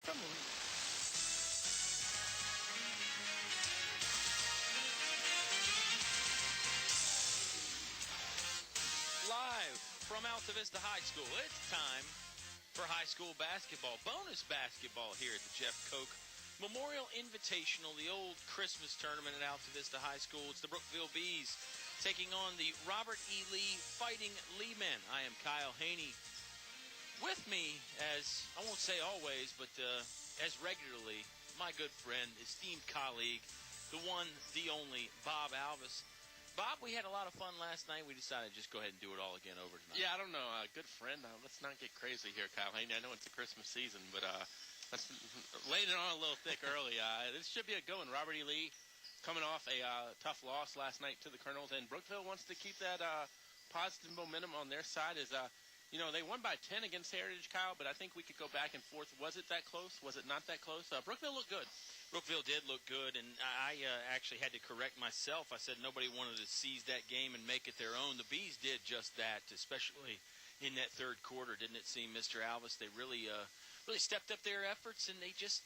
Come on. Live from Altavista High School, it's time for high school basketball, bonus basketball here at the Jeff Cocke Memorial Invitational, the old Christmas tournament at Altavista High School. It's the Brookville Bees taking on the Robert E. Lee Fighting Lee Men. I am Kyle Hoehne. With me, as I won't say always, but as regularly, my good friend, esteemed colleague, the one, the only, Bob Alvis. Bob, we had a lot of fun last night. We decided to just go ahead and do it all again over tonight. Yeah, I don't know. Good friend. Let's not get crazy here, Kyle Hoehne. I know it's the Christmas season, but let's lay it on a little thick early. This should be a good one. Robert E. Lee coming off a tough loss last night to the Colonels, and Brookville wants to keep that positive momentum on their side. They won by 10 against Heritage, Kyle, but I think we could go back and forth. Was it that close? Was it not that close? Brookville looked good. Brookville did look good, and I actually had to correct myself. I said nobody wanted to seize that game and make it their own. The Bees did just that, especially in that third quarter, didn't it seem, Mr. Alvis? They really stepped up their efforts, and they just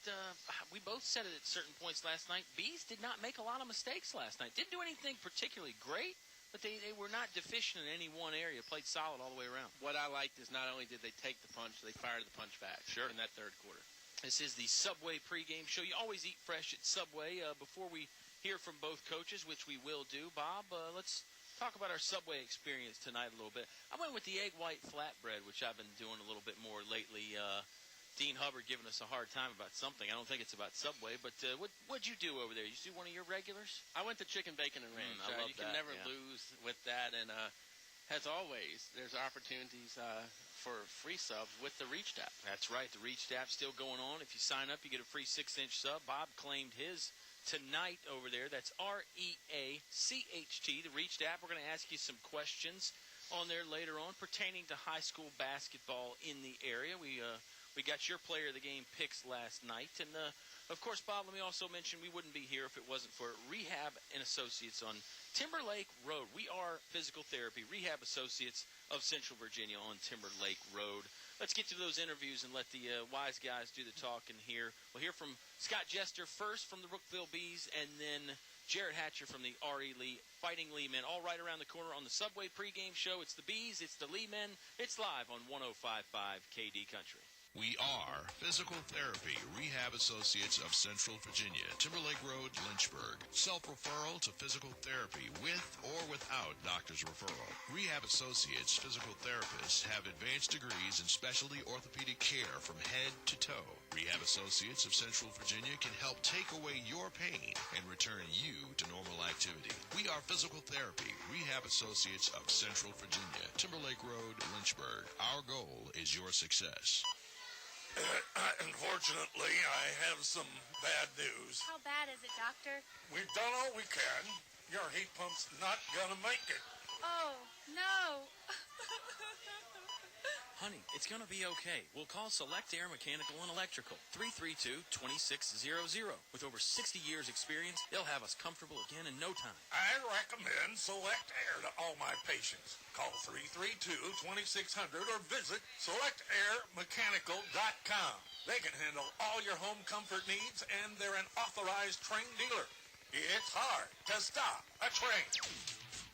we both said it at certain points last night. Bees did not make a lot of mistakes last night. Didn't do anything particularly great, but they were not deficient in any one area. Played solid all the way around. What I liked is not only did they take the punch, they fired the punch back in that third quarter. This is the Subway pregame show. You always eat fresh at Subway. Before we hear from both coaches, which we will do, Bob, let's talk about our Subway experience tonight a little bit. I went with the egg white flatbread, which I've been doing a little bit more lately. Dean Hubbard giving us a hard time about something. I don't think it's about Subway, but what'd you do over there? You do one of your regulars? I went to chicken, bacon, and ranch. I love you can never lose with that, and as always, there's opportunities for free subs with the Reach app. That's right. The Reach app still going on. If you sign up, you get a free 6-inch sub. Bob claimed his tonight over there. That's REACHT, the Reach app. We're going to ask you some questions on there later on pertaining to high school basketball in the area. We got your player of the game picks last night. And, of course, Bob, let me also mention we wouldn't be here if it wasn't for Rehab and Associates on Timberlake Road. We are Physical Therapy Rehab Associates of Central Virginia on Timberlake Road. Let's get to those interviews and let the wise guys do the talking here. We'll hear from Scott Jester first from the Brookville Bees, and then Jared Hatcher from the R.E. Lee Fighting Lee Men, all right around the corner on the Subway pregame show. It's the Bees, it's the Lee Men. It's live on 105.5 KD Country. We are Physical Therapy Rehab Associates of Central Virginia, Timberlake Road, Lynchburg. Self-referral to physical therapy with or without doctor's referral. Rehab Associates physical therapists have advanced degrees in specialty orthopedic care from head to toe. Rehab Associates of Central Virginia can help take away your pain and return you to normal activity. We are Physical Therapy Rehab Associates of Central Virginia, Timberlake Road, Lynchburg. Our goal is your success. Unfortunately, I have some bad news. How bad is it, Doctor? We've done all we can. Your heat pump's not gonna make it. Oh, no. Honey, it's going to be okay. We'll call Select Air Mechanical and Electrical, 332-2600. With over 60 years experience, they'll have us comfortable again in no time. I recommend Select Air to all my patients. Call 332-2600 or visit selectairmechanical.com. They can handle all your home comfort needs, and they're an authorized trained dealer. It's hard to stop a train.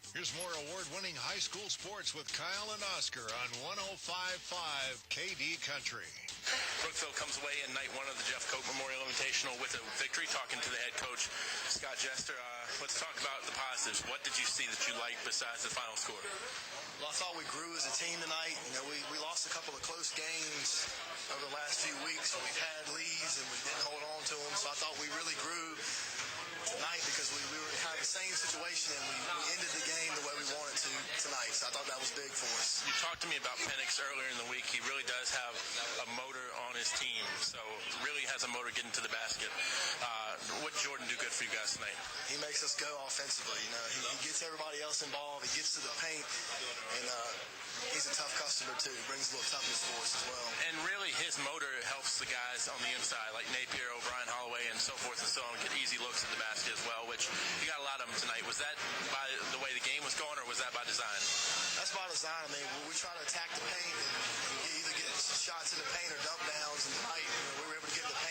Here's more award-winning high school sports with Kyle and Oscar on 105.5 KD Country. Brookville comes away in night one of the Jeff Cocke Memorial Invitational with a victory. Talking to the head coach, Scott Jester. Let's talk about the positives. What did you see that you liked besides the final score? Well, I thought we grew as a team tonight. We lost a couple of close games over the last few weeks. We've had leads and we didn't hold on to them. So I thought we really grew tonight because we were kind of the same situation, and we ended the game the way we wanted to tonight. So I thought that was big for us. You talked to me about Penix earlier in the week. He really does have a motor on his team, so really has a motor getting to the basket. What did Jordan do good for you guys tonight? He makes us go offensively. He gets everybody else involved. He gets to the paint, and he's a tough customer too. He brings a little toughness for us as well. And really, his motor helps the guys on the inside, like Napier, O'Brien, Holloway, and so forth and so on, get easy looks at the basket as well, which you got a lot of them tonight. Was that by the way the game was going, or was that by design? That's by design. I mean, we try to attack the paint and either get shots in the paint or dump downs, and tonight we were able to get the paint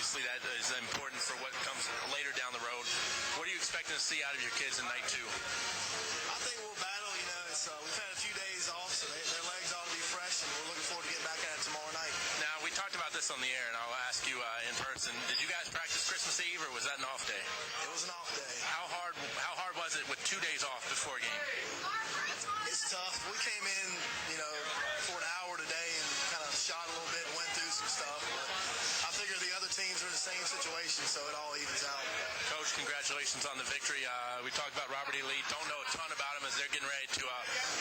obviously that is important for what comes later down the road. What are you expecting to see out of your kids in night 2? I think we'll battle. We've had a few days off, so their legs ought to be fresh, and we're looking forward to getting back at it tomorrow night. Now, we talked about this on the air, and I'll ask you in person. Did you guys practice Christmas Eve, or was that an off day? It was an off day. How hard was it with 2 days off before a game? It's tough. We came in, for an hour today and kind of shot a little bit and went through some stuff. But I figure the other teams are in the same situation, so it all evens out. Coach, congratulations on the victory. We talked about Robert E. Lee. Don't know a ton about him as they're getting ready to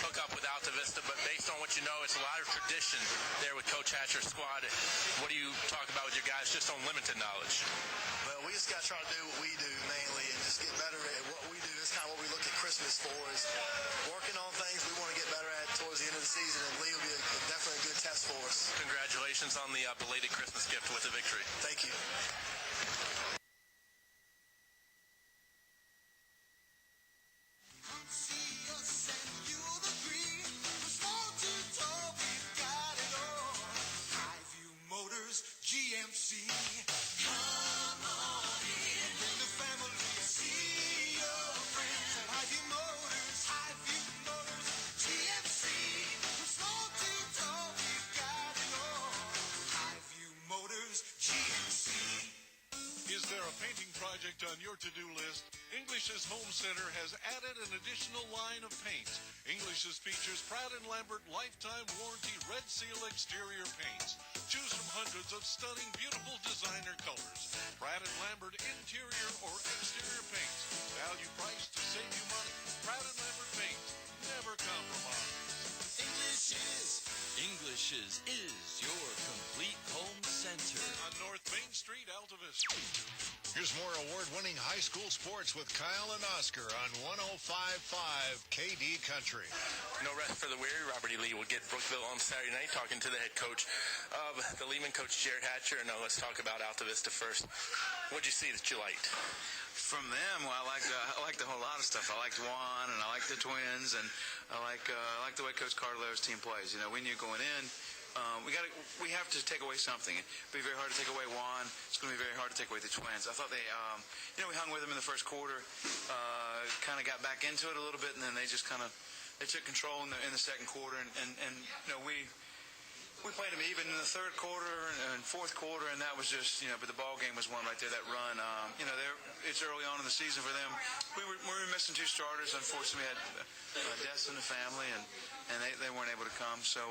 hook up with Altavista, but based on what you know, it's a lot of tradition there with Coach Hatcher's squad. What do you talk about with your guys just on limited knowledge? Well, we just got to try to do what we do mainly and just get better at what we do. That's kind of what we look at Christmas for, is working on things we want to get better at towards the end of the season, and Lee will be definitely a good test for us. Congratulations on the belated Christmas gift with the victory. Thank you. GMC. Come on in, bring the family, see your friends at Highview Motors. Highview Motors, GMC. From small to tall, we've got it all. Highview Motors, GMC. Is there a painting project on your to-do list? English's Home Center has added an additional line of paints. English's features Pratt & Lambert Lifetime Warranty Red Seal Exterior Paints. Choose from hundreds of stunning, beautiful designer colors. Pratt & Lambert interior or exterior paints. Value price to save you money. Pratt & Lambert paints. Never compromise. English's is your complete home center. On North Main Street, Altavista. Here's more award-winning high school sports with Kyle and Oscar on 105.5 KD Country. No rest for the weary. Robert E. Lee will get Brookville on Saturday night, talking to the head coach of the Lehman, Coach Jared Hatcher. And let's talk about Altavista first. What did you see that you liked? From them, well, I liked a whole lot of stuff. I liked Juan, and I liked the twins, and I like the way Coach Cardelo's team plays. We knew going in, we have to take away something. It'd be very hard to take away Juan. It's going to be very hard to take away the twins. I thought they, we hung with them in the first quarter, kind of got back into it a little bit, and then they just they took control in the second quarter, and we played them even in the third quarter and fourth quarter, and that was just, but the ball game was won right there, that run. It's early on in the season for them. We were missing 2 starters. Unfortunately, we had deaths in the family, and they weren't able to come. So,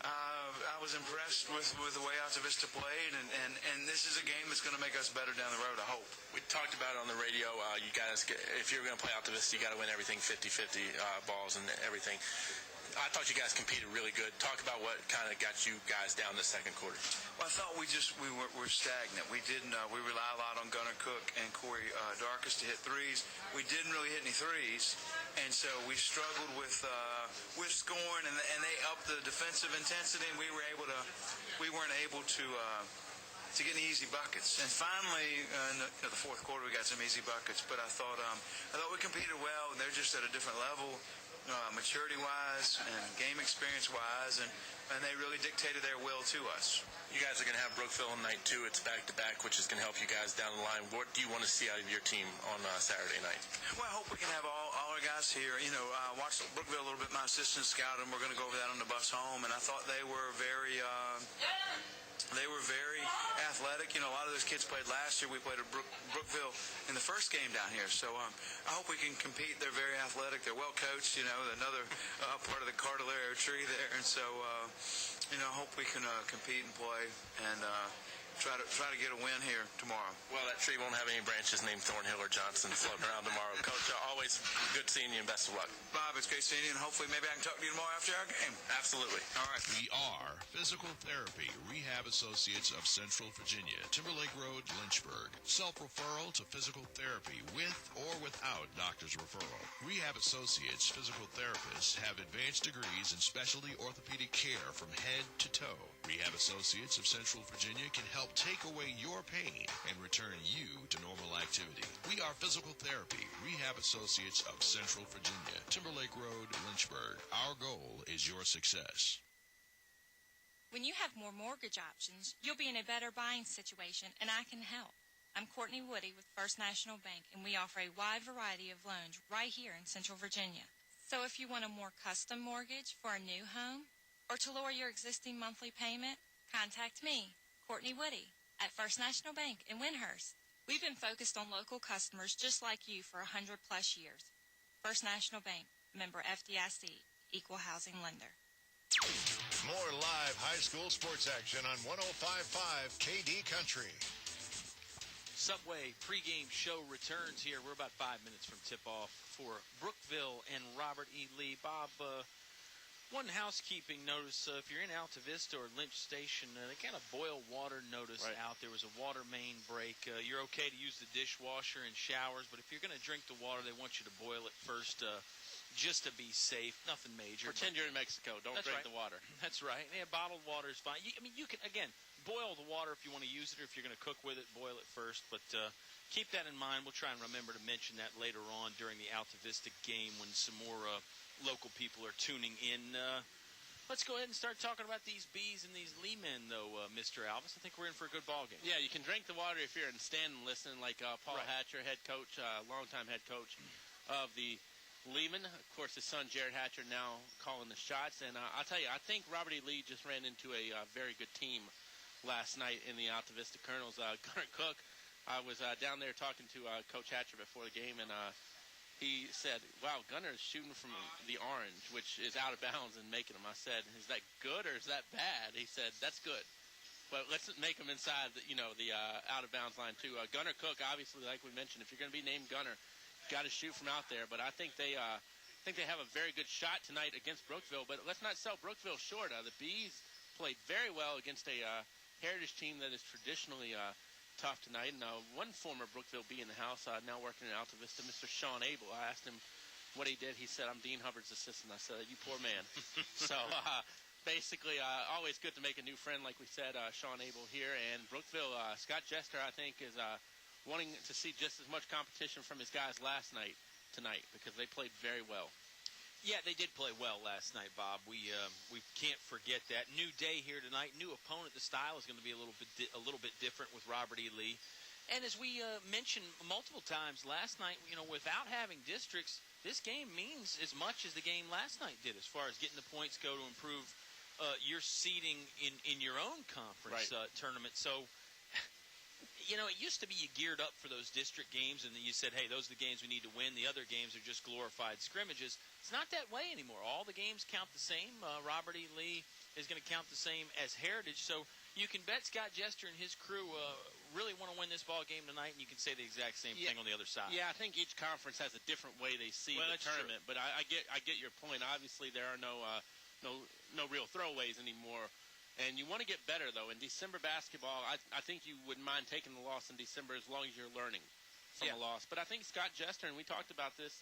I was impressed with the way Altavista played, and this is a game that's going to make us better down the road, I hope. We talked about it on the radio. You guys, if you're going to play Altavista, you got to win everything 50-50 balls and everything. I thought you guys competed really good. Talk about what kind of got you guys down the second quarter. Well, I thought we were stagnant. We didn't. We rely a lot on Gunnar Cook and Corey Darkus to hit threes. We didn't really hit any threes, and so we struggled with scoring, and they upped the defensive intensity, and we weren't able to get any easy buckets. And finally, in the fourth quarter, we got some easy buckets. But I thought we competed well. They're just at a different level. Maturity-wise and game experience-wise, and they really dictated their will to us. You guys are going to have Brookville in night 2. It's back-to-back, which is going to help you guys down the line. What do you want to see out of your team on Saturday night? Well, I hope we can have all our guys here. I watched Brookville a little bit. My assistant scouted them. We're going to go over that on the bus home, and I thought they were very athletic. A lot of those kids played last year. We played at Brookville in the first game down here. So I hope we can compete. They're very athletic. They're well coached. Another part of the Cardillero tree there. And so, I hope we can compete and play and try to get a win here tomorrow. Well, that tree won't have any branches named Thornhill or Johnson floating around tomorrow. Coach, always good seeing you and best of luck. Bob, it's great seeing you, and hopefully maybe I can talk to you tomorrow after our game. Absolutely. All right. We are Physical Therapy Rehab Associates of Central Virginia, Timberlake Road, Lynchburg. Self-referral to physical therapy with or without doctor's referral. Rehab Associates physical therapists have advanced degrees in specialty orthopedic care from head to toe. Rehab Associates of Central Virginia can help take away your pain and return you to normal activity. We are Physical Therapy Rehab Associates of Central Virginia, Timberlake Road, Lynchburg. Our goal is your success. When When you have more mortgage options, you'll be in a better buying situation, and I can help. I'm Courtney Woody with First National Bank, and we offer a wide variety of loans right here in Central Virginia. So if you want a more custom mortgage for a new home or to lower your existing monthly payment, contact me, Courtney Woody, at First National Bank in Windhurst. We've been focused on local customers just like you for 100-plus years. First National Bank, member FDIC, equal housing lender. More live high school sports action on 105.5 KD Country. Subway pregame show returns here. We're about 5 minutes from tip-off for Brookville and Robert E. Lee. Bob, one housekeeping notice. If you're in Altavista or Lynch Station, they got a boil water notice out. There was a water main break. You're okay to use the dishwasher and showers, but if you're going to drink the water, they want you to boil it first just to be safe. Nothing major. Pretend you're in Mexico. Don't drink the water. That's right. Yeah, bottled water is fine. You can, again, boil the water if you want to use it, or if you're going to cook with it, boil it first. But keep that in mind. We'll try and remember to mention that later on during the Altavista game when some more local people are tuning in. Let's go ahead and start talking about these Bees and these Lee men, though, Mr. Alvis. I think we're in for a good ball game. Yeah, you can drink the water if you're in stand and listen, like Paul Hatcher, head coach, longtime head coach of the Leeman. Of course, his son, Jared Hatcher, now calling the shots. And I'll tell you, I think Robert E. Lee just ran into a very good team last night in the Altavista Colonels. Gunnar Cook, I was down there talking to Coach Hatcher before the game, and he said, wow, Gunnar is shooting from the orange, which is out of bounds and making them. I said, is that good or is that bad? He said, that's good. But let's make him inside the out-of-bounds line, too. Gunnar Cook, obviously, like we mentioned, if you're going to be named Gunnar, got to shoot from out there. But I think they have a very good shot tonight against Brookville. But let's not sell Brookville short. The Bees played very well against a Heritage team that is traditionally tough tonight. And one former Brookville Bee in the house, now working in Altavista, Mr. Sean Abel. I asked him what he did. He said, I'm Dean Hubbard's assistant. I said, you poor man. So basically, always good to make a new friend, like we said, Sean Abel here. And Brookville, Scott Jester, I think, is wanting to see just as much competition from his guys last night tonight because they played very well. Yeah, they did play well last night, Bob. We can't forget that. New day here tonight, new opponent. The style is going to be a little bit different with Robert E. Lee. And as we mentioned multiple times last night, without having districts, this game means as much as the game last night did as far as getting the points go to improve your seeding in your own conference tournament. So, it used to be you geared up for those district games and you said, hey, those are the games we need to win. The other games are just glorified scrimmages. It's not that way anymore. All the games count the same. Robert E. Lee is going to count the same as Heritage. So you can bet Scott Jester and his crew really want to win this ball game tonight, and you can say the exact same thing on the other side. Yeah, I think each conference has a different way they see the tournament. True. But I get your point. Obviously, there are no real throwaways anymore. And you want to get better, though. In December basketball, I think you wouldn't mind taking the loss in December as long as you're learning from a loss. But I think Scott Jester, and we talked about this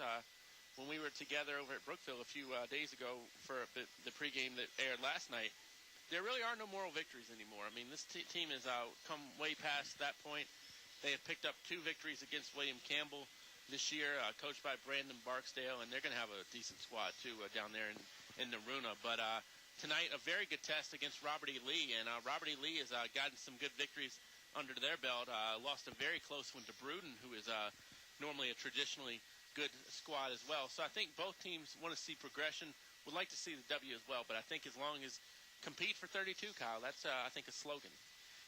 when we were together over at Brookville a few days ago for the pregame that aired last night, there really are no moral victories anymore. I mean, this team has come way past that point. They have picked up 2 victories against William Campbell this year, coached by Brandon Barksdale, and they're going to have a decent squad, too, down there in Naruna. But tonight, a very good test against Robert E. Lee, and Robert E. Lee has gotten some good victories under their belt. Lost a very close one to Bruden, who is normally a traditionally good squad as well. So I think both teams want to see progression, would like to see the W as well, but I think as long as compete for 32, Kyle, that's, I think, a slogan.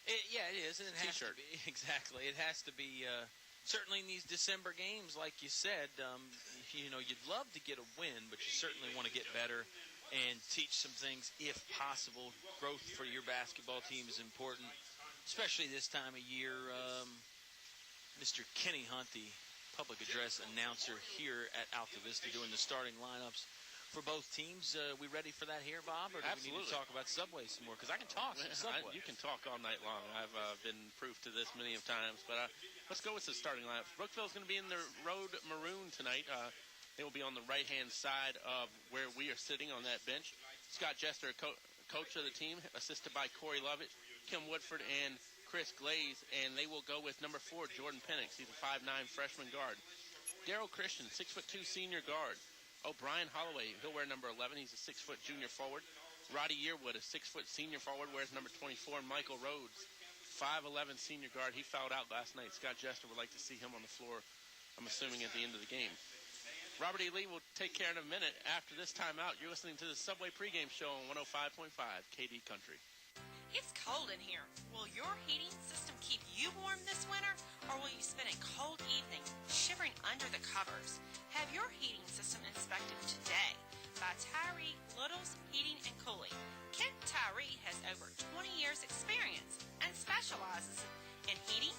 It is, and it has to be. Exactly. It has to be, certainly in these December games, like you said, you'd love to get a win, but you certainly want to get better and teach some things if possible. Growth for your basketball team is important, especially this time of year. Mr. Kenny Hunt, the public address announcer here at Altavista, doing the starting lineups for both teams. We ready for that here, Bob, or do we need to talk about Subway some more? Because I can talk Subway. You can talk all night long. I've been proof to this many of times. But let's go with the starting lineup. Brookville's going to be in the road maroon tonight. They will be on the right-hand side of where we are sitting on that bench. Scott Jester, coach of the team, assisted by Corey Lovett, Kim Woodford, and Chris Glaze. And they will go with number 4, Jordan Penix. He's a 5'9" freshman guard. Darrell Christian, 6'2" senior guard. O'Brien Holloway, he'll wear number 11. He's a 6-foot junior forward. Roddy Yearwood, a 6-foot senior forward, wears number 24. Michael Rhodes, 5'11" senior guard. He fouled out last night. Scott Jester would like to see him on the floor, I'm assuming, at the end of the game. Robert E. Lee will take care in a minute. After this timeout, you're listening to the Subway pregame show on 105.5 KD Country. It's cold in here. Will your heating system keep you warm this winter, or will you spend a cold evening shivering under the covers? Have your heating system inspected today by Tyree Little's Heating and Cooling. Kent Tyree has over 20 years experience and specializes in heating,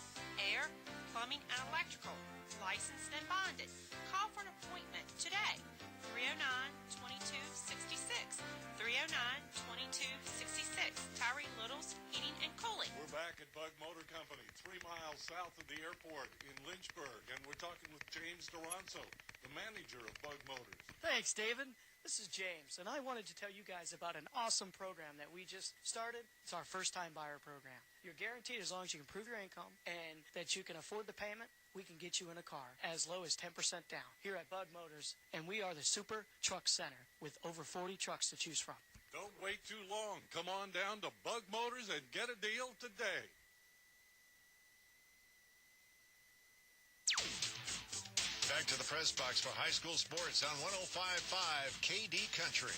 air, plumbing, and electrical. Licensed and bonded. Call for an appointment today. 309-2266. 309-2266. Tyree Little's Heating and Cooling. We're back at Bug Motor Company, 3 miles south of the airport in Lynchburg, and we're talking with James Duranzo, the manager of Bug Motors. Thanks, David. This is James, and I wanted to tell you guys about an awesome program that we just started. It's our first-time buyer program. You're guaranteed as long as you can prove your income and that you can afford the payment, we can get you in a car as low as 10% down here at Bug Motors, and we are the Super Truck Center with over 40 trucks to choose from. Don't wait too long. Come on down to Bug Motors and get a deal today. Back to the press box for high school sports on 105.5 KD Country.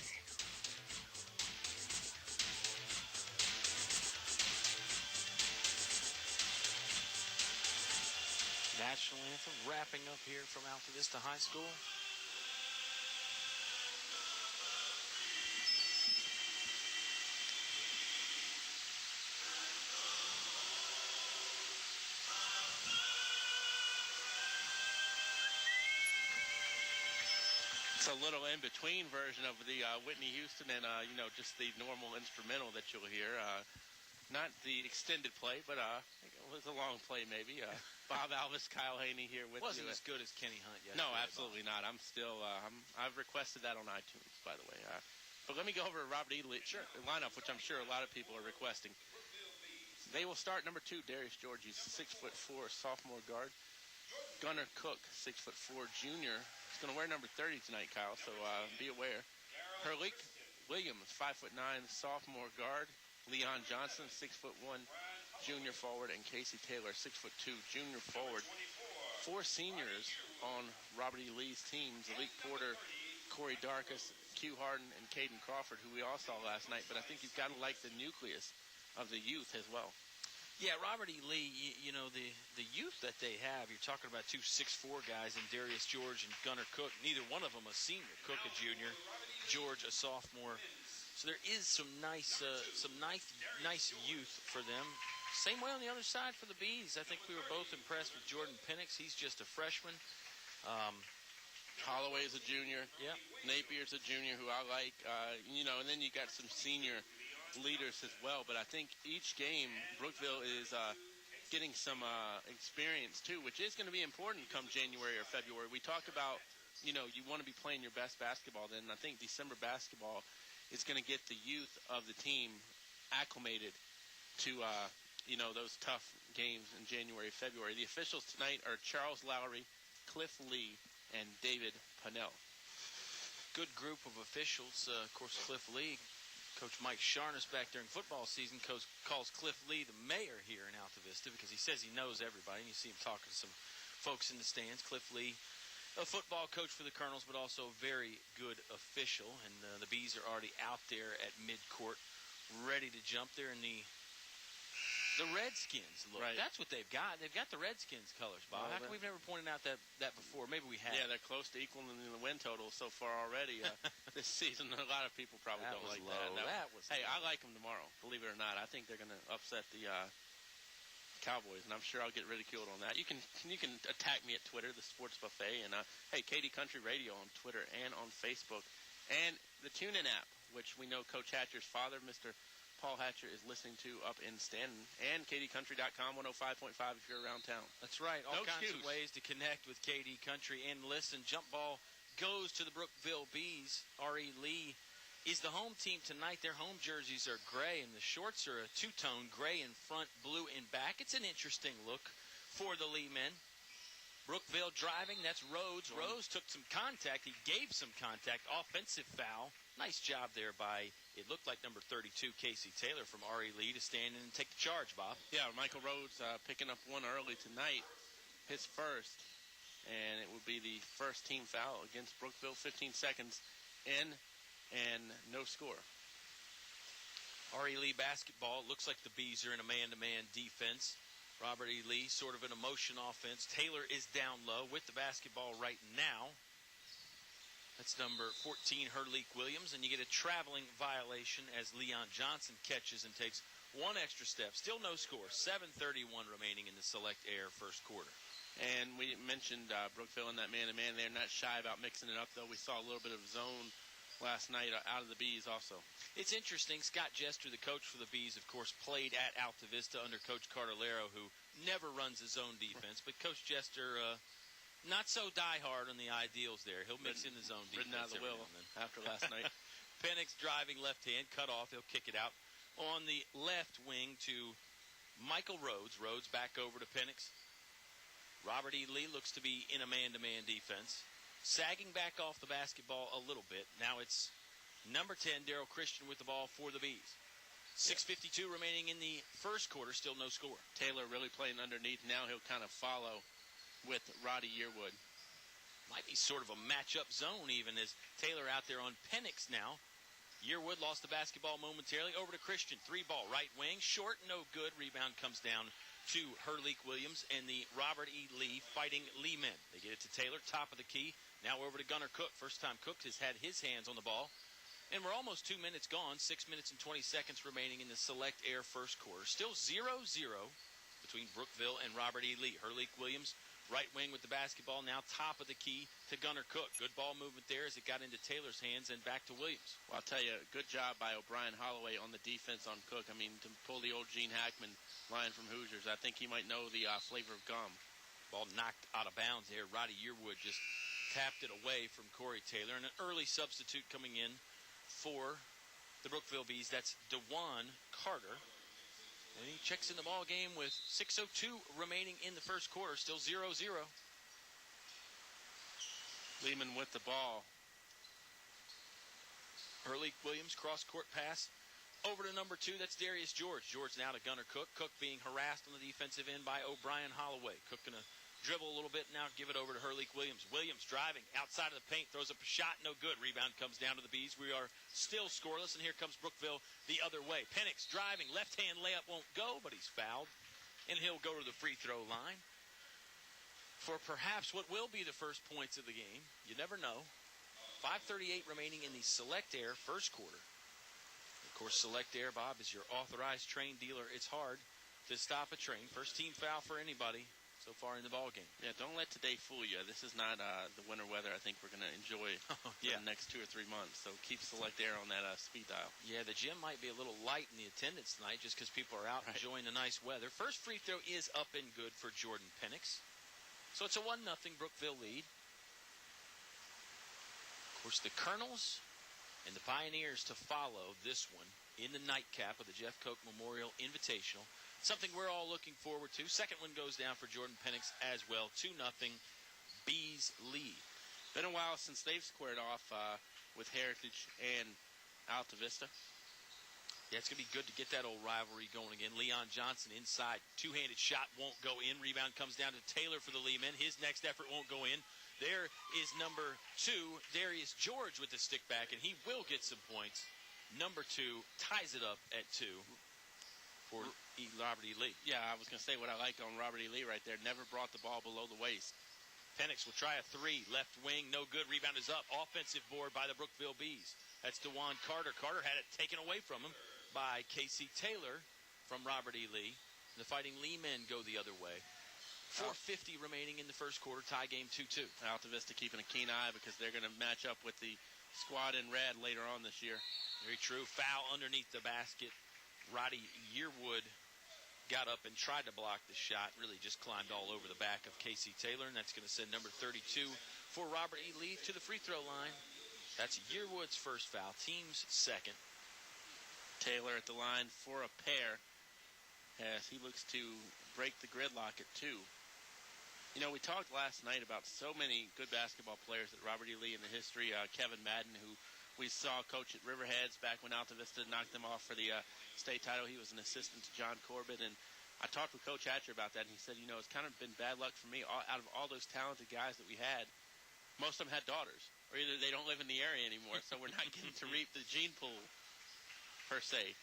National anthem wrapping up here from Altavista High School. It's a little in-between version of the Whitney Houston and, just the normal instrumental that you'll hear. Not the extended play, but it was a long play maybe. Bob Alvis, Kyle Hoehne here with Wasn't you. as good as Kenny Hunt yet. No, absolutely not. I'm still, I've requested that on iTunes, by the way. But let me go over Robert E. Lee lineup, which I'm sure a lot of people are requesting. They will start number 2, Darius George. He's 6'4", sophomore guard. Gunnar Cook, 6'4", junior. He's going to wear number 30 tonight, Kyle, so be aware. Herlick Williams, 5'9", sophomore guard. Leon Johnson, 6'1", junior forward, and Casey Taylor, 6'2", junior forward. 4 seniors on Robert E. Lee's teams: Malik Porter, Corey Darkus, Q Harden, and Caden Crawford, who we all saw last night. But I think you've got to like the nucleus of the youth as well. Yeah, Robert E. Lee, the youth that they have, you're talking about 2 6'4" guys in Darius George and Gunnar Cook. Neither one of them a senior. Cook a junior, George a sophomore. So there is some nice youth for them. Same way on the other side for the Bees. I think we were both impressed with Jordan Penix. He's just a freshman. Holloway's a junior. Yeah. Napier's a junior who I like. And then you got some senior leaders as well. But I think each game, Brookville is getting some experience too, which is going to be important come January or February. We talk about, you want to be playing your best basketball. Then I think December basketball is going to get the youth of the team acclimated to, those tough games in January, February. The officials tonight are Charles Lowry, Cliff Lee, and David Pannell. Good group of officials. Of course, Cliff Lee, Coach Mike Sharness back during football season calls Cliff Lee the mayor here in Altavista because he says he knows everybody. And you see him talking to some folks in the stands. Cliff Lee, a football coach for the Colonels, but also a very good official. And the Bees are already out there at midcourt, ready to jump there in the Redskins look. Right. That's what they've got. They've got the Redskins colors, Bob. How come we've never pointed out that before? Maybe we have. Yeah, they're close to equaling the win total so far already this season. A lot of people probably don't like that. Hey, I like them tomorrow, believe it or not. I think they're going to upset the Cowboys, and I'm sure I'll get ridiculed on that. You can attack me at Twitter, the Sports Buffet, and hey, KD Country Radio on Twitter and on Facebook, and the TuneIn app, which we know Coach Hatcher's father, Mr. Paul Hatcher, is listening to up in Stanton, and KDCountry.com, 105.5 if you're around town. That's right. All kinds of ways to connect with KD Country and listen. Jump ball goes to the Brookville Bees. R.E. Lee is the home team tonight. Their home jerseys are gray, and the shorts are a two-tone gray in front, blue in back. It's an interesting look for the Lee men. Brookville driving. That's Rhodes. Rhodes took some contact. He gave some contact. Offensive foul. Nice job there by it looked like number 32, Casey Taylor from R.E. Lee, to stand in and take the charge, Bob. Yeah, Michael Rhodes picking up one early tonight, his first, and it will be the first team foul against Brookville. 15 seconds in and no score. R.E. Lee basketball. Looks like the Bees are in a man-to-man defense. Robert E. Lee, sort of an emotion offense. Taylor is down low with the basketball right now. That's number 14, Herleek Williams. And you get a traveling violation as Leon Johnson catches and takes one extra step. Still no score. 7:31 remaining in the Select Air first quarter. And we mentioned Brookville in that man-to-man. They're not shy about mixing it up, though. We saw a little bit of zone last night out of the Bees also. It's interesting. Scott Jester, the coach for the Bees, of course, played at Altavista under Coach Cartolero, who never runs his own defense. But Coach Jester, not so diehard on the ideals there. He'll mix in his own defense. Ridden out of the wheel after last night. Penix driving left hand, cut off. He'll kick it out. On the left wing to Michael Rhodes. Rhodes back over to Penix. Robert E. Lee looks to be in a man-to-man defense. Sagging back off the basketball a little bit. Now it's number 10, Daryl Christian, with the ball for the Bees. 6:52 remaining in the first quarter. Still no score. Taylor really playing underneath. Now he'll kind of follow with Roddy Yearwood. Might be sort of a matchup zone even as Taylor out there on Penix now. Yearwood lost the basketball momentarily. Over to Christian. 3-ball right wing. Short, no good. Rebound comes down to Herleek Williams and the Robert E. Lee Fighting Lee men. They get it to Taylor, top of the key. Now over to Gunnar Cook. First time Cook has had his hands on the ball. And we're almost 2 minutes gone. 6 minutes and 20 seconds remaining in the Select Air first quarter. Still 0-0 between Brookville and Robert E. Lee. Herleek Williams, right wing with the basketball. Now top of the key to Gunnar Cook. Good ball movement there as it got into Taylor's hands and back to Williams. Well, I'll tell you, good job by O'Brien Holloway on the defense on Cook. I mean, to pull the old Gene Hackman line from Hoosiers, I think he might know the flavor of gum. Ball knocked out of bounds there. Roddy Yearwood just tapped it away from Corey Taylor. And an early substitute coming in for the Brookville Bees. That's DeJuan Carter. And he checks in the ball game with 6:02 remaining in the first quarter. Still 0-0. Lehman with the ball. Herleek Williams, cross-court pass over to number 2. That's Darius George. George now to Gunnar Cook. Cook being harassed on the defensive end by O'Brien Holloway. Cook going to dribble a little bit now, give it over to Herleek Williams. Williams driving outside of the paint, throws up a shot, no good. Rebound comes down to the Bees. We are still scoreless, and here comes Brookville the other way. Penix driving, left-hand layup won't go, but he's fouled, and he'll go to the free throw line for perhaps what will be the first points of the game. You never know. 5:38 remaining in the Select Air first quarter. Of course, Select Air, Bob, is your authorized train dealer. It's hard to stop a train. First team foul for anybody so far in the ball game. Yeah, don't let today fool you. This is not the winter weather I think we're going to enjoy for the next 2 or 3 months. So keep Select Air on that speed dial. Yeah, the gym might be a little light in the attendance tonight just because people are out enjoying the nice weather. First free throw is up and good for Jordan Penix. So it's a 1-0 Brookville lead. Of course, the Colonels and the Pioneers to follow this one in the nightcap of the Jeff Cocke Memorial Invitational. Something we're all looking forward to. Second one goes down for Jordan Penix as well. 2-0 Bees lead. Been a while since they've squared off with Heritage and Altavista. Yeah, it's going to be good to get that old rivalry going again. Leon Johnson inside. Two-handed shot won't go in. Rebound comes down to Taylor for the Lee men. His next effort won't go in. There is number 2, Darius George, with the stick back, and he will get some points. Number 2 ties it up at 2 for Robert E. Lee. Yeah, I was going to say what I like on Robert E. Lee right there. Never brought the ball below the waist. Penix will try a 3. Left wing, no good. Rebound is up. Offensive board by the Brookville Bees. That's DeJuan Carter. Carter had it taken away from him by Casey Taylor from Robert E. Lee. The Fighting Lee men go the other way. 4:50 remaining in the first quarter. Tie game 2-2. Altavista keeping a keen eye because they're going to match up with the squad in red later on this year. Very true. Foul underneath the basket. Roddy Yearwood got up and tried to block the shot. Really just climbed all over the back of Casey Taylor, and that's going to send number 32 for Robert E. Lee to the free throw line. That's Yearwood's first foul, team's second. Taylor at the line for a pair as he looks to break the gridlock at 2. You know, we talked last night about so many good basketball players at Robert E. Lee in the history. Kevin Madden, who We saw Coach at Riverheads back when Altavista knocked them off for the state title. He was an assistant to John Corbett, and I talked with Coach Hatcher about that, and he said, it's kind of been bad luck for me. Out of all those talented guys that we had, most of them had daughters, or either they don't live in the area anymore, so we're not getting to reap the gene pool, per se.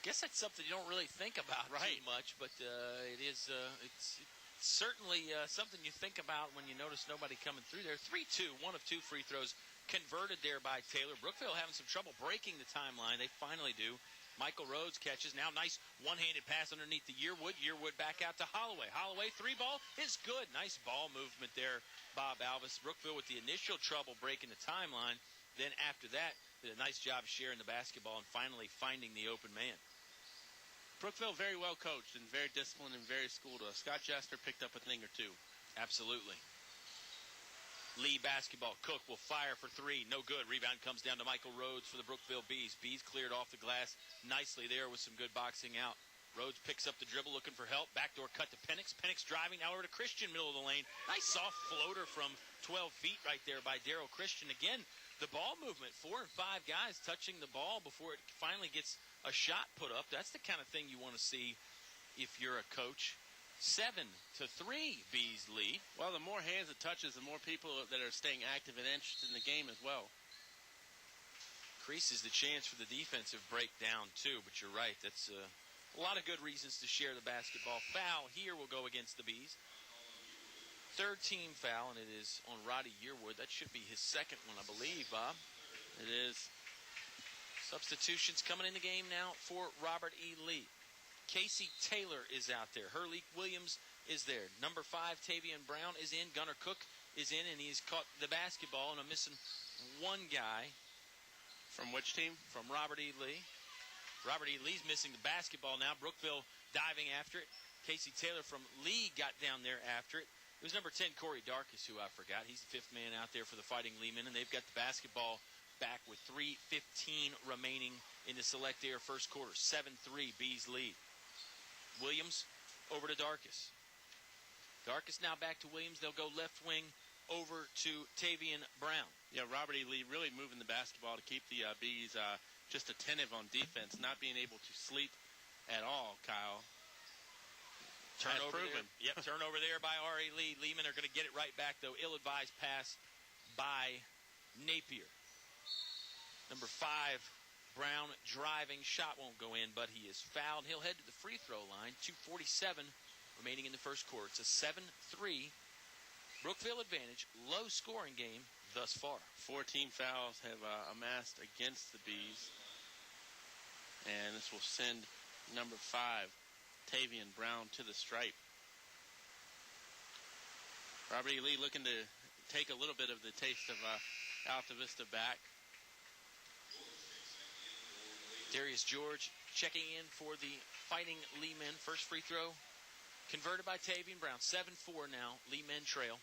Guess that's something you don't really think about too much, but it is it's certainly something you think about when you notice nobody coming through there. 3-2, one of two free throws converted there by Taylor. Brookville having some trouble breaking the timeline. They finally do. Michael Rhodes catches. Now nice one-handed pass underneath the Yearwood. Yearwood back out to Holloway. Holloway, three ball is good. Nice ball movement there, Bob Alvis. Brookville with the initial trouble breaking the timeline. Then after that, did a nice job sharing the basketball and finally finding the open man. Brookville very well coached and very disciplined and very schooled. Scott Jester picked up a thing or two. Absolutely. Lee basketball. Cook will fire for three. No good. Rebound comes down to Michael Rhodes for the Brookville Bees. Bees cleared off the glass nicely there with some good boxing out. Rhodes picks up the dribble looking for help. Backdoor cut to Penix. Penix driving now over to Christian, middle of the lane. Nice soft floater from 12 feet right there by Darryl Christian. Again, the ball movement. 4 and 5 guys touching the ball before it finally gets a shot put up. That's the kind of thing you want to see if you're a coach. 7-3, Bees lead. Well, the more hands it touches, the more people that are staying active and interested in the game as well. Increases the chance for the defensive breakdown, too. But you're right. That's a lot of good reasons to share the basketball. Foul here will go against the Bees. Third team foul, and it is on Roddy Yearwood. That should be his second one, I believe, Bob. It is. Substitutions coming in the game now for Robert E. Lee. Casey Taylor is out there. Hurley Williams is there. Number 5, Tavian Brown is in. Gunnar Cook is in, and he's caught the basketball, and I'm missing one guy. From which team? From Robert E. Lee. Robert E. Lee's missing the basketball now. Brookville diving after it. Casey Taylor from Lee got down there after it. It was number 10, Corey Darkus, who I forgot. He's the 5th man out there for the Fighting Leemen, and they've got the basketball back with 3:15 remaining in the Select Air first quarter. 7-3, Bees lead. Williams over to Darkus. Darkus now back to Williams. They'll go left wing over to Tavian Brown. Yeah, Robert E. Lee really moving the basketball to keep the Bees just attentive on defense, not being able to sleep at all, Kyle. Turnover there. Yep, turnover there by R.A. Lee. Lehman are going to get it right back, though. Ill-advised pass by Napier. Number 5, Brown driving. Shot won't go in, but he is fouled. He'll head to the free throw line. 2:47 remaining in the first quarter. It's a 7-3 Brookville advantage. Low scoring game thus far. 14 fouls have amassed against the Bees. And this will send number 5, Tavian Brown, to the stripe. Robert E. Lee looking to take a little bit of the taste of Altavista back. Darius George checking in for the Fighting Lee men. First free throw converted by Tavian Brown. 7-4 now. Lee men trail.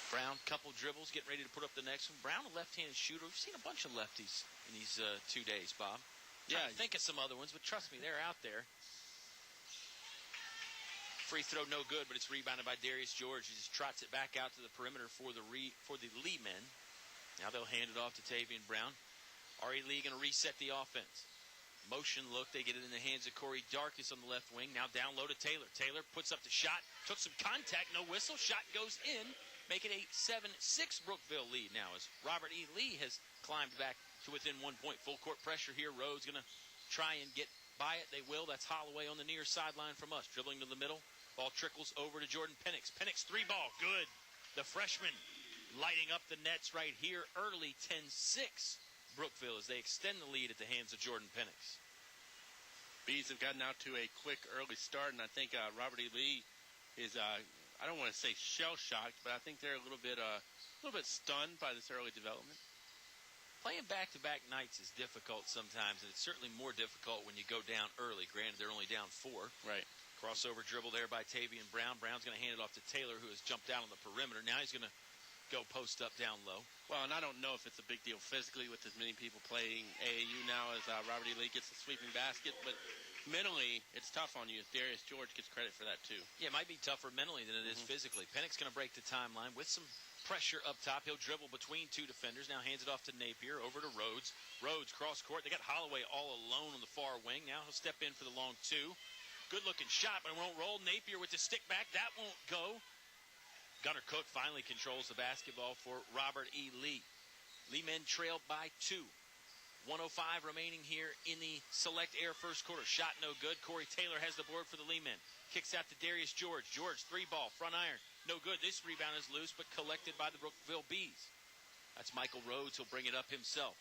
Brown, couple dribbles, getting ready to put up the next one. Brown, a left-handed shooter. We've seen a bunch of lefties in these 2 days, Bob. Yeah, think of some other ones, but trust me, they're out there. Free throw no good, but it's rebounded by Darius George. He just trots it back out to the perimeter for the Lee men. Now they'll hand it off to Tavian Brown. R.A. Lee going to reset the offense. Motion look. They get it in the hands of Corey Darkus on the left wing. Now down low to Taylor. Taylor puts up the shot. Took some contact. No whistle. Shot goes in. Make it a 7-6 Brookville lead now as Robert E. Lee has climbed back to within 1 point. Full court pressure here. Rhodes going to try and get by it. They will. That's Holloway on the near sideline from us. Dribbling to the middle. Ball trickles over to Jordan Penix. Penix, 3 ball. Good. The freshman lighting up the nets right here early. 10-6 Brookville as they extend the lead at the hands of Jordan Penix. Bees have gotten out to a quick early start, and I think Robert E. Lee is I don't want to say shell-shocked, but I think they're a little bit stunned by this early development. Playing back-to-back nights is difficult sometimes, and it's certainly more difficult when you go down early. Granted, they're only down 4. Right. Crossover dribble there by Tavian Brown. Brown's going to hand it off to Taylor, who has jumped out on the perimeter. Now he's going to go post up down low. Well, and I don't know if it's a big deal physically with as many people playing AAU now as Robert E. Lee gets the sweeping basket, but mentally it's tough on you. Darius George gets credit for that too. Yeah, it might be tougher mentally than it is physically. Pennick's going to break the timeline with some pressure up top. He'll dribble between two defenders. Now hands it off to Napier, over to Rhodes. Rhodes cross court. They got Holloway all alone on the far wing. Now he'll step in for the long two. Good-looking shot, but it won't roll. Napier with the stick back. That won't go. Gunnar Cook finally controls the basketball for Robert E. Lee. Lee men trail by 2. 1:05 remaining here in the Select Air first quarter. Shot no good. Corey Taylor has the board for the Lee men. Kicks out to Darius George. George, 3-ball, front iron. No good. This rebound is loose, but collected by the Brookville Bees. That's Michael Rhodes. He'll bring it up himself.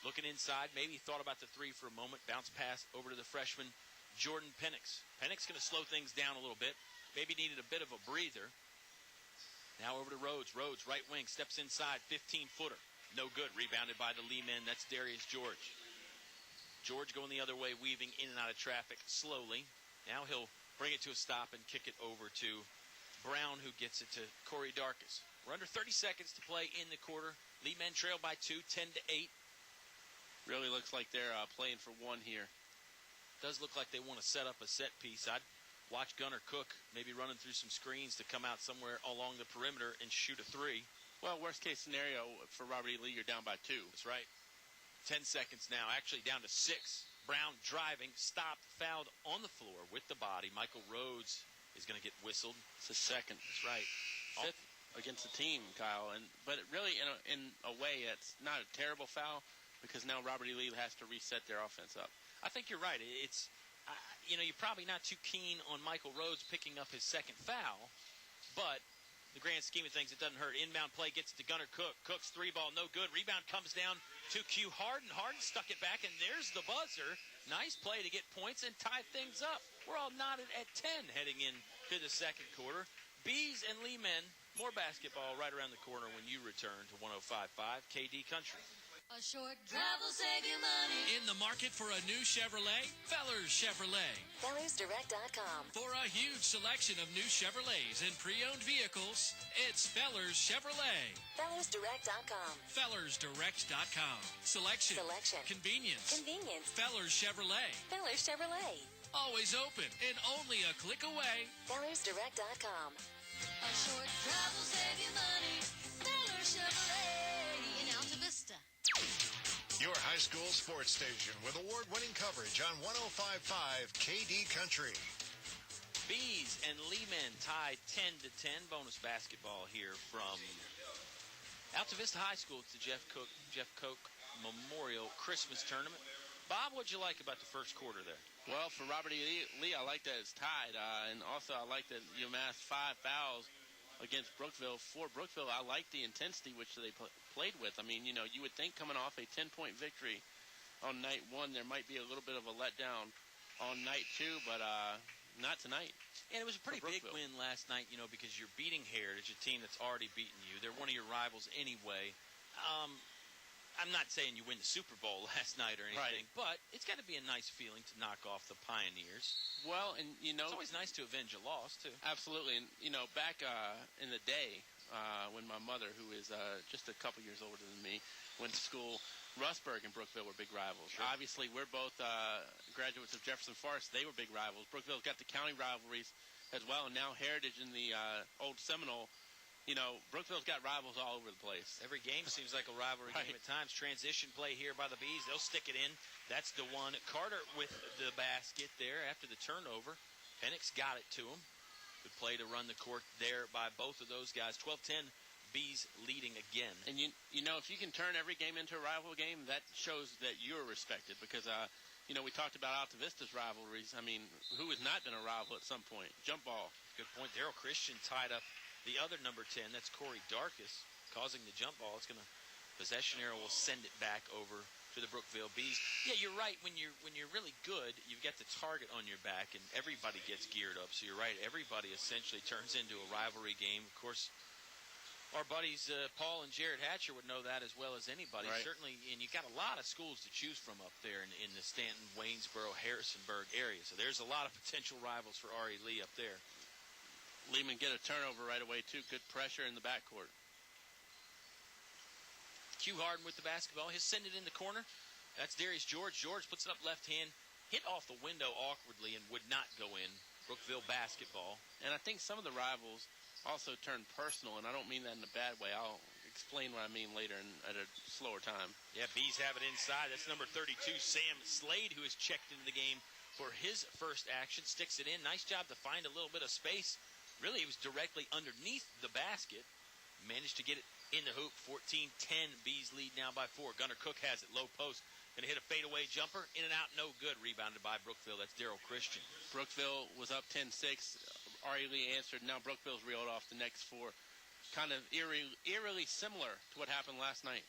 Looking inside, maybe thought about the three for a moment. Bounce pass over to the freshman, Jordan Penix. Penix going to slow things down a little bit. Maybe needed a bit of a breather. Now over to Rhodes. Rhodes, right wing, steps inside, 15-footer. No good. Rebounded by the Lee men. That's Darius George. George going the other way, weaving in and out of traffic slowly. Now he'll bring it to a stop and kick it over to Brown, who gets it to Corey Darkus. We're under 30 seconds to play in the quarter. Lee men trail by 2, 10-8. Really looks like they're playing for one here. Does look like they want to set up a set piece. I'd watch Gunnar Cook maybe running through some screens to come out somewhere along the perimeter and shoot a three. Well, worst case scenario for Robert E. Lee, you're down by 2. That's right. 10 seconds now, actually down to 6. Brown driving, stopped, fouled on the floor with the body. Michael Rhodes is going to get whistled. It's his second. That's right. 5th against the team, Kyle. But it really, in a way, it's not a terrible foul because now Robert E. Lee has to reset their offense up. I think you're right. It's, you're probably not too keen on Michael Rhodes picking up his second foul, but the grand scheme of things, it doesn't hurt. Inbound play gets it to Gunnar Cook. Cook's 3-ball, no good. Rebound comes down to Q Harden. Harden stuck it back, and there's the buzzer. Nice play to get points and tie things up. We're all knotted at 10 heading in to the second quarter. Bees and Lee men, more basketball right around the corner when you return to 105.5 KD Country. A short drive will save you money. In the market for a new Chevrolet? Fellers Chevrolet. FellersDirect.com. For a huge selection of new Chevrolets and pre-owned vehicles, it's Fellers Chevrolet. FellersDirect.com. FellersDirect.com. Selection. Convenience. Fellers Chevrolet. Fellers Chevrolet. Always open and only a click away. FellersDirect.com. A short drive will save you money. Fellers Chevrolet in Altavista. Your high school sports station with award-winning coverage on 105.5 KD Country. Bees and Lee men tied 10-10. Bonus basketball here from Altavista High School. It's the Jeff Cocke Memorial Christmas Tournament. Bob, what'd you like about the first quarter there? Well, for Robert E. Lee, I like that it's tied. And also I like that you amassed 5 fouls against Brookville. For Brookville, I like the intensity which they played with. I mean, you would think coming off a 10-point victory on night 1, there might be a little bit of a letdown on night 2, but not tonight. And it was a pretty big win last night, because you're beating Heritage, a team that's already beaten you. They're one of your rivals anyway. I'm not saying you win the Super Bowl last night or anything, but it's got to be a nice feeling to knock off the Pioneers. Well, and it's always nice to avenge a loss too. Absolutely, and back in the day when my mother, who is just a couple years older than me, went to school, Rustburg and Brookville were big rivals. Sure. Obviously, we're both graduates of Jefferson Forest. They were big rivals. Brookville's got the county rivalries as well, and now Heritage in the old Seminole. Brookville's got rivals all over the place. Every game seems like a rivalry game at times. Transition play here by the Bees. They'll stick it in. That's the one. Carter with the basket there after the turnover. Penix got it to him. Good play to run the court there by both of those guys. 12-10, Bees leading again. And, if you can turn every game into a rival game, that shows that you're respected because, we talked about Altavista's rivalries. I mean, who has not been a rival at some point? Jump ball. Good point. Daryl Christian tied up the other number 10, that's Corey Darkus, causing the jump ball. It's going to, possession arrow will send it back over to the Brookville Bees. Yeah, you're right. When you're really good, you've got the target on your back, and everybody gets geared up. So you're right. Everybody essentially turns into a rivalry game. Of course, our buddies Paul and Jared Hatcher would know that as well as anybody. Right. Certainly, and you've got a lot of schools to choose from up there in the Stanton, Waynesboro, Harrisonburg area. So there's a lot of potential rivals for R.E. Lee up there. Lehman get a turnover right away, too. Good pressure in the backcourt. Q Harden with the basketball. He'll send it in the corner. That's Darius George. George puts it up left hand, hit off the window awkwardly and would not go in. Brookville basketball. And I think some of the rivals also turned personal, and I don't mean that in a bad way. I'll explain what I mean later at a slower time. Yeah, Bees have it inside. That's number 32, Sam Slade, who has checked into the game for his first action. Sticks it in. Nice job to find a little bit of space. Really, it was directly underneath the basket. Managed to get it in the hoop. 14-10. Bees lead now by 4. Gunnar Cook has it. Low post. Going to hit a fadeaway jumper. In and out, no good. Rebounded by Brookville. That's Daryl Christian. Brookville was up 10-6. Ari Lee answered. Now Brookville's reeled off the next 4. Kind of eerily similar to what happened last night.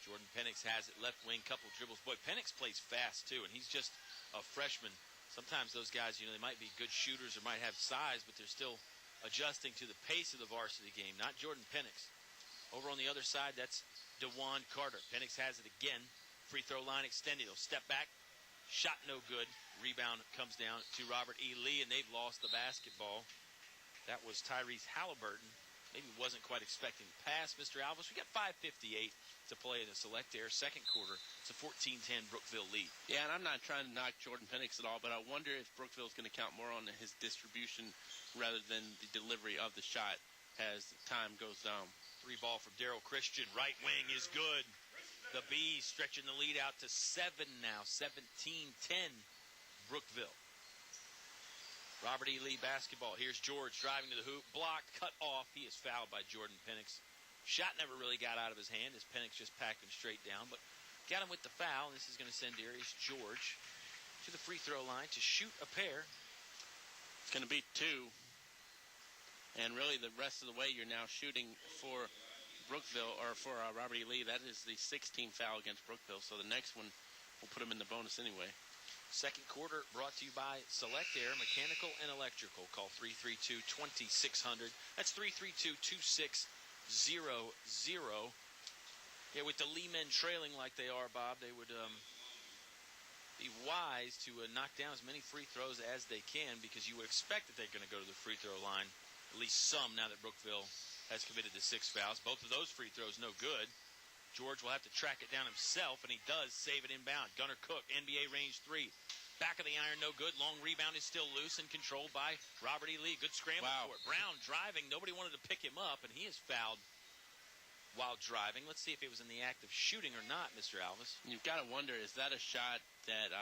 Jordan Penix has it. Left wing, couple dribbles. Boy, Penix plays fast, too, and he's just a freshman. Sometimes those guys, they might be good shooters or might have size, but they're still adjusting to the pace of the varsity game. Not Jordan Penix. Over on the other side, that's DeJuan Carter. Penix has it again. Free throw line extended. He'll step back. Shot no good. Rebound comes down to Robert E. Lee, and they've lost the basketball. That was Tyrese Halliburton. Maybe wasn't quite expecting the pass, Mr. Alvis. We got 5:58 to play in the Select Air second quarter. It's a 14-10 Brookville lead. Yeah, and I'm not trying to knock Jordan Penix at all, but I wonder if Brookville's going to count more on his distribution rather than the delivery of the shot as time goes down. 3 ball from Daryl Christian. Right wing is good. The Bees stretching the lead out to 7 now. 17-10 Brookville. Robert E. Lee basketball. Here's George driving to the hoop. Blocked, cut off. He is fouled by Jordan Penix. Shot never really got out of his hand as Penix just packed him straight down. But got him with the foul. This is going to send Darius George to the free throw line to shoot a pair. It's going to be 2. And really the rest of the way you're now shooting for Brookville, or for Robert E. Lee. That is the 16th foul against Brookville. So the next one will put him in the bonus anyway. Second quarter brought to you by Select Air Mechanical and Electrical. Call 332-2600. That's 332-2600. Yeah, with the Lee men trailing like they are, Bob, they would be wise to knock down as many free throws as they can, because you would expect that they're going to go to the free throw line, at least some, now that Brookville has committed to 6 fouls. Both of those free throws no good. George will have to track it down himself, and he does save it inbound. Gunnar Cook, NBA range 3. Back of the iron, no good. Long rebound is still loose and controlled by Robert E. Lee. Good scramble for it. Brown driving. Nobody wanted to pick him up, and he is fouled while driving. Let's see if he was in the act of shooting or not, Mr. Alvis. You've got to wonder, is that a shot that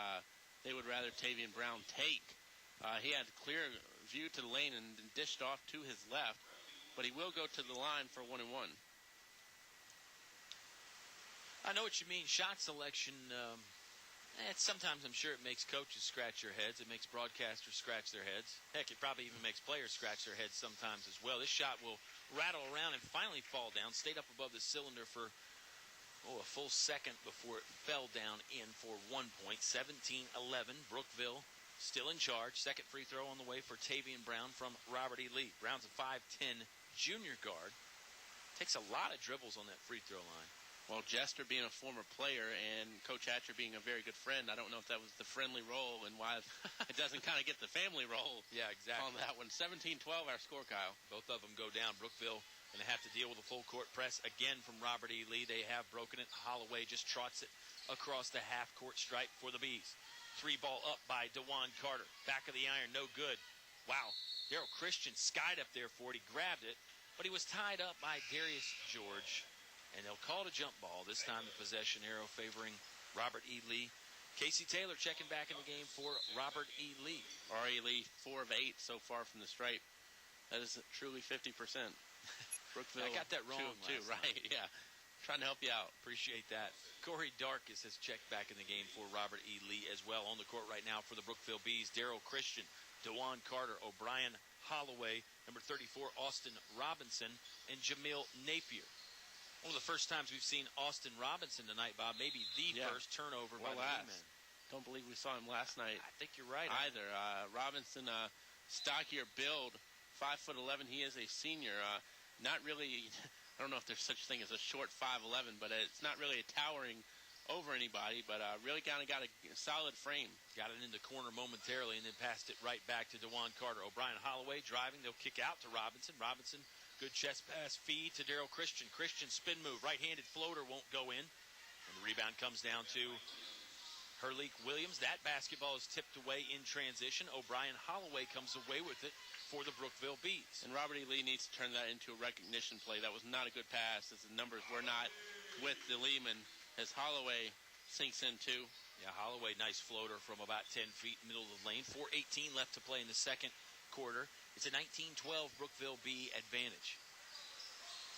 they would rather Tavian Brown take? He had clear view to the lane and dished off to his left, but he will go to the line for 1-1. I know what you mean. Shot selection, sometimes I'm sure it makes coaches scratch their heads. It makes broadcasters scratch their heads. Heck, it probably even makes players scratch their heads sometimes as well. This shot will rattle around and finally fall down. Stayed up above the cylinder for a full second before it fell down in for 1 point. 17-11. Brookville still in charge. Second free throw on the way for Tavian Brown from Robert E. Lee. Brown's a 5'10 junior guard. Takes a lot of dribbles on that free throw line. Well, Jester being a former player and Coach Hatcher being a very good friend, I don't know if that was the friendly role and why it doesn't kind of get the family role. Yeah, exactly. On that one. 17-12 our score, Kyle. Both of them go down. Brookville going to have to deal with a full court press again from Robert E. Lee. They have broken it. Holloway just trots it across the half court stripe for the Bees. 3 ball up by DeJuan Carter. Back of the iron, no good. Wow. Daryl Christian skied up there for it. He grabbed it, but he was tied up by Darius George. And they'll call it a jump ball. This time the possession arrow favoring Robert E. Lee. Casey Taylor checking back in the game for Robert E. Lee. R.E. Lee, 4 of 8 so far from the stripe. That is truly 50%. Brookville, I got that wrong 2 of 2, right, yeah. Trying to help you out. Appreciate that. Corey Darkus has checked back in the game for Robert E. Lee as well. On the court right now for the Brookville Bees, Daryl Christian, DeJuan Carter, O'Brien Holloway, number 34, Austin Robinson, and Jamil Napier. One of the first times we've seen Austin Robinson tonight, Bob. Maybe the first turnover by the men. Don't believe we saw him last night. I think you're right. Either. Robinson, stockier build, 5'11". He is a senior. Not really, I don't know if there's such a thing as a short 5'11", but it's not really a towering over anybody, but really kind of got a solid frame. Got it in the corner momentarily and then passed it right back to DeJuan Carter. O'Brien Holloway driving. They'll kick out to Robinson. Robinson Good chest pass feed to Daryl Christian. Christian spin move. Right-handed floater won't go in. And the rebound comes down to Herleek Williams. That basketball is tipped away in transition. O'Brien Holloway comes away with it for the Brookville Bees. And Robert E. Lee needs to turn that into a recognition play. That was not a good pass, as the numbers were not with the Lehman, as Holloway sinks in too. Yeah, Holloway, nice floater from about 10 feet, middle of the lane. 4:18 left to play in the second quarter. It's a 19-12 Brookville Bee advantage.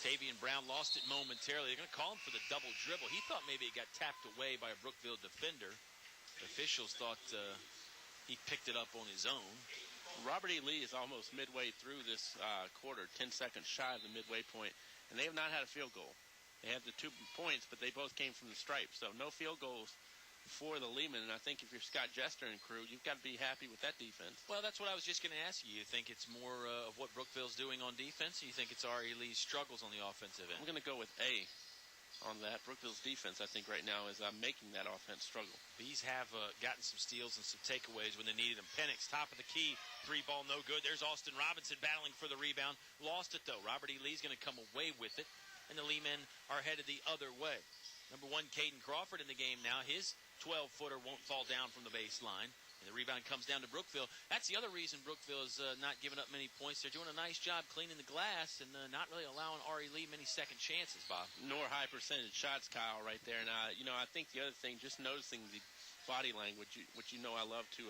Tavian Brown lost it momentarily. They're going to call him for the double dribble. He thought maybe it got tapped away by a Brookville defender. Officials thought he picked it up on his own. Robert E. Lee is almost midway through this quarter, 10 seconds shy of the midway point, and they have not had a field goal. They had the 2 points, but they both came from the stripe, so no field goals for the Lehman. And I think if you're Scott Jester and crew, you've got to be happy with that defense. Well, that's what I was just going to ask you. You think it's more of what Brookville's doing on defense, or you think it's R.E. Lee's struggles on the offensive end? I'm going to go with A on that. Brookville's defense, I think, right now is making that offense struggle. Bees have gotten some steals and some takeaways when they needed them. Penix, top of the key, 3-ball, no good. There's Austin Robinson battling for the rebound. Lost it, though. Robert E. Lee's going to come away with it, and the Lee men are headed the other way. Number 1, Caden Crawford in the game now. His 12-footer won't fall down from the baseline. And the rebound comes down to Brookville. That's the other reason Brookville is not giving up many points. They're doing a nice job cleaning the glass and not really allowing R.E. Lee many second chances, Bob. Nor high percentage shots, Kyle, right there. And, I think the other thing, just noticing the body language, which I love to,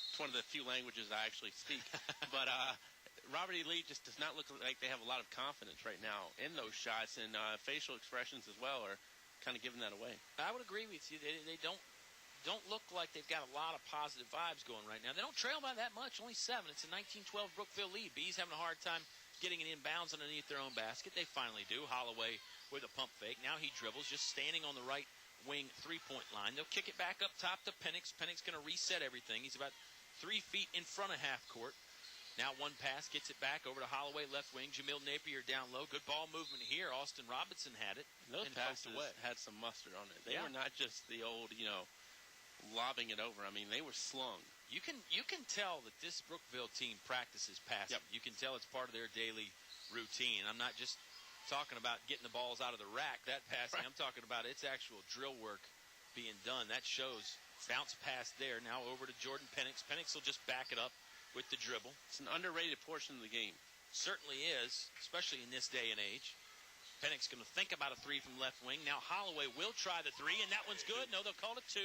it's one of the few languages I actually speak. But Robert E. Lee just does not look like they have a lot of confidence right now in those shots, and facial expressions as well are kind of giving that away. I would agree with you. They don't look like they've got a lot of positive vibes going right now. They don't trail by that much, only 7. It's a 19-12 Brookville lead. Bees having a hard time getting it inbounds underneath their own basket. They finally do. Holloway with a pump fake. Now he dribbles, just standing on the right wing three-point line. They'll kick it back up top to Penix. Penix going to reset everything. He's about 3 feet in front of half court. Now one pass, gets it back over to Holloway, left wing. Jamil Napier down low. Good ball movement here. Austin Robinson had it. Those passes had some mustard on it. They were not just the old, lobbing it over. I mean, they were slung. You can tell that this Brookville team practices passing. Yep. You can tell it's part of their daily routine. I'm not just talking about getting the balls out of the rack, that passing. Right. I'm talking about it's actual drill work being done. That shows. Bounce pass there. Now over to Jordan Penix. Penix will just back it up with the dribble. It's an underrated portion of the game. Certainly is, especially in this day and age. Penix going to think about a 3 from left wing. Now Holloway will try the 3, and that one's good. No, they'll call it 2.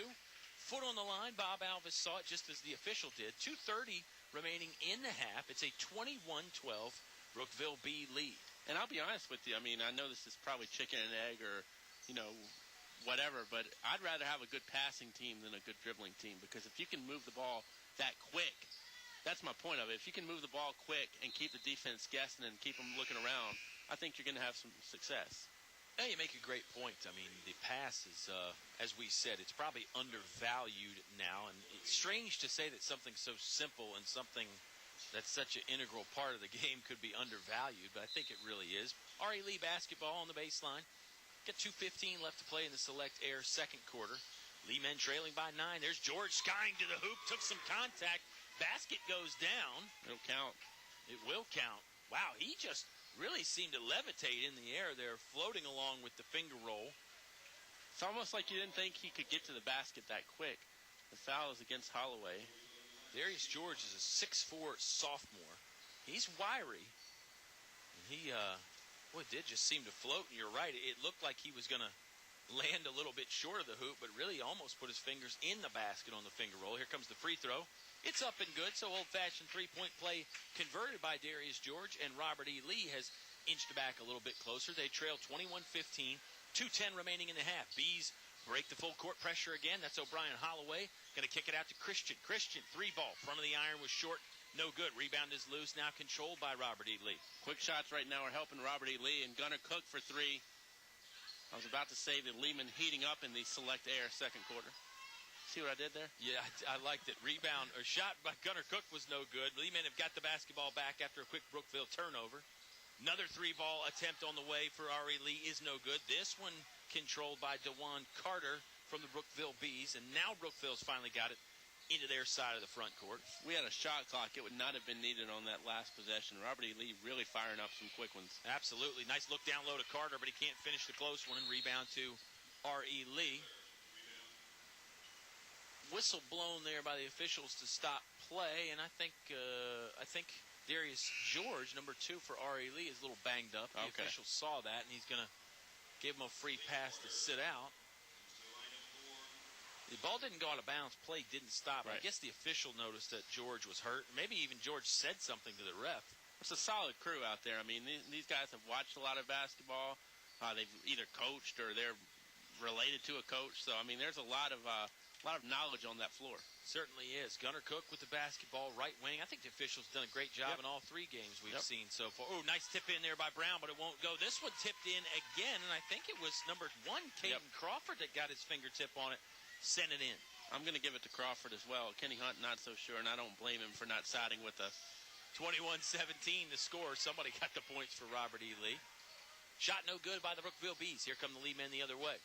Foot on the line. Bob Alvis saw it just as the official did. 2:30 remaining in the half. It's a 21-12 Brookville Bee lead. And I'll be honest with you. I mean, I know this is probably chicken and egg or, whatever, but I'd rather have a good passing team than a good dribbling team, because if you can move the ball that quick, that's my point of it. If you can move the ball quick and keep the defense guessing and keep them looking around, I think you're going to have some success. Yeah, you make a great point. I mean, the pass is, as we said, it's probably undervalued now. And it's strange to say that something so simple and something that's such an integral part of the game could be undervalued, but I think it really is. R.E. Lee basketball on the baseline. Got 2:15 left to play in the Select Air second quarter. Lee men trailing by 9. There's George skying to the hoop, took some contact. Basket goes down. It'll count. It will count. Wow, he just really seemed to levitate in the air there, floating along with the finger roll. It's almost like you didn't think he could get to the basket that quick. The foul is against Holloway. Darius George is a 6'4" sophomore. He's wiry. And he did just seem to float, and you're right. It looked like he was going to land a little bit short of the hoop, but really almost put his fingers in the basket on the finger roll. Here comes the free throw. It's up and good, so old-fashioned three-point play converted by Darius George, and Robert E. Lee has inched back a little bit closer. They trail 21-15, 2:10 remaining in the half. Bees break the full court pressure again. That's O'Brien Holloway. Going to kick it out to Christian. Christian, 3-ball. Front of the iron was short. No good. Rebound is loose. Now controlled by Robert E. Lee. Quick shots right now are helping Robert E. Lee, and Gunnar Cook for 3. I was about to say the Lehman heating up in the Select Air second quarter. See what I did there? Yeah, I liked it. Rebound or shot by Gunnar Cook was no good. Lee men have got the basketball back after a quick Brookville turnover. Another 3-ball attempt on the way for R.E. Lee is no good. This one controlled by DeJuan Carter from the Brookville Bees, and now Brookville's finally got it into their side of the front court. If we had a shot clock, it would not have been needed on that last possession. Robert E. Lee really firing up some quick ones. Absolutely. Nice look down low to Carter, but he can't finish the close one, and rebound to R.E. Lee. Whistle blown there by the officials to stop play, and I think Darius George, number 2 for R.E. Lee, is a little banged up. The official saw that, and he's going to give him a free pass to sit out. The ball didn't go out of bounds. Play didn't stop. Right. I guess the official noticed that George was hurt. Maybe even George said something to the ref. It's a solid crew out there. I mean, these guys have watched a lot of basketball. They've either coached or they're related to a coach. So, I mean, there's a lot of knowledge on that floor. Certainly is. Gunnar Cook with the basketball, right wing. I think the officials done a great job in all 3 games we've seen so far. Oh, nice tip in there by Brown, but it won't go. This one tipped in again, and I think it was number 1, Caden Crawford, that got his fingertip on it. Sent it in. I'm going to give it to Crawford as well. Kenny Hunt, not so sure, and I don't blame him for not siding with us. 21-17 the score. Somebody got the points for Robert E. Lee. Shot no good by the Brookville Bees. Here come the Lee men the other way.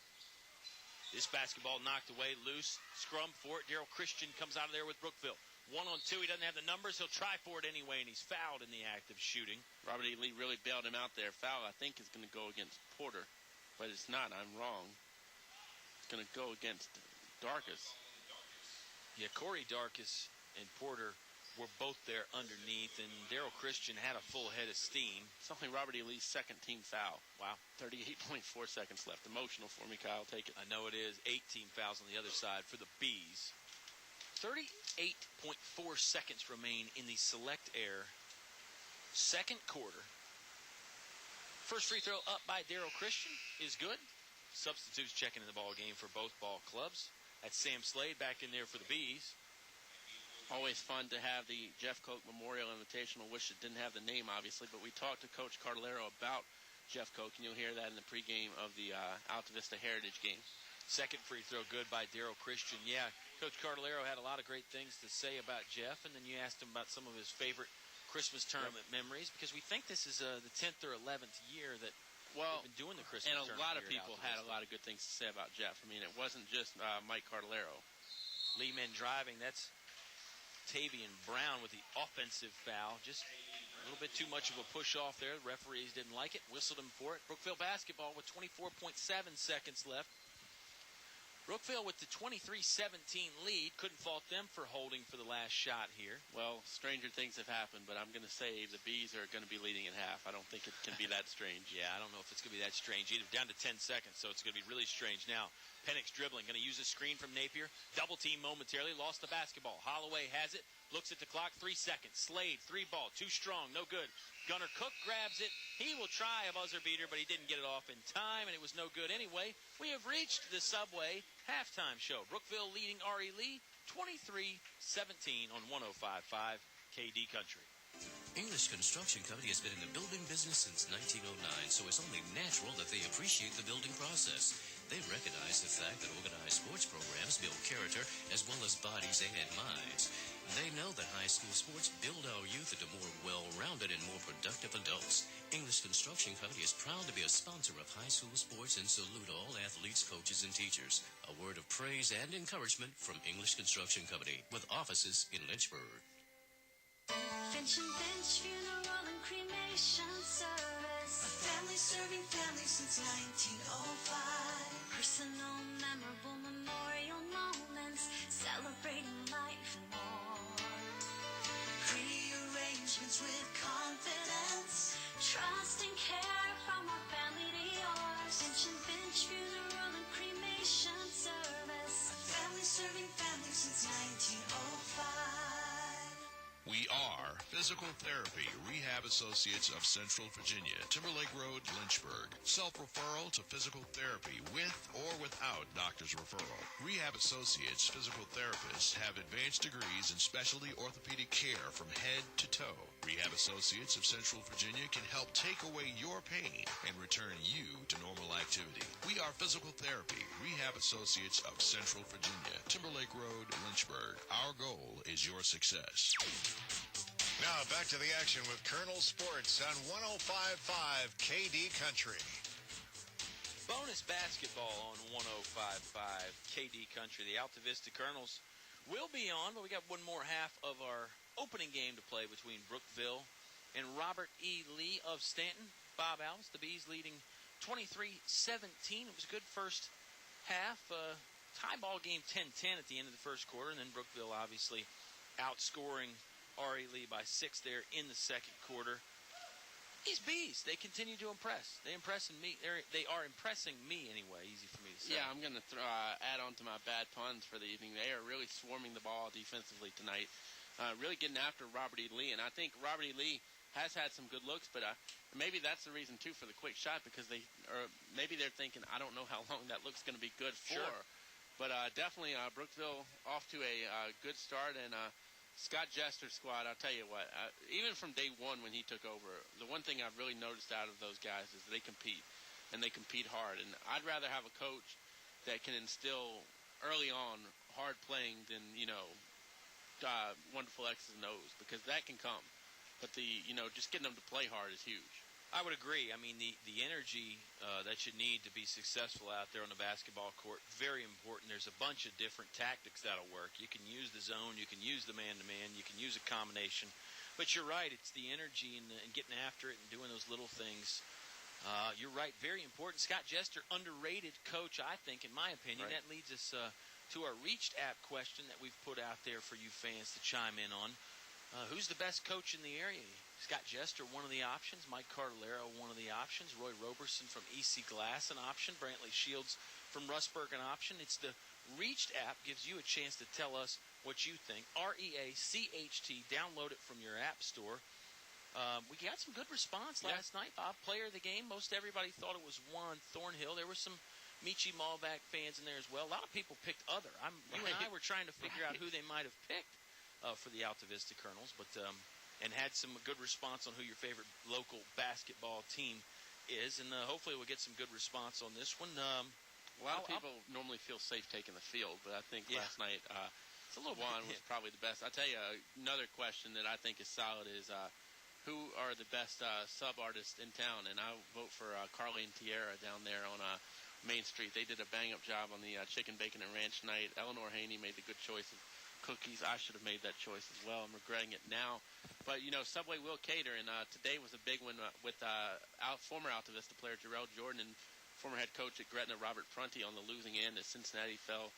This basketball knocked away, loose. Scrum for it. Daryl Christian comes out of there with Brookville. 1-on-2. He doesn't have the numbers. He'll try for it anyway, and he's fouled in the act of shooting. Robert E. Lee really bailed him out there. Foul, I think, is going to go against Porter, but it's not. I'm wrong. It's going to go against Darkus. Yeah, Corey Darkus and Porter were both there underneath, and Daryl Christian had a full head of steam. It's only Robert E. Lee's second team foul. Wow. 38.4 seconds left. Emotional for me, Kyle. Take it. I know it is. 18 fouls on the other side for the Bees. 38.4 seconds remain in the select air. Second quarter. First free throw up by Daryl Christian is good. Substitutes checking in the ball game for both ball clubs. That's Sam Slade back in there for the Bees. Always fun to have the Jeff Cocke Memorial Invitational. Wish it didn't have the name, obviously, but we talked to Coach Cardellaro about Jeff Cocke, and you'll hear that in the pregame of the Altavista Heritage game. Second free throw good by Daryl Christian. Yeah, Coach Cardellaro had a lot of great things to say about Jeff, and then you asked him about some of his favorite Christmas tournament memories, because we think this is the 10th or 11th year that we've been doing the Christmas tournament. And a lot of people had a lot of good things to say about Jeff. I mean, it wasn't just Mike Cardellaro. Lee men driving. That's Tavian Brown with the offensive foul. Just a little bit too much of a push off there. The referees didn't like it. Whistled him for it. Brookville basketball with 24.7 seconds left. Brookville with the 23-17 lead. Couldn't fault them for holding for the last shot here. Well, stranger things have happened, but I'm going to say the Bees are going to be leading at half. I don't think it can be that strange. Yeah, I don't know if it's going to be that strange either. Down to 10 seconds, so it's going to be really strange now. Penix dribbling, going to use a screen from Napier. Double team momentarily, lost the basketball. Holloway has it, looks at the clock, 3 seconds. Slade, 3 ball, too strong, no good. Gunnar Cook grabs it. He will try a buzzer beater, but he didn't get it off in time, and it was no good anyway. We have reached the Subway halftime show. Brookville leading R.E. Lee 23-17 on 105.5 KD Country. English Construction Company has been in the building business since 1909, so it's only natural that they appreciate the building process. They recognize the fact that organized sports programs build character as well as bodies and minds. They know that high school sports build our youth into more well-rounded and more productive adults. English Construction Company is proud to be a sponsor of high school sports and salute all athletes, coaches, and teachers. A word of praise and encouragement from English Construction Company with offices in Lynchburg. Finch and Finch Funeral and Cremation Service. A family serving families since 1905. Personal, memorable memorial moments, celebrating life and more. Pre-arrangements with confidence, trust and care from our family to yours. Finch and Finch Funeral and Cremation Service. A family serving families since 1905. We are Physical Therapy Rehab Associates of Central Virginia, Timberlake Road, Lynchburg. Self-referral to physical therapy with or without doctor's referral. Rehab Associates physical therapists have advanced degrees in specialty orthopedic care from head to toe. Rehab Associates of Central Virginia can help take away your pain and return you to normal activity. We are Physical Therapy Rehab Associates of Central Virginia, Timberlake Road, Lynchburg. Our goal is your success. Now back to the action with Colonel Sports on 105.5 KD Country. Bonus basketball on 105.5 KD Country. The Altavista Colonels will be on, but we got one more half of our opening game to play between Brookville and Robert E. Lee of Stanton. Bob Alvis, the Bees leading 23-17. It was a good first half. Tie ball game 10-10 at the end of the first quarter, and then Brookville obviously outscoring R.E. Lee by 6 there in the second quarter. These Bees, they continue to impress. They are impressing me anyway. Easy for me to say. Yeah, I'm going to add on to my bad puns for the evening. They are really swarming the ball defensively tonight, really getting after Robert E. Lee. And I think Robert E. Lee has had some good looks, but maybe that's the reason, too, for the quick shot, because maybe they're thinking, I don't know how long that look's going to be good for. Sure. But definitely Brookville off to a good start, and Scott Jester's squad, I'll tell you what, even from day one when he took over, the one thing I've really noticed out of those guys is they compete, and they compete hard. And I'd rather have a coach that can instill early on hard playing than, wonderful X's and O's, because that can come. But just getting them to play hard is huge. I would agree. I mean, the energy that you need to be successful out there on the basketball court, very important. There's a bunch of different tactics that'll work. You can use the zone. You can use the man-to-man. You can use a combination. But you're right. It's the energy and getting after it and doing those little things. You're right. Very important. Scott Jester, underrated coach, I think, in my opinion. Right. That leads us to our Reached app question that we've put out there for you fans to chime in on. Who's the best coach in the area? Scott Jester, one of the options. Mike Cardellaro, one of the options. Roy Roberson from EC Glass, an option. Brantley Shields from Rustburg, an option. It's the Reached app. Gives you a chance to tell us what you think. REACHT. Download it from your app store. We got some good response last night, Bob. Player of the game. Most everybody thought it was Juan Thornhill. There were some Michi Malvac fans in there as well. A lot of people picked other. You and I were trying to figure out who they might have picked for the Altavista Colonels, but and had some good response on who your favorite local basketball team is, and hopefully we'll get some good response on this one. A lot of people normally feel safe taking the field, but I think last night Juan was probably the best. I'll tell you another question that I think is solid is who are the best sub-artists in town, and I vote for Carly and Tierra down there on Main Street. They did a bang-up job on the chicken, bacon, and ranch night. Eleanor Hoehne made the good choice of cookies. I should have made that choice as well. I'm regretting it now. But, Subway will cater, and today was a big one with former Altavista player Jarrell Jordan and former head coach at Gretna Robert Prunty on the losing end as Cincinnati fell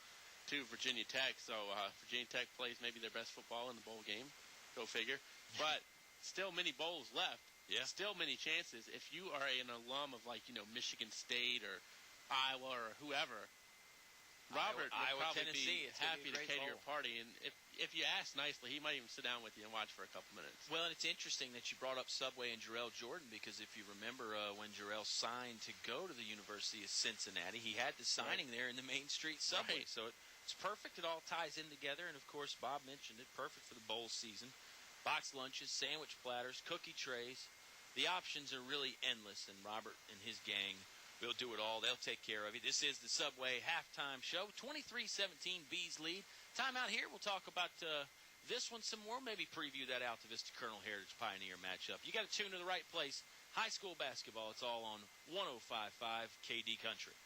to Virginia Tech. So Virginia Tech plays maybe their best football in the bowl game. Go figure. But still many bowls left. Yeah. Still many chances. If you are an alum of Michigan State or Iowa or whoever, Robert would probably Tennessee, be happy to cater your party, and if you ask nicely, he might even sit down with you and watch for a couple minutes. Well, and it's interesting that you brought up Subway and Jarrell Jordan, because if you remember when Jarrell signed to go to the University of Cincinnati, he had the signing there in the Main Street Subway. Right. So it's perfect. It all ties in together, and of course, Bob mentioned it, perfect for the bowl season. Box lunches, sandwich platters, cookie trays. The options are really endless, and Robert and his gang will do it all. They'll take care of you. This is the Subway halftime show. 23-17, Bees lead. Time out here. We'll talk about this one some more. Maybe preview that Altavista Colonel Heritage Pioneer matchup. You got to tune to the right place. High school basketball. It's all on 105.5 KD Country.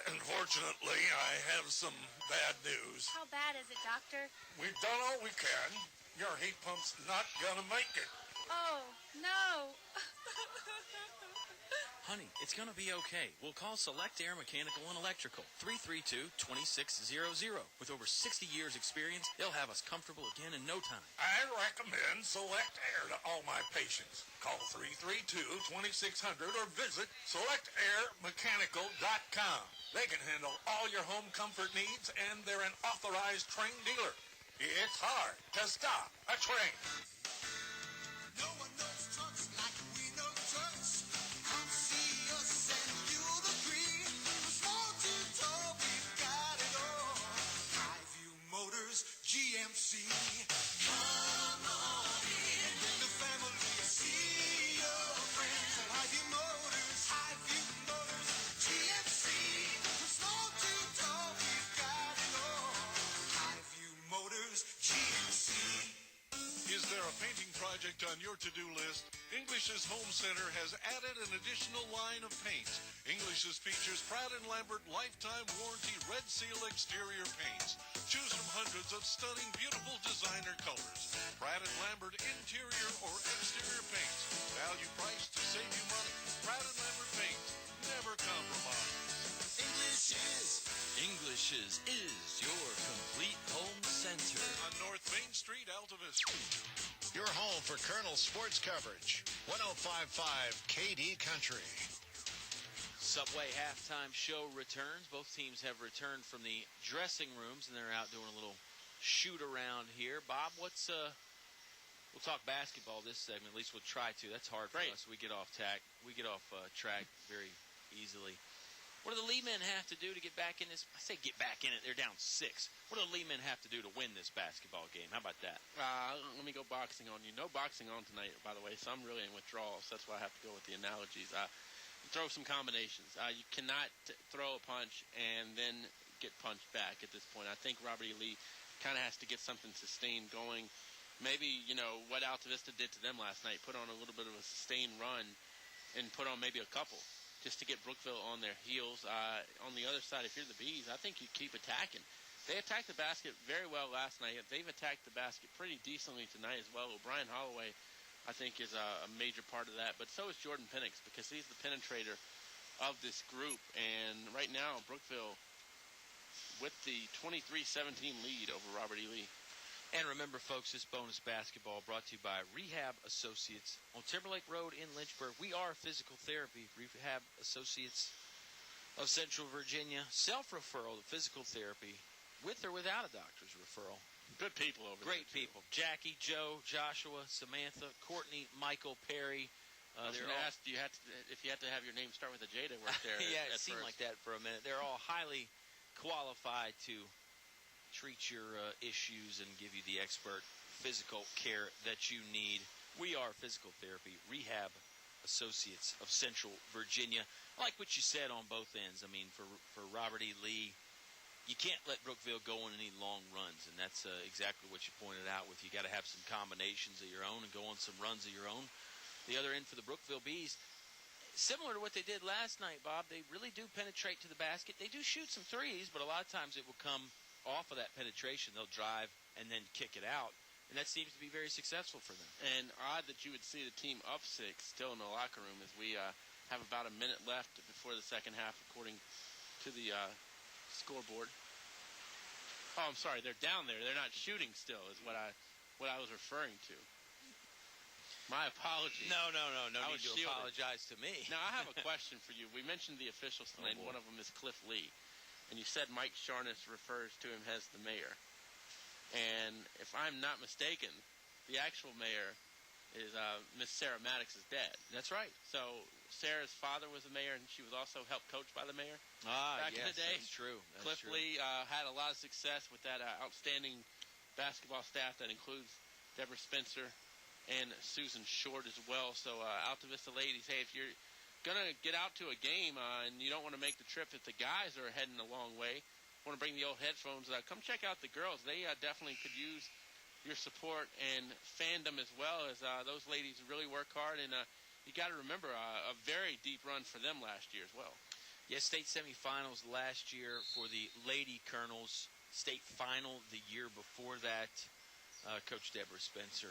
Unfortunately, I have some bad news. How bad is it, Doctor? We've done all we can. Your heat pump's not gonna make it. Oh, no. Honey, it's going to be okay. We'll call Select Air Mechanical and Electrical, 332-2600. With over 60 years experience, they'll have us comfortable again in no time. I recommend Select Air to all my patients. Call 332-2600 or visit selectairmechanical.com. They can handle all your home comfort needs, and they're an authorized trained dealer. It's hard to stop a train. No one knows trucks like we know trucks. Come see us and you'll agree. From small to tall, we've got it all. Highview Motors, GMC. Come on in. Bring the family. See your friends at Highview Motors. Highview Motors, GMC. From small to tall, we've got it all. Highview Motors, GMC. Is there a painting project on your to-do list? English's Home Center has added an additional line of paints, English's features Pratt & Lambert lifetime warranty Red Seal exterior paints. Choose from hundreds of stunning, beautiful designer colors. Pratt & Lambert interior or exterior paints. Value price to save you money. Pratt & Lambert paints. Never compromise. English's is your complete home center. On North Main Street, Altavista. Your home for Colonel sports coverage. 105.5 KD Country. Subway halftime show returns. Both teams have returned from the dressing rooms, and they're out doing a little shoot around here. Bob, what's we'll talk basketball this segment. At least we'll try to. That's hard for us. We get off track very easily. What do the Lee men have to do to get back in this? I say get back in it. They're down 6. What do the Lee men have to do to win this basketball game? How about that? Let me go boxing on you. No boxing on tonight, by the way, so I'm really in withdrawal. So that's why I have to go with the analogies. Throw some combinations. You cannot throw a punch and then get punched back at this point. I think Robert E. Lee kind of has to get something sustained going. Maybe, what Altavista did to them last night, put on a little bit of a sustained run and put on maybe a couple just to get Brookville on their heels. On the other side, if you're the Bees, I think you keep attacking. They attacked the basket very well last night. They've attacked the basket pretty decently tonight as well. Brian Holloway, I think, is a major part of that. But so is Jordan Penix, because he's the penetrator of this group. And right now, Brookville with the 23-17 lead over Robert E. Lee. And remember, folks, this bonus basketball brought to you by Rehab Associates on Timberlake Road in Lynchburg. We are physical therapy. Rehab Associates of Central Virginia. Self-referral to physical therapy with or without a doctor's referral. Good people over there. Great people. Jackie, Joe, Joshua, Samantha, Courtney, Michael, Perry. I was going to ask, if you had to have your name start with a J to work there. Yeah, it seemed like that for a minute. They're all highly qualified to treat your issues and give you the expert physical care that you need. We are Physical Therapy Rehab Associates of Central Virginia. I like what you said on both ends. I mean, for Robert E. Lee, you can't let Brookville go on any long runs, and that's exactly what you pointed out with. You got to have some combinations of your own and go on some runs of your own. The other end for the Brookville Bees, similar to what they did last night, Bob, they really do penetrate to the basket. They do shoot some threes, but a lot of times it will come off of that penetration. They'll drive and then kick it out, and that seems to be very successful for them. And odd that you would see the team up 6 still in the locker room as we have about a minute left before the second half, according to the scoreboard. Oh, I'm sorry. They're down there. They're not shooting still is what I was referring to. My apologies. No need to apologize to me. Now, I have a question for you. We mentioned the officials tonight, and one of them is Cliff Lee. And you said Mike Sharness refers to him as the mayor. And if I'm not mistaken, the actual mayor is Miss Sarah Maddox's dad. That's right. So Sarah's father was the mayor, and she was also helped coached by the mayor back in the day. That's true. Cliff Lee had a lot of success with that outstanding basketball staff that includes Deborah Spencer and Susan Short as well. So Altavista ladies, hey, if you're going to get out to a game and you don't want to make the trip if the guys are heading a long way, want to bring the old headphones, come check out the girls. They definitely could use your support and fandom as well, as those ladies really work hard. And you got to remember a very deep run for them last year as well. Yes, state semifinals last year for the Lady Colonels. State final the year before that. Coach Deborah Spencer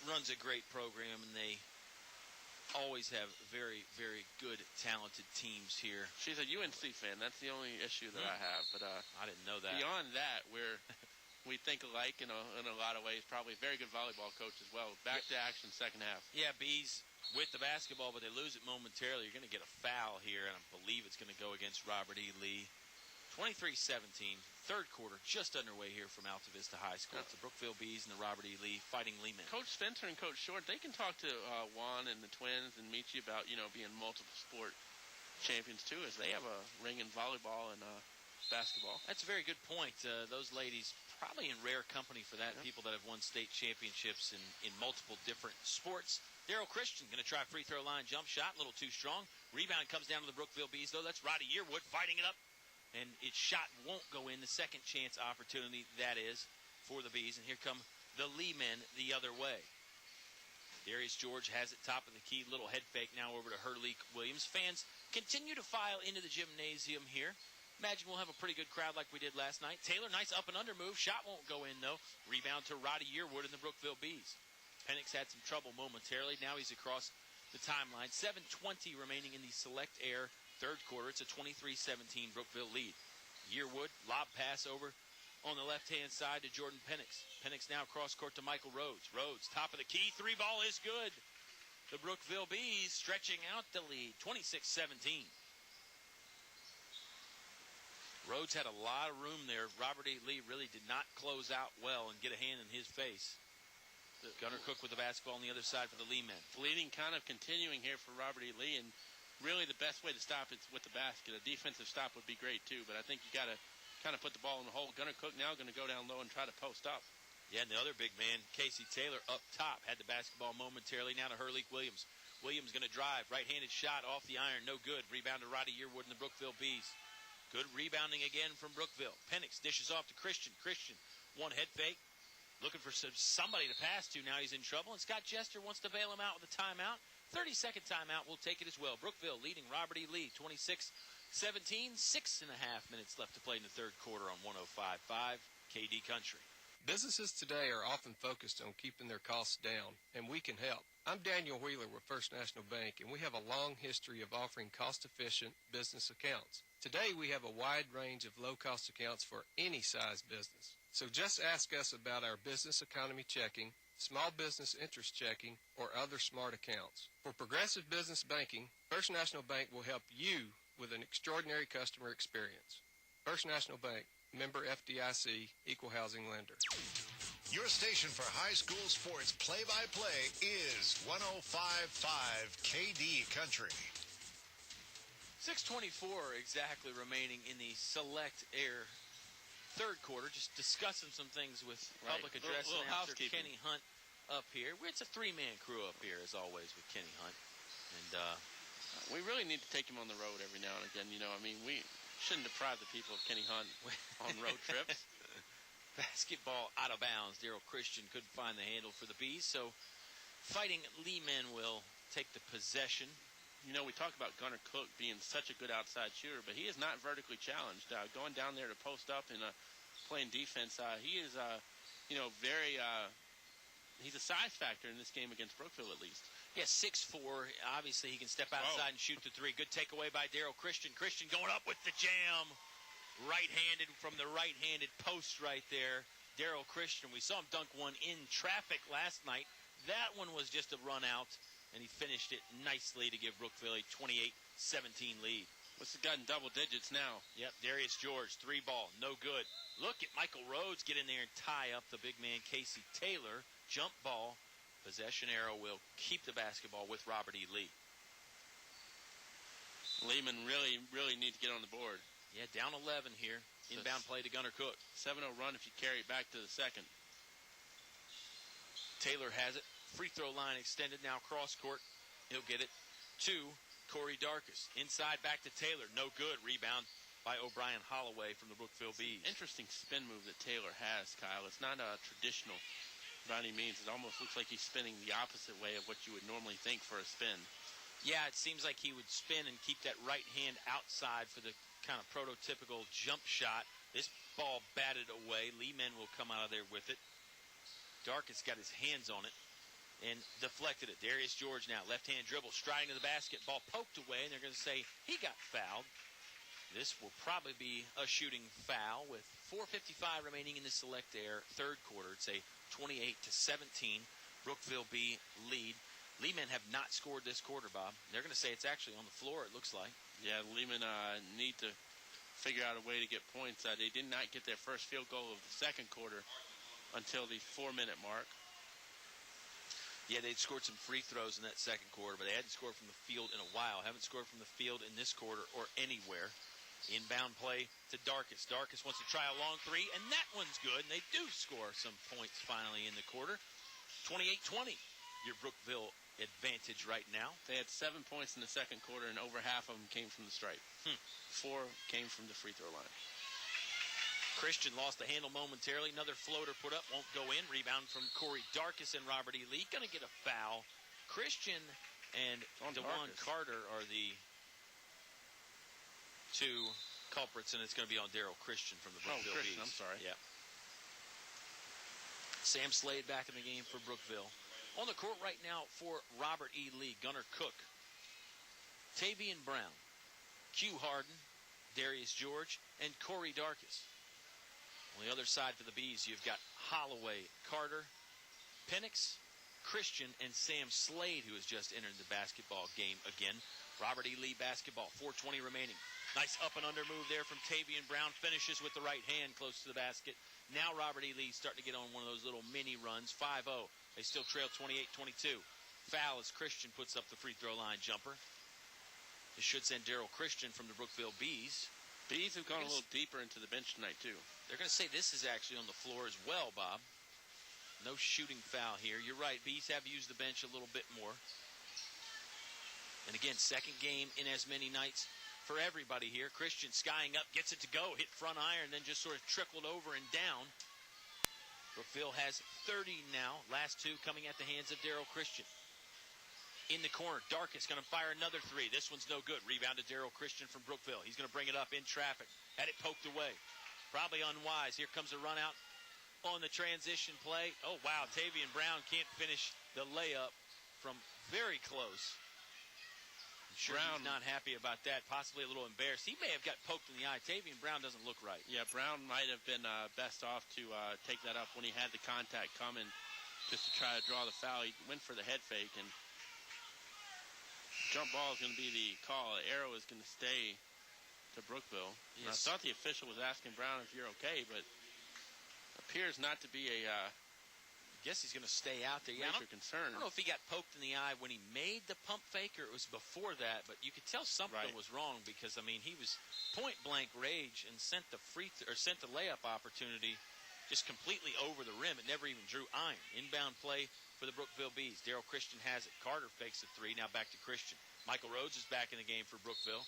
runs a great program, and they always have very, very good, talented teams here. She's a UNC fan. That's the only issue that I have. But I didn't know that. Beyond that, we think alike in a lot of ways. Probably a very good volleyball coach as well. Back to action second half. Yeah, Bees with the basketball, but they lose it momentarily. You're going to get a foul here, and I believe it's going to go against Robert E. Lee. 23-17, third quarter just underway here from Altavista High School. It's the Brookville Bees and the Robert E. Lee Fighting Lee men. Coach Spencer and Coach Short, they can talk to Juan and the twins and Michi about, being multiple sport champions too, as they have a ring in volleyball and basketball. That's a very good point. Those ladies probably in rare company for that. Yeah. People that have won state championships in multiple different sports. Daryl Christian going to try free throw line jump shot, a little too strong. Rebound comes down to the Brookville Bees, though. That's Roddy Yearwood fighting it up. And its shot won't go in. The second chance opportunity, that is, for the Bees. And here come the Lee men the other way. Darius George has it top of the key. Little head fake now over to Hurley Williams. Fans continue to file into the gymnasium here. Imagine we'll have a pretty good crowd like we did last night. Taylor, nice up and under move. Shot won't go in, though. Rebound to Roddy Yearwood in the Brookville Bees. Penix had some trouble momentarily. Now he's across the timeline. 7:20 remaining in the Select Air third quarter. It's a 23-17 Brookville lead. Yearwood, lob pass over on the left-hand side to Jordan Penix. Penix now cross court to Michael Rhodes. Rhodes, top of the key. Three ball is good. The Brookville Bees stretching out the lead, 26-17. Rhodes had a lot of room there. Robert E. Lee really did not close out well and get a hand in his face. Gunnar Cook with the basketball on the other side for the Lee men. Bleeding kind of continuing here for Robert E. Lee, and really the best way to stop it is with the basket. A defensive stop would be great too, but I think you got to kind of put the ball in the hole. Gunnar Cook now going to go down low and try to post up. Yeah, and the other big man, Casey Taylor, up top, had the basketball momentarily. Now to Hurleek Williams. Williams going to drive. Right-handed shot off the iron. No good. Rebound to Roddy Yearwood and the Brookville Bees. Good rebounding again from Brookville. Penix dishes off to Christian. Christian, one head fake. Looking for somebody to pass to. Now he's in trouble. And Scott Jester wants to bail him out with a timeout. 30-second timeout. We'll take it as well. Brookville leading Robert E. Lee 26-17. 6.5 minutes left to play in the third quarter on 105.5 KD Country. Businesses today are often focused on keeping their costs down, and we can help. I'm Daniel Wheeler with First National Bank, and we have a long history of offering cost-efficient business accounts. Today, we have a wide range of low-cost accounts for any size business. So just ask us about our business economy checking, small business interest checking, or other smart accounts. For progressive business banking, First National Bank will help you with an extraordinary customer experience. First National Bank, member FDIC, equal housing lender. Your station for high school sports play-by-play is 105.5 KD Country. 6:24 exactly remaining in the Select Air third quarter. Just discussing some things with public address announcer Kenny Hunt up here. It's a three-man crew up here, as always, with Kenny Hunt. And we really need to take him on the road every now and again. You know, I mean, we shouldn't deprive the people of Kenny Hunt on road trips. Basketball out of bounds. Daryl Christian couldn't find the handle for the Bees, so Fighting Lee men will take the possession. You know, we talk about Gunnar Cook being such a good outside shooter, but he is not vertically challenged. Going down there to post up and playing defense, he is, very he's a size factor in this game against Brookville at least. Yeah, 6'4". Obviously, he can step outside and shoot the three. Good takeaway by Daryl Christian. Christian going up with the jam. Right-handed from the right-handed post right there. Daryl Christian, we saw him dunk one in traffic last night. That one was just a run out, and he finished it nicely to give Brookville a 28-17 lead. What's the gun double digits now? Yep, Darius George, three ball, no good. Look at Michael Rhodes get in there and tie up the big man Casey Taylor. Jump ball. Possession arrow will keep the basketball with Robert E. Lee. Lehman really need to get on the board. Yeah, down 11 here. Inbound play to Gunnar Cook. 7-0 run if you carry it back to the second. Taylor has it. Free throw line extended now cross court. He'll get it to Corey Darkus. Inside back to Taylor. No good. Rebound by O'Brien Holloway from the Brookville Bees. Interesting spin move that Taylor has, Kyle. It's not a traditional by any means. It almost looks like he's spinning the opposite way of what you would normally think for a spin. Yeah, it seems like he would spin and keep that right hand outside for the kind of prototypical jump shot. This ball batted away. Lee men will come out of there with it. Darkus got his hands on it and deflected it. Darius George now, left-hand dribble, striding to the basket. Ball poked away, and they're going to say he got fouled. This will probably be a shooting foul with 4:55 remaining in the Select Air third quarter. It's a 28-17 Brookville B lead. Lee-men have not scored this quarter, Bob. They're going to say it's actually on the floor, it looks like. Yeah, Lee-men need to figure out a way to get points. They did not get their first field goal of the second quarter until the 4-minute mark. Yeah, they'd scored some free throws in that second quarter, but they hadn't scored from the field in a while. Haven't scored from the field in this quarter or anywhere. Inbound play to Darkus. Darkus wants to try a long three, and that one's good, and they do score some points finally in the quarter. 28-20, your Brookville advantage right now. They had 7 points in the second quarter, and over half of them came from the stripe. 4 came from the free throw line. Christian lost the handle momentarily. Another floater put up, won't go in. Rebound from Corey Darkus and Robert E. Lee. Going to get a foul. Christian and DeJuan Carter are the two culprits, and it's going to be on Daryl Christian from the Brookville Christian, Bees. I'm sorry. Yeah. Sam Slade back in the game for Brookville. On the court right now for Robert E. Lee, Gunnar Cook, Tavian Brown, Q Harden, Darius George, and Corey Darkus. On the other side for the Bees, you've got Holloway, Carter, Penix, Christian, and Sam Slade, who has just entered the basketball game again. Robert E. Lee basketball, 4:20 remaining. Nice up and under move there from Tavian Brown. Finishes with the right hand close to the basket. Now Robert E. Lee starting to get on one of those little mini runs. 5-0. They still trail 28-22. Foul as Christian puts up the free throw line jumper. This should send Daryl Christian from the Brookville Bees. Bees have gone a little deeper into the bench tonight, too. They're going to say this is actually on the floor as well, Bob. No shooting foul here. You're right. Bees have used the bench a little bit more. And again, second game in as many nights for everybody here. Christian skying up, gets it to go, hit front iron, then just sort of trickled over and down. Brookville has 30 now. Last two coming at the hands of Daryl Christian. In the corner, Darkus going to fire another three. This one's no good. Rebound to Daryl Christian from Brookville. He's going to bring it up in traffic. Had it poked away. Probably unwise. Here comes a run out on the transition play. Oh, wow. Tavian Brown can't finish the layup from very close. I'm sure he's not happy about that. Possibly a little embarrassed. He may have got poked in the eye. Tavian Brown doesn't look right. Yeah, Brown might have been best off to take that up when he had the contact coming just to try to draw the foul. He went for the head fake, and jump ball is going to be the call. The arrow is going to stay to Brookville. Yes. I thought the official was asking Brown if you're okay, but appears not to be a I guess he's going to stay out there. major concern. I don't know if he got poked in the eye when he made the pump fake or it was before that, but you could tell something was wrong because, I mean, he was point-blank rage and sent the layup opportunity just completely over the rim. It never even drew iron. Inbound play for the Brookville Bees. Daryl Christian has it. Carter fakes a three. Now back to Christian. Michael Rhodes is back in the game for Brookville.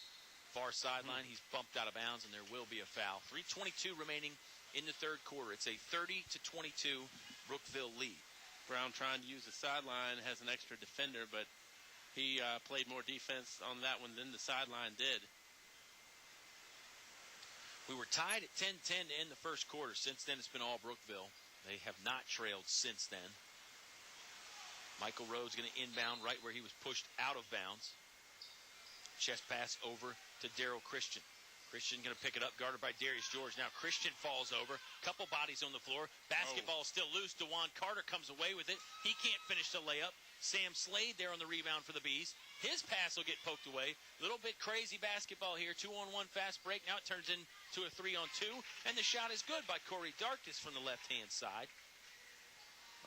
Far sideline. He's bumped out of bounds, and there will be a foul. 3:22 remaining in the third quarter. It's a 30-22 Brookville lead. Brown trying to use the sideline, has an extra defender, but he played more defense on that one than the sideline did. We were tied at 10-10 to end the first quarter. Since then, it's been all Brookville. They have not trailed since then. Michael Rhodes going to inbound right where he was pushed out of bounds. Chest pass over to Daryl Christian. Christian going to pick it up, guarded by Darius George. Now Christian falls over. Couple bodies on the floor. Basketball still loose. DeJuan Carter comes away with it. He can't finish the layup. Sam Slade there on the rebound for the Bees. His pass will get poked away. Little bit crazy basketball here. 2-on-1 fast break. Now it turns into a 3-on-2. And the shot is good by Corey Darkus from the left-hand side.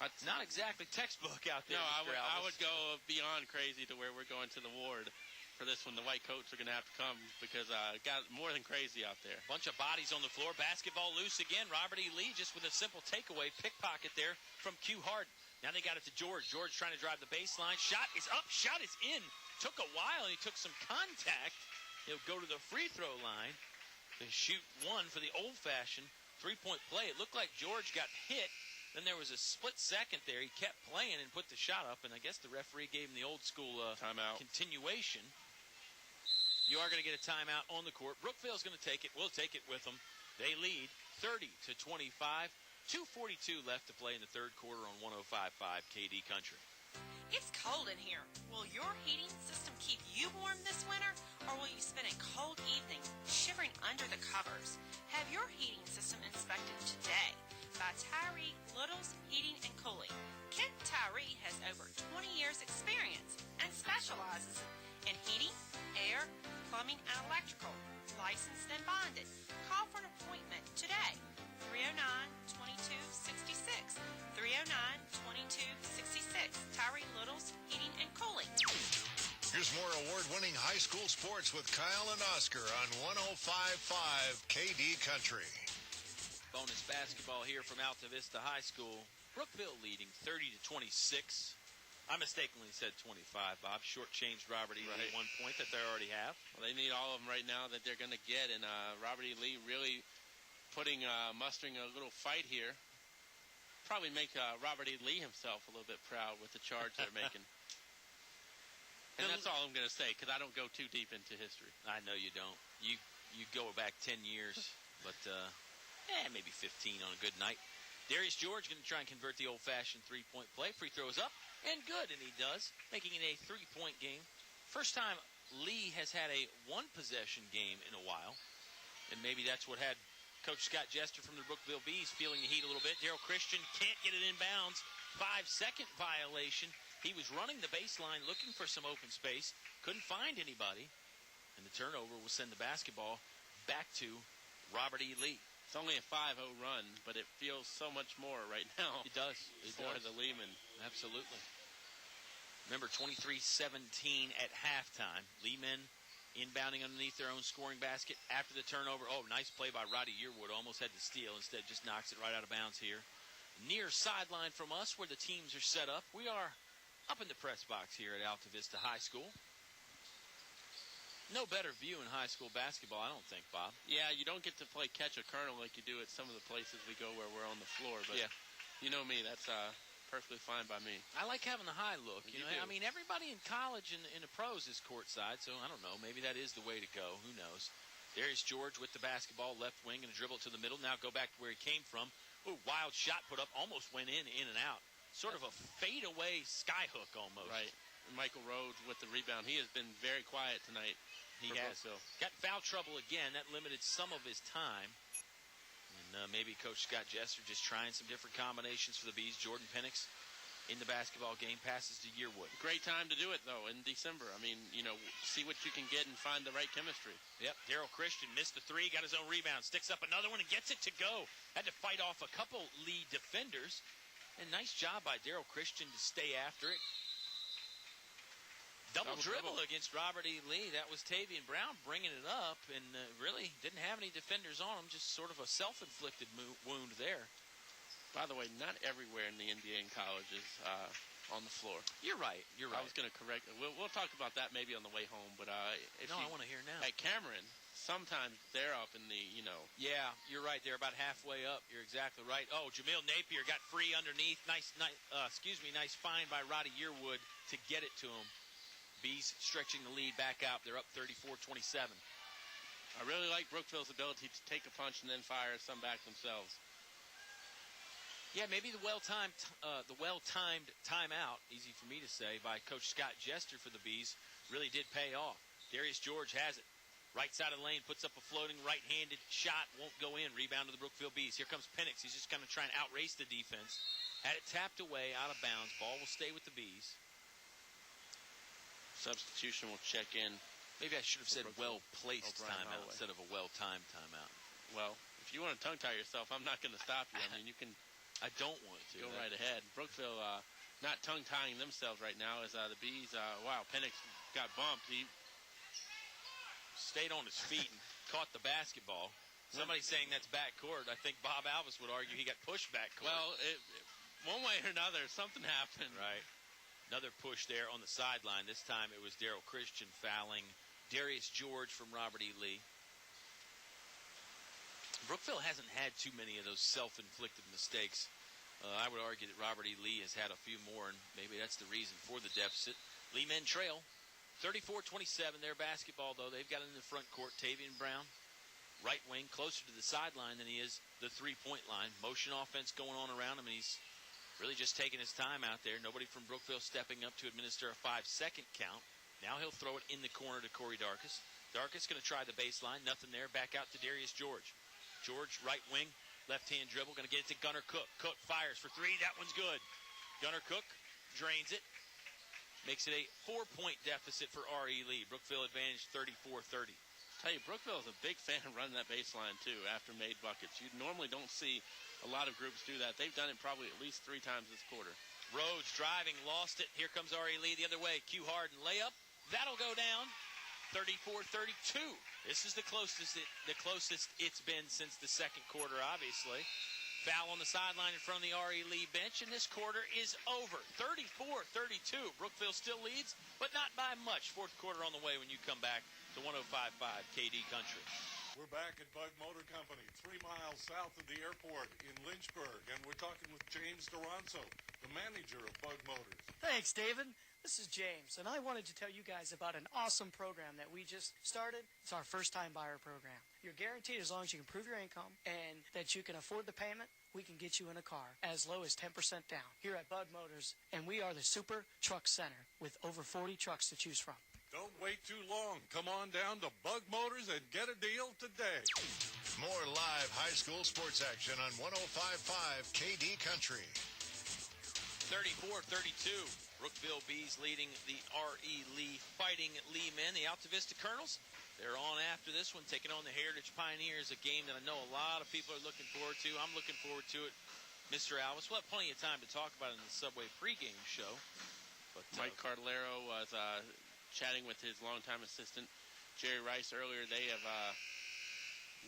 It's not exactly textbook out there. No, Mr. I Alvis. would go beyond crazy to where we're going to the ward. For this one, the white coats are going to have to come because it got more than crazy out there. Bunch of bodies on the floor. Basketball loose again. Robert E. Lee just with a simple takeaway. Pickpocket there from Q Harden. Now they got it to George. George trying to drive the baseline. Shot is up. Shot is in. Took a while, and he took some contact. He'll go to the free throw line to shoot one for the old-fashioned three-point play. It looked like George got hit. Then there was a split second there. He kept playing and put the shot up, and I guess the referee gave him the old-school timeout continuation. You are going to get a timeout on the court. Brookville's going to take it. We'll take it with them. They lead 30-25. 2:42 left to play in the third quarter on 105.5 KD Country. It's cold in here. Will your heating system keep you warm this winter, or will you spend a cold evening shivering under the covers? Have your heating system inspected today by Tyree Little's Heating and Cooling. Kent Tyree has over 20 years experience and specializes in heating, air, plumbing, and electrical. Licensed and bonded. Call for an appointment today. 309-2266. 309-2266. Tyree Little's Heating and Cooling. Here's more award-winning high school sports with Kyle and Oscar on 105.5 KD Country. Bonus basketball here from Altavista High School. Brookville leading 30-26. I mistakenly said 25, Bob. Shortchanged Robert E. Lee 1 point that they already have. Well, they need all of them right now that they're going to get, and Robert E. Lee really mustering a little fight here. Probably make Robert E. Lee himself a little bit proud with the charge they're making. And that's all I'm going to say, because I don't go too deep into history. I know you don't. You you go back 10 years, but maybe 15 on a good night. Darius George going to try and convert the old-fashioned three-point play. Free throw is up and good, and he does, making it a three-point game. First time Lee has had a one-possession game in a while, and maybe that's what had Coach Scott Jester from the Brookville Bees feeling the heat a little bit. Daryl Christian can't get it in bounds. 5-second violation. He was running the baseline looking for some open space. Couldn't find anybody. And the turnover will send the basketball back to Robert E. Lee. It's only a 5-0 run, but it feels so much more right now. It does. It for does. the Lehman. Absolutely. Remember, 23-17 at halftime. Lehman inbounding underneath their own scoring basket after the turnover. Oh, nice play by Roddy Yearwood. Almost had to steal. Instead, just knocks it right out of bounds here. Near sideline from us where the teams are set up. We are up in the press box here at Altavista High School. No better view in high school basketball, I don't think, Bob. Yeah, you don't get to play catch a kernel like you do at some of the places we go where we're on the floor. But yeah, you know me, that's perfectly fine by me. I like having the high look. You know, do. I mean, everybody in college and in the pros is courtside, so I don't know. Maybe that is the way to go. Who knows? Darius George with the basketball, left wing, and a dribble to the middle. Now go back to where he came from. Ooh, wild shot put up, almost went in and out. Sort of a fadeaway skyhook almost. Right. Michael Rhodes with the rebound. He has been very quiet tonight. He has. Got foul trouble again. That limited some of his time. And maybe Coach Scott Jester just trying some different combinations for the Bees. Jordan Penix in the basketball game, passes to Yearwood. Great time to do it, though, in December. I mean, you know, see what you can get and find the right chemistry. Yep, Daryl Christian missed the three, got his own rebound, sticks up another one and gets it to go. Had to fight off a couple lead defenders. And nice job by Daryl Christian to stay after it. Double dribble against Robert E. Lee. That was Tavian Brown bringing it up, and really didn't have any defenders on him, just sort of a self-inflicted wound there. By the way, not everywhere in the NBA and college is on the floor. You're right. You're right. I was going to correct. We'll talk about that maybe on the way home. But I want to hear now. At Cameron, sometimes they're up in the, you know. Yeah, you're right. They're about halfway up. You're exactly right. Oh, Jamil Napier got free underneath. Nice find by Roddy Yearwood to get it to him. Bees stretching the lead back out. They're up 34-27. I really like Brookville's ability to take a punch and then fire some back themselves. Yeah, maybe the well-timed timeout, easy for me to say, by Coach Scott Jester for the Bees really did pay off. Darius George has it. Right side of the lane, puts up a floating right-handed shot, won't go in. Rebound to the Brookville Bees. Here comes Penix. He's just going to try and outrace the defense. Had it tapped away, out of bounds. Ball will stay with the Bees. Substitution will check in. Maybe I should have said well-placed timeout instead of a well-timed timeout. Well, if you want to tongue-tie yourself, I'm not going to stop you. I mean, you can... I don't want to. Go right ahead. Brookville not tongue-tying themselves right now as the Bees, Penix got bumped. He stayed on his feet and caught the basketball. Somebody saying that's backcourt. I think Bob Alvis would argue he got pushed backcourt. Well, one way or another, something happened. Right. Another push there on the sideline. This time it was Daryl Christian fouling Darius George from Robert E. Lee. Brookville hasn't had too many of those self-inflicted mistakes. I would argue that Robert E. Lee has had a few more, and maybe that's the reason for the deficit. Lee men trail 34-27. Their basketball, though, they've got it in the front court. Tavian Brown, right wing, closer to the sideline than he is the three-point line. Motion offense going on around him, and he's really just taking his time out there. Nobody from Brookville stepping up to administer a 5-second count. Now he'll throw it in the corner to Corey Darkus. Darkus going to try the baseline. Nothing there. Back out to Darius George. George, right wing, left-hand dribble. Going to get it to Gunnar Cook. Cook fires for three. That one's good. Gunnar Cook drains it. Makes it a 4-point deficit for R.E. Lee. Brookville advantage 34-30. Tell you, Brookville is a big fan of running that baseline, too, after made buckets. You normally don't see a lot of groups do that. They've done it probably at least 3 times this quarter. Rhodes driving, lost it. Here comes R.E. Lee the other way. Q Harden layup. That'll go down. 34-32. This is the closest it's been since the second quarter, obviously. Foul on the sideline in front of the R.E. Lee bench, and this quarter is over. 34-32. Brookville still leads, but not by much. Fourth quarter on the way when you come back to 105.5 KD Country. We're back at Bug Motor Company, 3 miles south of the airport in Lynchburg, and we're talking with James Duranzo, the manager of Bug Motors. Thanks, David. This is James, and I wanted to tell you guys about an awesome program that we just started. It's our first-time buyer program. You're guaranteed as long as you can prove your income and that you can afford the payment, we can get you in a car as low as 10% down here at Bug Motors, and we are the Super Truck Center with over 40 trucks to choose from. Don't wait too long. Come on down to Bug Motors and get a deal today. More live high school sports action on 105.5 KD Country. 34-32. Brookville Bees leading the R.E. Lee Fighting Lee men. The Altavista Colonels, they're on after this one, taking on the Heritage Pioneers, a game that I know a lot of people are looking forward to. I'm looking forward to it. Mr. Alvis, we'll have plenty of time to talk about it in the Subway pregame show. But Mike Cardellaro was chatting with his longtime assistant, Jerry Rice, earlier. They have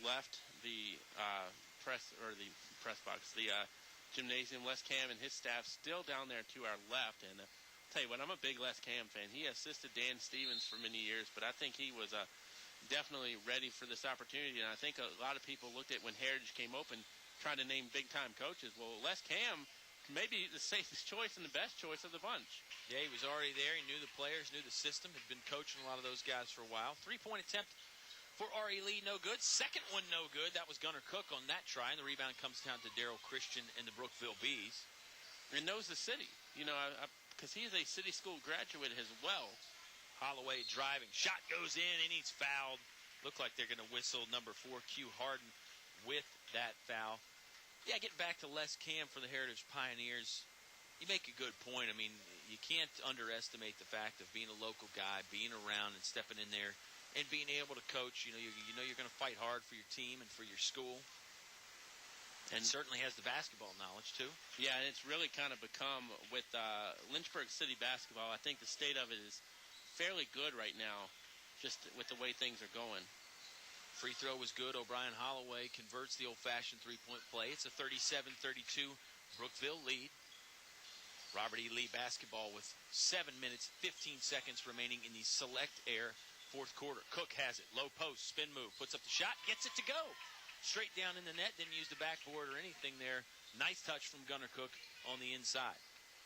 left the press box, the gymnasium. Les Cam and his staff still down there to our left. And tell you what, I'm a big Les Cam fan. He assisted Dan Stevens for many years, but I think he was definitely ready for this opportunity. And I think a lot of people looked at when Heritage came open, trying to name big-time coaches. Well, Les Cam may be the safest choice and the best choice of the bunch. Yeah, he was already there. He knew the players, knew the system, had been coaching a lot of those guys for a while. 3-point attempt for R.E. Lee, no good. Second one, no good. That was Gunnar Cook on that try, and the rebound comes down to Daryl Christian and the Brookville Bees. And knows the city, because he is a city school graduate as well. Holloway driving. Shot goes in, and he's fouled. Looked like they're going to whistle number 4, Q Harden, with that foul. Yeah, getting back to Les Cam for the Heritage Pioneers, you make a good point. I mean, you can't underestimate the fact of being a local guy, being around and stepping in there and being able to coach. You know you're going to fight hard for your team and for your school. And certainly has the basketball knowledge, too. Yeah, and it's really kind of become, with Lynchburg City basketball, I think the state of it is fairly good right now, just with the way things are going. Free throw was good. O'Brien Holloway converts the old-fashioned three-point play. It's a 37-32 Brookville lead. Robert E. Lee basketball with 7 minutes, 15 seconds remaining in the Select Air fourth quarter. Cook has it. Low post, spin move, puts up the shot, gets it to go. Straight down in the net, didn't use the backboard or anything there. Nice touch from Gunnar Cook on the inside.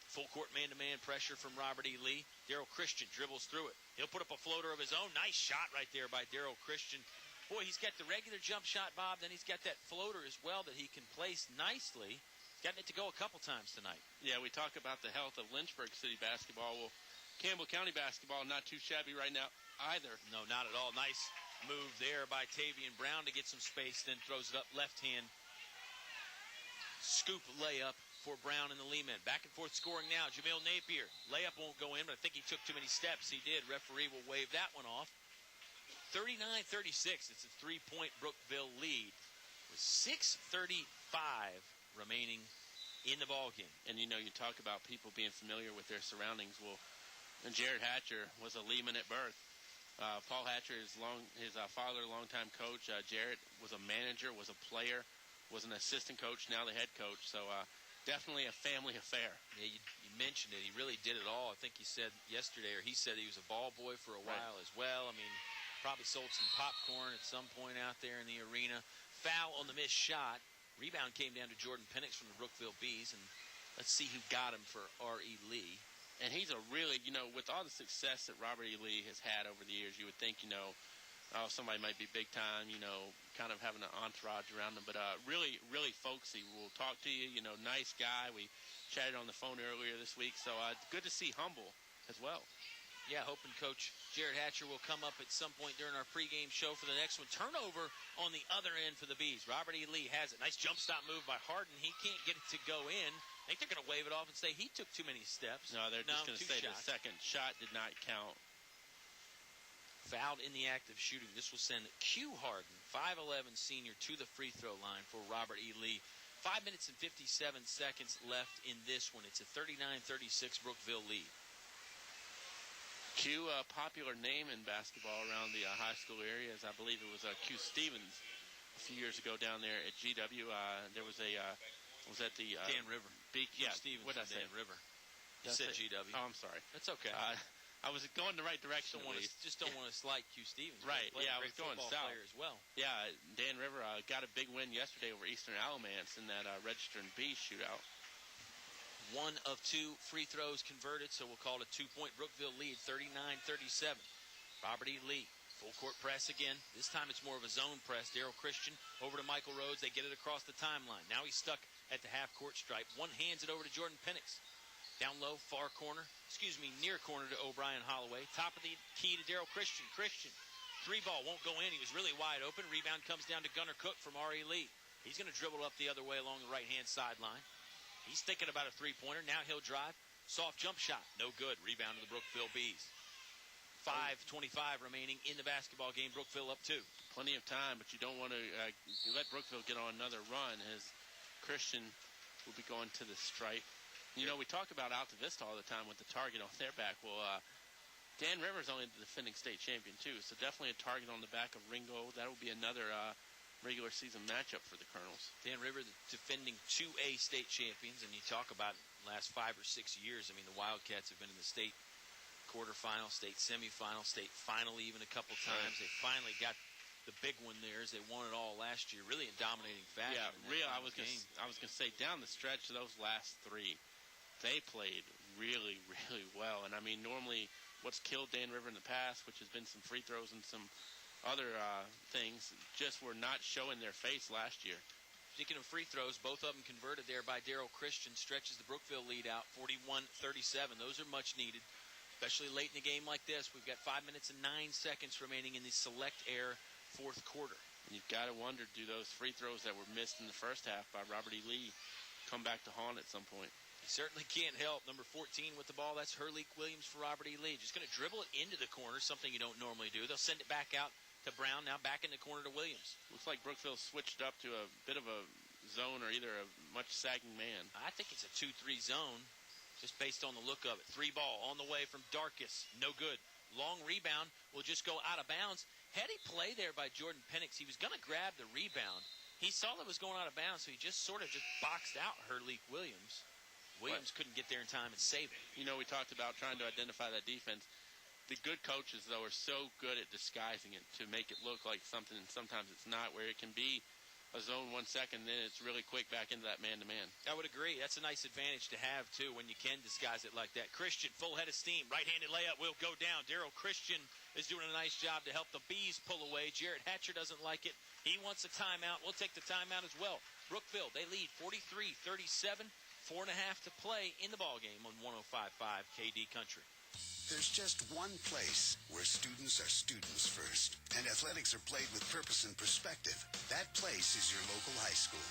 Full court man-to-man pressure from Robert E. Lee. Daryl Christian dribbles through it. He'll put up a floater of his own. Nice shot right there by Daryl Christian. Boy, he's got the regular jump shot, Bob. Then he's got that floater as well that he can place nicely. He's gotten it to go a couple times tonight. Yeah, we talk about the health of Lynchburg City basketball. Well, Campbell County basketball not too shabby right now either. No, not at all. Nice move there by Tavian Brown to get some space, then throws it up left hand. Scoop layup for Brown and the Lee men. Back and forth scoring now. Jamil Napier. Layup won't go in, but I think he took too many steps. He did. Referee will wave that one off. 39-36. It's a 3-point Brookville lead with 6:35 remaining in the ballgame. And, you talk about people being familiar with their surroundings. Well, Jared Hatcher was a Lehman at birth. Paul Hatcher is his father, longtime coach. Jared was a manager, was a player, was an assistant coach, now the head coach. So definitely a family affair. Yeah, you mentioned it. He really did it all. I think he said yesterday, or he said he was a ball boy for a while as well. I mean, probably sold some popcorn at some point out there in the arena. Foul on the missed shot. Rebound came down to Jordan Penix from the Brookville Bees, and let's see who got him for R.E. Lee. And he's a really, with all the success that Robert E. Lee has had over the years, you would think, somebody might be big time, kind of having an entourage around them. But really, really folksy. Will talk to you, nice guy. We chatted on the phone earlier this week. So good to see humble as well. Yeah, hoping Coach Jared Hatcher will come up at some point during our pregame show for the next one. Turnover on the other end for the Bees. Robert E. Lee has it. Nice jump stop move by Harden. He can't get it to go in. I think they're going to wave it off and say he took too many steps. No, they're just going to say the second shot did not count. Fouled in the act of shooting. This will send Q Harden, 5'11 senior, to the free throw line for Robert E. Lee. 5 minutes and 57 seconds left in this one. It's a 39-36 Brookville lead. Q, a popular name in basketball around the high school areas. I believe it was Q Stevens a few years ago down there at GW. There was was that the Dan River. Yeah, Stevens. What did I say? Dan River. You said GW. Oh, I'm sorry. That's okay. I was going the right direction. Just don't want to slight Q Stevens. Right. Yeah, I was going south. Player as well. Yeah, Dan River got a big win yesterday over Eastern Alamance in that Register and B shootout. 1 of 2 free throws converted, so we'll call it a 2-point Brookville lead, 39-37. Robert E. Lee, full court press again. This time it's more of a zone press. Daryl Christian over to Michael Rhodes. They get it across the timeline. Now he's stuck at the half-court stripe. One hands it over to Jordan Penix. Down low, near corner to O'Brien Holloway. Top of the key to Daryl Christian. Christian, 3-ball won't go in. He was really wide open. Rebound comes down to Gunnar Cook from R.E. Lee. He's going to dribble up the other way along the right-hand sideline. He's thinking about a three-pointer. Now he'll drive. Soft jump shot. No good. Rebound to the Brookville Bees. 5:25 remaining in the basketball game. Brookville up 2. Plenty of time, but you don't want to let Brookville get on another run as Christian will be going to the stripe. You know, we talk about Altavista all the time with the target on their back. Well, Dan Rivers only the defending state champion, too, so definitely a target on the back of Ringo. That will be another regular season matchup for the Colonels. Dan River, the defending 2A state champions, and you talk about last 5 or 6 years. I mean, the Wildcats have been in the state quarterfinal, state semifinal, state final even a couple times. They finally got the big one there as they won it all last year, really in dominating fashion. Yeah, I was going to say down the stretch, those last 3, they played really, really well. And I mean, normally what's killed Dan River in the past, which has been some free throws and some other things, just were not showing their face last year. Speaking of free throws, both of them converted there by Daryl Christian, stretches the Brookville lead out 41-37. Those are much needed, especially late in a game like this. We've got 5 minutes and 9 seconds remaining in the Select Air fourth quarter. And you've got to wonder, do those free throws that were missed in the first half by Robert E. Lee come back to haunt at some point? He certainly can't help. Number 14 with the ball, that's Hurleek Williams for Robert E. Lee. Just going to dribble it into the corner, something you don't normally do. They'll send it back out to Brown, now back in the corner to Williams. Looks like Brookville switched up to a bit of a zone or either a much sagging man. I think it's a 2-3 zone, just based on the look of it. 3-ball on the way from Darkus, no good. Long rebound will just go out of bounds. Heady play there by Jordan Penix. He was going to grab the rebound. He saw that it was going out of bounds, so he just sort of boxed out Hurleek Williams. Williams couldn't get there in time and save it. You know, we talked about trying to identify that defense. The good coaches, though, are so good at disguising it to make it look like something, and sometimes it's not, where it can be a zone 1 second, then it's really quick back into that man-to-man. I would agree. That's a nice advantage to have, too, when you can disguise it like that. Christian, full head of steam. Right-handed layup will go down. Daryl Christian is doing a nice job to help the Bees pull away. Jared Hatcher doesn't like it. He wants a timeout. We'll take the timeout as well. Brookville, they lead 43-37. 4.5 to play in the ballgame on 105.5 KD Country. There's just one place where students are students first, and athletics are played with purpose and perspective. That place is your local high school.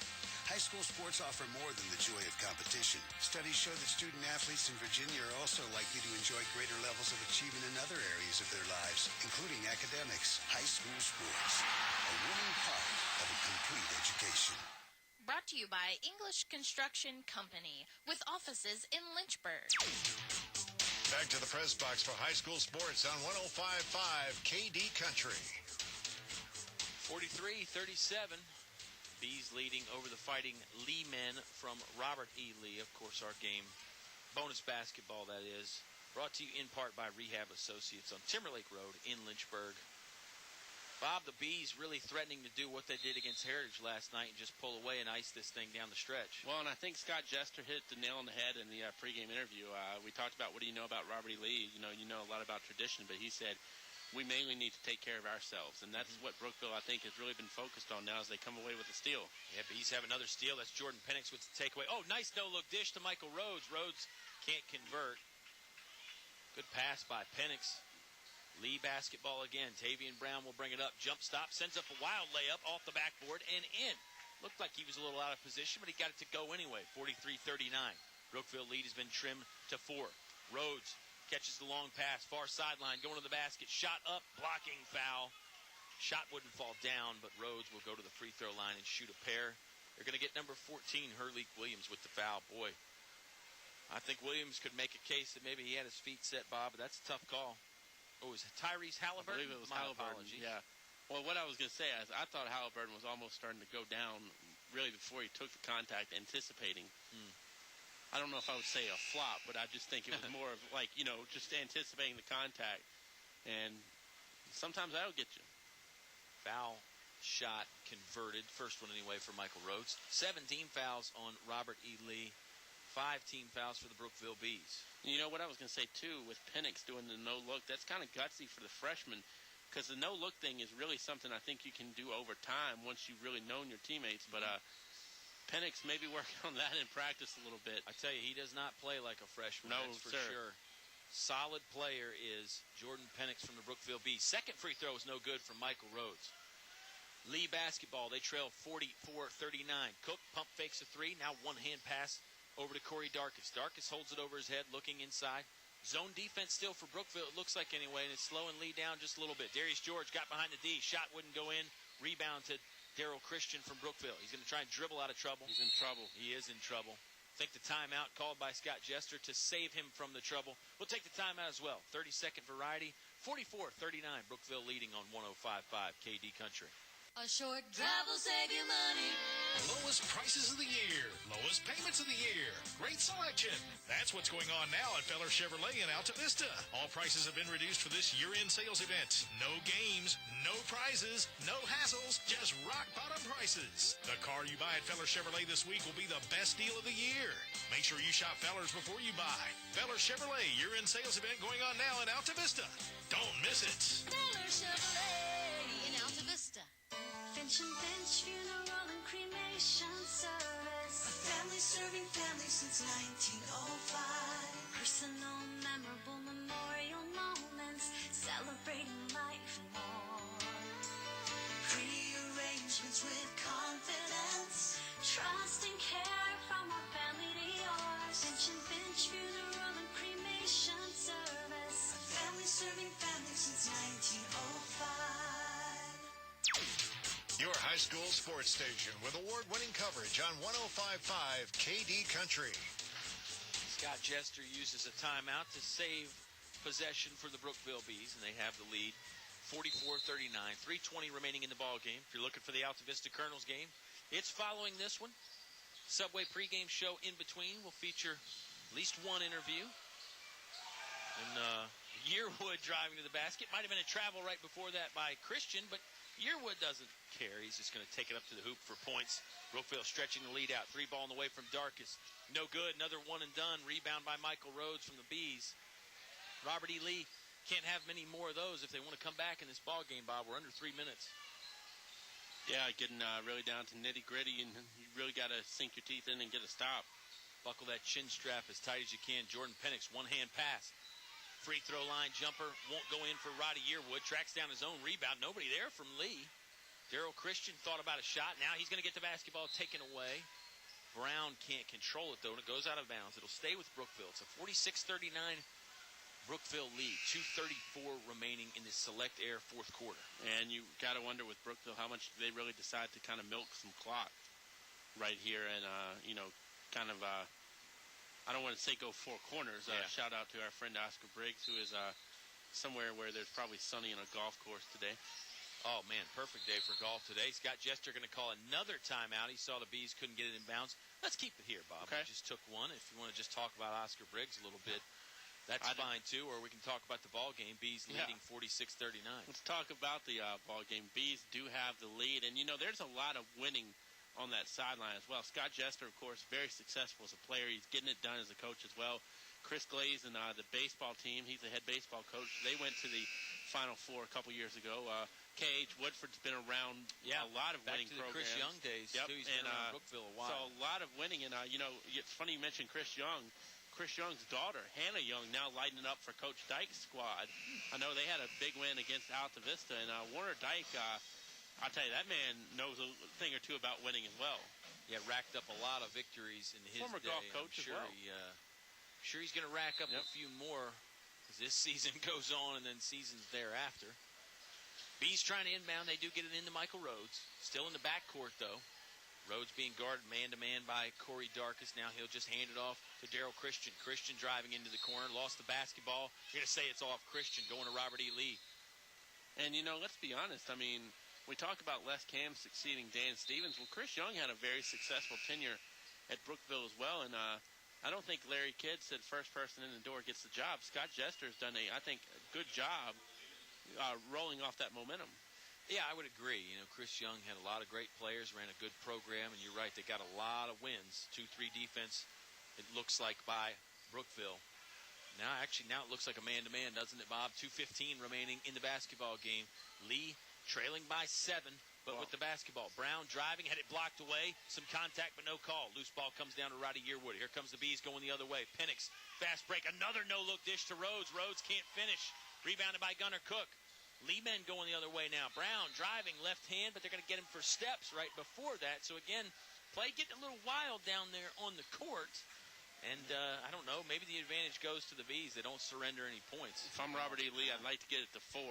High school sports offer more than the joy of competition. Studies show that student athletes in Virginia are also likely to enjoy greater levels of achievement in other areas of their lives, including academics. High school sports, a winning part of a complete education. Brought to you by English Construction Company, with offices in Lynchburg. Back to the press box for high school sports on 105.5 KD Country. 43-37. Bees leading over the Fighting Lee men from Robert E. Lee. Of course, our game, bonus basketball, that is. Brought to you in part by Rehab Associates on Timberlake Road in Lynchburg. Bob, the Bees really threatening to do what they did against Heritage last night and just pull away and ice this thing down the stretch. Well, and I think Scott Jester hit the nail on the head in the pregame interview. We talked about what do you know about Robert E. Lee. You know a lot about tradition, but he said we mainly need to take care of ourselves, and that's what Brookville, I think, has really been focused on now as they come away with a steal. Yeah, Bees have another steal. That's Jordan Penix with the takeaway. Oh, nice no-look dish to Michael Rhodes. Rhodes can't convert. Good pass by Penix. Lee basketball again. Tavian Brown will bring it up. Jump stop. Sends up a wild layup off the backboard and in. Looked like he was a little out of position, but he got it to go anyway. 43-39. Brookville lead has been trimmed to 4. Rhodes catches the long pass. Far sideline. Going to the basket. Shot up. Blocking foul. Shot wouldn't fall down, but Rhodes will go to the free throw line and shoot a pair. They're going to get number 14, Hurleek Williams, with the foul. Boy, I think Williams could make a case that maybe he had his feet set, Bob, but that's a tough call. Oh, was it Tyrese Halliburton? I believe it was My Halliburton, apologies. yeah. Well, what I was going to say is I thought Halliburton was almost starting to go down really before he took the contact, anticipating. I don't know if I would say a flop, but I just think it was more of like, just anticipating the contact. And sometimes that'll get you. Foul shot converted. First one anyway for Michael Rhodes. 17 fouls on Robert E. Lee. 5 team fouls for the Brookville Bees. You know what I was going to say, too, with Penix doing the no-look, that's kind of gutsy for the freshman because the no-look thing is really something I think you can do over time once you've really known your teammates. But Penix may be working on that in practice a little bit. I tell you, he does not play like a freshman, No, that's for sir. sure. Solid player is Jordan Penix from the Brookville Bees. Second free throw is no good from Michael Rhodes. Lee basketball, they trail 44-39. Cook pump fakes a three. Now one-hand pass over to Corey Darkus. Darkus holds it over his head, looking inside. Zone defense still for Brookville, it looks like anyway, and it's slowing Lee down just a little bit. Darius George got behind the D. Shot wouldn't go in. Rebound to Daryl Christian from Brookville. He's going to try and dribble out of trouble. He's in trouble. He is in trouble. I think the timeout called by Scott Jester to save him from the trouble. We'll take the timeout as well. 30-second variety. 44-39. Brookville leading on 105.5 KD Country. A short drive will save you money. Lowest prices of the year. Lowest payments of the year. Great selection. That's what's going on now at Feller Chevrolet in Altavista. All prices have been reduced for this year-end sales event. No games, no prizes, no hassles, just rock-bottom prices. The car you buy at Feller Chevrolet this week will be the best deal of the year. Make sure you shop Fellers before you buy. Feller Chevrolet year-end sales event going on now in Altavista. Don't miss it. Feller Chevrolet in Altavista. Finch and Finch Funeral and Cremation Service. A family serving families since 1905. Personal, memorable memorial moments, celebrating life and more. Pre-arrangements with confidence, trust and care from our family to yours. Finch and Finch Funeral and Cremation Service. A family serving families since 1905. Your high school sports station with award-winning coverage on 105.5 KD Country. Scott Jester uses a timeout to save possession for the Brookville Bees, and they have the lead 44-39. 3:20 remaining in the ball game. If you're looking for the Altavista Colonels game, it's following this one. Subway pregame show in between will feature at least one interview. And Yearwood driving to the basket. Might have been a travel right before that by Christian, but Yearwood doesn't care. He's just going to take it up to the hoop for points. Brookville stretching the lead out. 3 ball on the way from Darkus. No good. Another one and done. Rebound by Michael Rhodes from the Bees. Robert E. Lee can't have many more of those if they want to come back in this ball game, Bob. We're under 3 minutes. Yeah, getting really down to nitty-gritty, and you really got to sink your teeth in and get a stop. Buckle that chin strap as tight as you can. Jordan Penix, one-hand pass. Free throw line jumper won't go in for Roddy Yearwood. Tracks down his own rebound. Nobody there from Lee. Daryl Christian thought about a shot. Now he's going to get the basketball taken away. Brown can't control it, though, and it goes out of bounds. It'll stay with Brookville. It's a 46-39 Brookville lead. 2:34 remaining in the Select Air fourth quarter. And you got to wonder with Brookville how much they really decide to kind of milk some clock right here and, kind of I don't want to say go 4 corners. Yeah. Shout out to our friend Oscar Briggs, who is somewhere where there's probably sunny on a golf course today. Oh, man, perfect day for golf today. Scott Jester going to call another timeout. He saw the Bees couldn't get it in bounds. Let's keep it here, Bob. Okay. We just took one. If you want to just talk about Oscar Briggs a little bit, that's fine, too. Or we can talk about the ball game. Bees leading 46-39. Let's talk about the ball game. Bees do have the lead. And, there's a lot of winning on that sideline as well. Scott Jester, of course, very successful as a player. He's getting it done as a coach as well. Chris Glaze and the baseball team, he's the head baseball coach. They went to the Final Four a couple years ago. K.H. Woodford's been around a lot of winning back to the programs. Chris Young days, too. He's been around Brookville a while. So a lot of winning. And, it's funny you mentioned Chris Young. Chris Young's daughter, Hannah Young, now lighting up for Coach Dyke's squad. I know they had a big win against Altavista. And Warner Dyke, I'll tell you, that man knows a thing or two about winning as well. Yeah, racked up a lot of victories in his Former day. golf coach as well. Sure he's going to rack up a few more as this season goes on and then seasons thereafter. Bees trying to inbound. They do get it into Michael Rhodes. Still in the backcourt, though. Rhodes being guarded man-to-man by Corey Darkus. Now he'll just hand it off to Daryl Christian. Christian driving into the corner. Lost the basketball. You're going to say it's off Christian. Going to Robert E. Lee. And, let's be honest. We talk about Les Cam succeeding Dan Stevens. Well, Chris Young had a very successful tenure at Brookville as well. And I don't think Larry Kidd said first person in the door gets the job. Scott Jester's done a good job rolling off that momentum. Yeah, I would agree. Chris Young had a lot of great players, ran a good program, and you're right, they got a lot of wins. 2-3 defense it looks like, by Brookville. Now it looks like a man-to-man, doesn't it, Bob? 2:15 remaining in the basketball game. Lee trailing by 7, but with the basketball. Brown driving, had it blocked away. Some contact, but no call. Loose ball comes down to Roddy Yearwood. Here comes the Bees going the other way. Penix, fast break. Another no-look dish to Rhodes. Rhodes can't finish. Rebounded by Gunnar Cook. Lee men going the other way now. Brown driving left hand, but they're going to get him for steps right before that. So, again, play getting a little wild down there on the court. And I don't know, maybe the advantage goes to the Bees. They don't surrender any points. If I'm Robert E. Lee, I'd like to get it to 4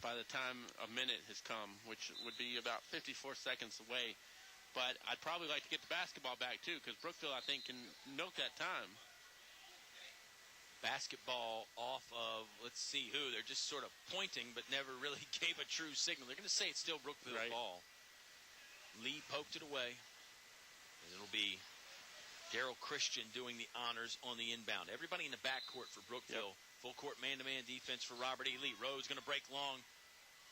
by the time a minute has come, which would be about 54 seconds away. But I'd probably like to get the basketball back, too, because Brookville, I think, can milk that time. Basketball off of, let's see who. They're just sort of pointing, but never really gave a true signal. They're going to say it's still Brookville ball. Lee poked it away. And it'll be Darryl Christian doing the honors on the inbound. Everybody in the backcourt for Brookville. Full court man-to-man defense for Robert E. Lee. Rhodes going to break long.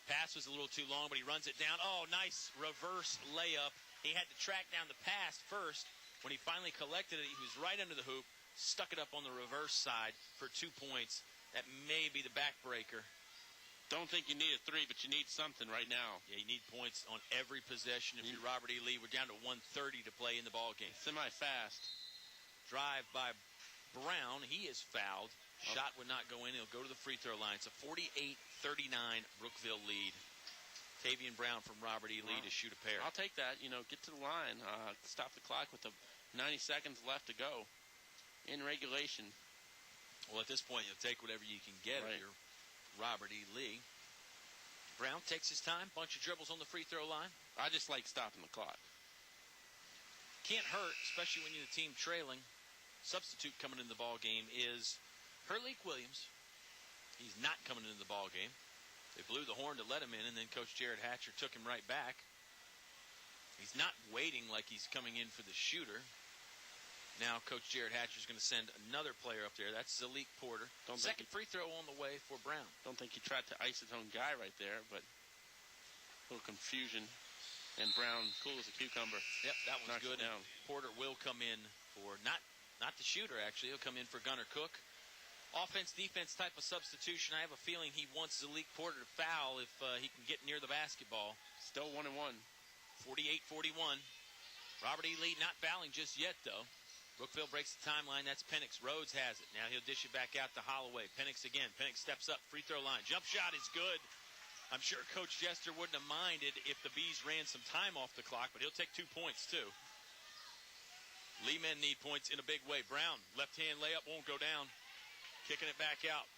Pass was a little too long, but he runs it down. Oh, nice reverse layup. He had to track down the pass first. When he finally collected it, he was right under the hoop. Stuck it up on the reverse side for 2 points. That may be the backbreaker. Don't think you need a 3, but you need something right now. Yeah, you need points on every possession. If you're Robert E. Lee, we're down to 1:30 to play in the ball game. Semi-fast. Drive by Brown. He is fouled. Shot would not go in. He'll go to the free throw line. It's a 48-39 Brookville lead. Tavian Brown from Robert E. Lee to shoot a pair. I'll take that. Get to the line. Stop the clock with the 90 seconds left to go in regulation. Well, at this point, you'll take whatever you can get if you're Robert E. Lee. Brown takes his time. Bunch of dribbles on the free throw line. I just like stopping the clock. Can't hurt, especially when you're the team trailing. Substitute coming in the ball game is Hurleek Williams. He's not coming into the ball game. They blew the horn to let him in, and then Coach Jared Hatcher took him right back. He's not waiting like he's coming in for the shooter. Now Coach Jared Hatcher is going to send another player up there. That's Zalik Porter. Second free throw on the way for Brown. Don't think he tried to ice his own guy right there, but a little confusion. And Brown, cool as a cucumber. Yep, that one's good. Down. Porter will come in for, not the shooter, actually. He'll come in for Gunnar Cook. Offense-defense type of substitution. I have a feeling he wants Zalik Porter to foul if he can get near the basketball. Still 1-1. 48-41. Robert E. Lee not fouling just yet, though. Brookville breaks the timeline. That's Penix. Rhodes has it. Now he'll dish it back out to Holloway. Penix again. Penix steps up. Free throw line. Jump shot is good. I'm sure Coach Jester wouldn't have minded if the Bees ran some time off the clock, but he'll take 2 points, too. Lee men need points in a big way. Brown, left-hand layup, won't go down. Kicking it back out.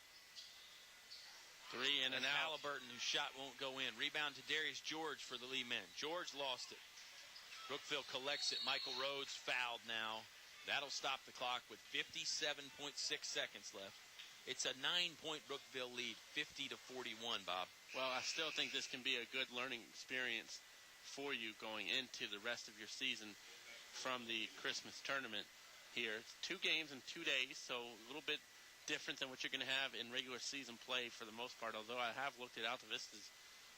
3 in and out. Halliburton, whose shot won't go in. Rebound to Darius George for the Lee men. George lost it. Brookville collects it. Michael Rhodes fouled now. That'll stop the clock with 57.6 seconds left. It's a 9-point Brookville lead, 50-41, Bob. Well, I still think this can be a good learning experience for you going into the rest of your season from the Christmas tournament here. It's 2 games in 2 days, so a little bit different than what you're going to have in regular season play for the most part, although I have looked at Altavista's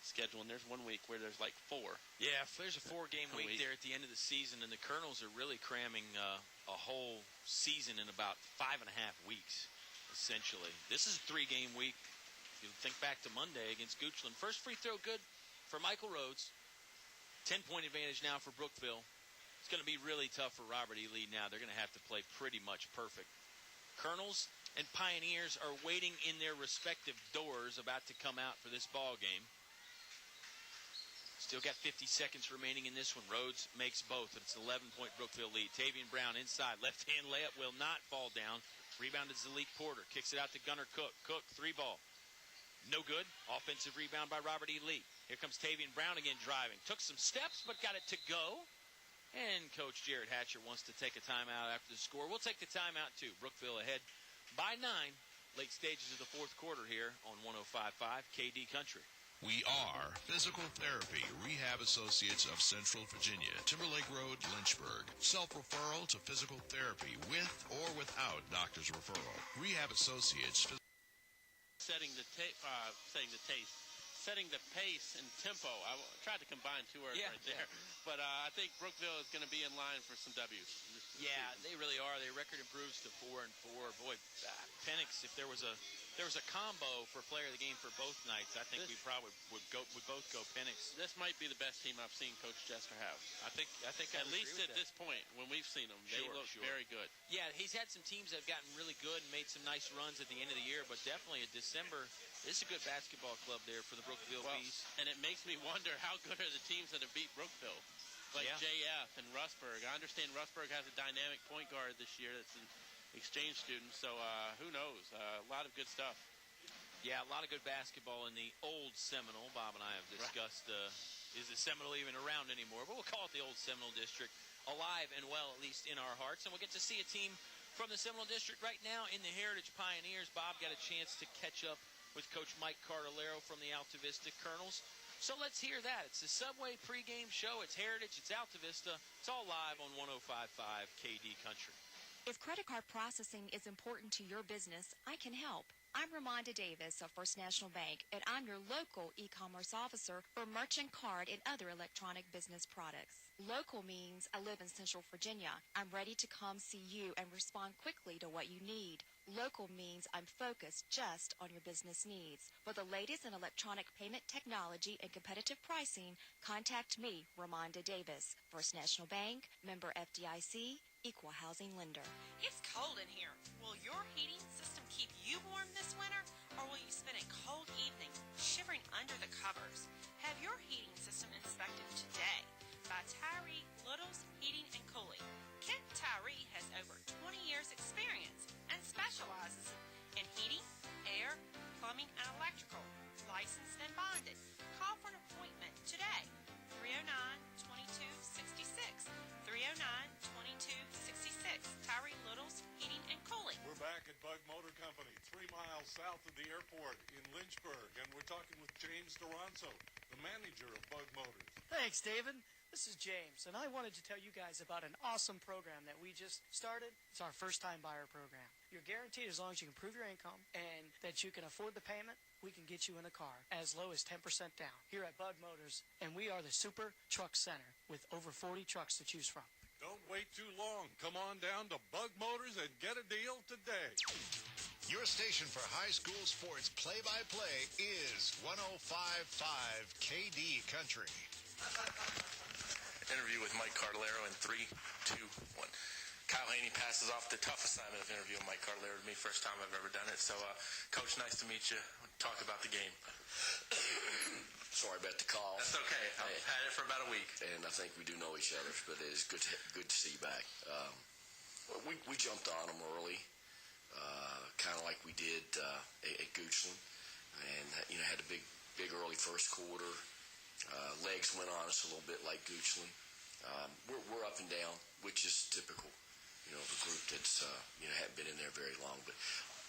schedule, and there's 1 week where there's like 4. Yeah, there's a 4-game week there at the end of the season, and the Colonels are really cramming a whole season in about 5.5 weeks, essentially. This is a 3-game week. You think back to Monday against Goochland. First free throw good for Michael Rhodes. 10-point advantage now for Brookville. It's going to be really tough for Robert E. Lee now. They're going to have to play pretty much perfect. Colonels and Pioneers are waiting in their respective doors, about to come out for this ball game. Still got 50 seconds remaining in this one. Rhodes makes both. It's an 11-point Brookville lead. Tavian Brown inside. Left-hand layup will not fall down. Rebounded Zalik Porter. Kicks it out to Gunnar Cook. Cook, 3-ball. No good. Offensive rebound by Robert E. Lee. Here comes Tavian Brown again driving. Took some steps, but got it to go. And Coach Jared Hatcher wants to take a timeout after the score. We'll take the timeout, too. Brookville ahead by 9. Late stages of the fourth quarter here on 105.5 KD Country. We are Physical Therapy Rehab Associates of Central Virginia, Timberlake Road, Lynchburg. Self-referral to physical therapy with or without doctor's referral. Rehab Associates. Setting the taste. setting the pace and tempo. I tried to combine two words right there. But I think Brookville is going to be in line for some W's. Yeah, they really are. Their record improves to 4-4. Boy, Penix, if there was a combo for player of the game for both nights, I think we probably would both go Penix. This might be the best team I've seen Coach Jester have. I think at least at this point when we've seen them, they look very good. Yeah, he's had some teams that have gotten really good and made some nice runs at the end of the year, but definitely in December, this is a good basketball club there for the Brookville Bees. And it makes me wonder how good are the teams that have beat Brookville, like JF and Rustburg. I understand Rustburg has a dynamic point guard this year that's an exchange student, so who knows? A lot of good stuff. Yeah, a lot of good basketball in the old Seminole. Bob and I have discussed, is the Seminole even around anymore? But we'll call it the old Seminole District, alive and well, at least in our hearts. And we'll get to see a team from the Seminole District right now in the Heritage Pioneers. Bob got a chance to catch up with Coach Mike Cartolero from the Altavista Colonels. So let's hear that. It's the Subway pregame show. It's Heritage. It's Altavista. It's all live on 105.5 KD Country. If credit card processing is important to your business, I can help. I'm Ramonda Davis of First National Bank, and I'm your local e-commerce officer for merchant card and other electronic business products. Local means I live in Central Virginia. I'm ready to come see you and respond quickly to what you need. Local means I'm focused just on your business needs. For the latest in electronic payment technology and competitive pricing, contact me, Ramonda Davis. First National Bank, member FDIC, equal housing lender. It's cold in here. Will your heating system keep you warm this winter, or will you spend a cold evening shivering under the covers? Have your heating system inspected today by Tyree Littles Heating and Cooling. Kent Tyree has over 20 years experience and specializes in heating, air, plumbing, and electrical. Licensed and bonded. Call for an appointment today. 309-2266. 309-2266. Tyree Littles Heating and Cooling. We're back at Bug Motor Company, 3 miles south of the airport in Lynchburg, and we're talking with James Doranzo, the manager of Bug Motors. Thanks, David. This is James, and I wanted to tell you guys about an awesome program that we just started. It's our first-time buyer program. You're guaranteed as long as you can prove your income and that you can afford the payment, we can get you in a car as low as 10% down here at Bug Motors, and we are the Super Truck Center with over 40 trucks to choose from. Don't wait too long. Come on down to Bug Motors and get a deal today. Your station for high school sports play-by-play is 105.5 KD Country. Interview with Mike Cartolero in 3, 2, 1. Kyle Hoehne passes off the tough assignment of interviewing Mike Cartolero to me. First time I've ever done it. So, Coach, nice to meet you. Talk about the game. Sorry about the call. That's okay. I've had it for about a week. And I think we do know each other, but it is good to see you back. We jumped on them early, kind of like we did at Goochland, and had a big early first quarter. Legs went on us a little bit like Goochland. We're up and down, which is typical. The group that's hadn't been in there very long, but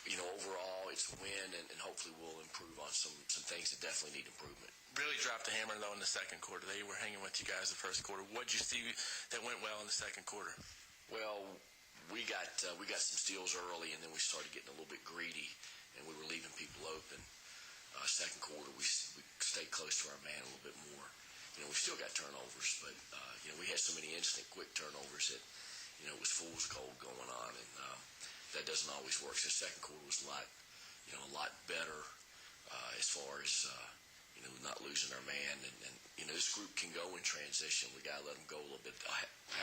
overall it's a win, and hopefully we'll improve on some things that definitely need improvement. Really dropped the hammer though in the second quarter. They were hanging with you guys the first quarter. What'd you see that went well in the second quarter? Well, we got some steals early, and then we started getting a little bit greedy, and we were leaving people open. Second quarter, we stayed close to our man a little bit more. We still got turnovers, but we had so many instant, quick turnovers that it was fool's gold going on, and that doesn't always work. So the second quarter was a lot better as far as not losing our man, and this group can go in transition. We got to let them go a little bit.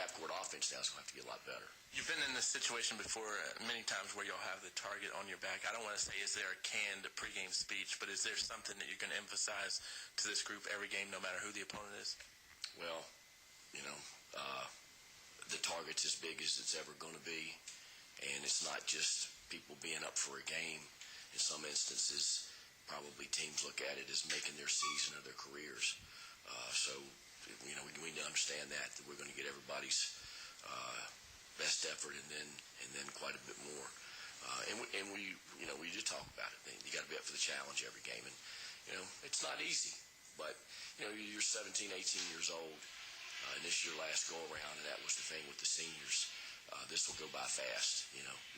Half-court offense now is going to have to get a lot better. You've been in this situation before many times where you'll have the target on your back. I don't want to say is there a canned pregame speech, but is there something that you can emphasize to this group every game, no matter who the opponent is? Well, the target's as big as it's ever going to be, and it's not just people being up for a game. In some instances, probably teams look at it as making their season or their careers. So we need to understand that we're going to get everybody's best effort and then quite a bit more. And we just talk about it. You got to be up for the challenge every game, and it's not easy. But you're 17, 18 years old, and this is your last go around, and that was the thing with the seniors. This will go by fast.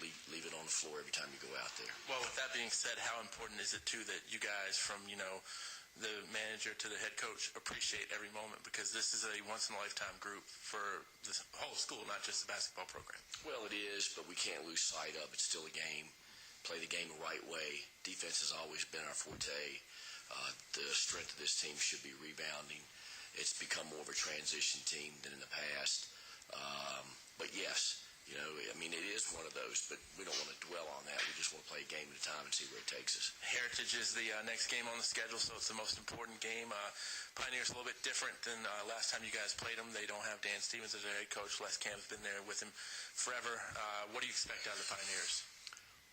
Leave it on the floor every time you go out there. Well, with that being said, how important is it too that you guys from the manager to the head coach appreciate every moment, because this is a once-in-a-lifetime group for the whole school, not just the basketball program? Well, it is, but we can't lose sight of it's still a game. Play the game the right way. Defense has always been our forte. The strength of this team should be rebounding. It's become more of a transition team than in the past. But yes, you know, I mean, it is one of those, but we don't want to dwell on that. We just want to play a game at a time and see where it takes us. Heritage is the next game on the schedule, so it's the most important game. Pioneers a little bit different than last time you guys played them. They don't have Dan Stevens as their head coach. Les Camp's been there with him forever. What do you expect out of the Pioneers?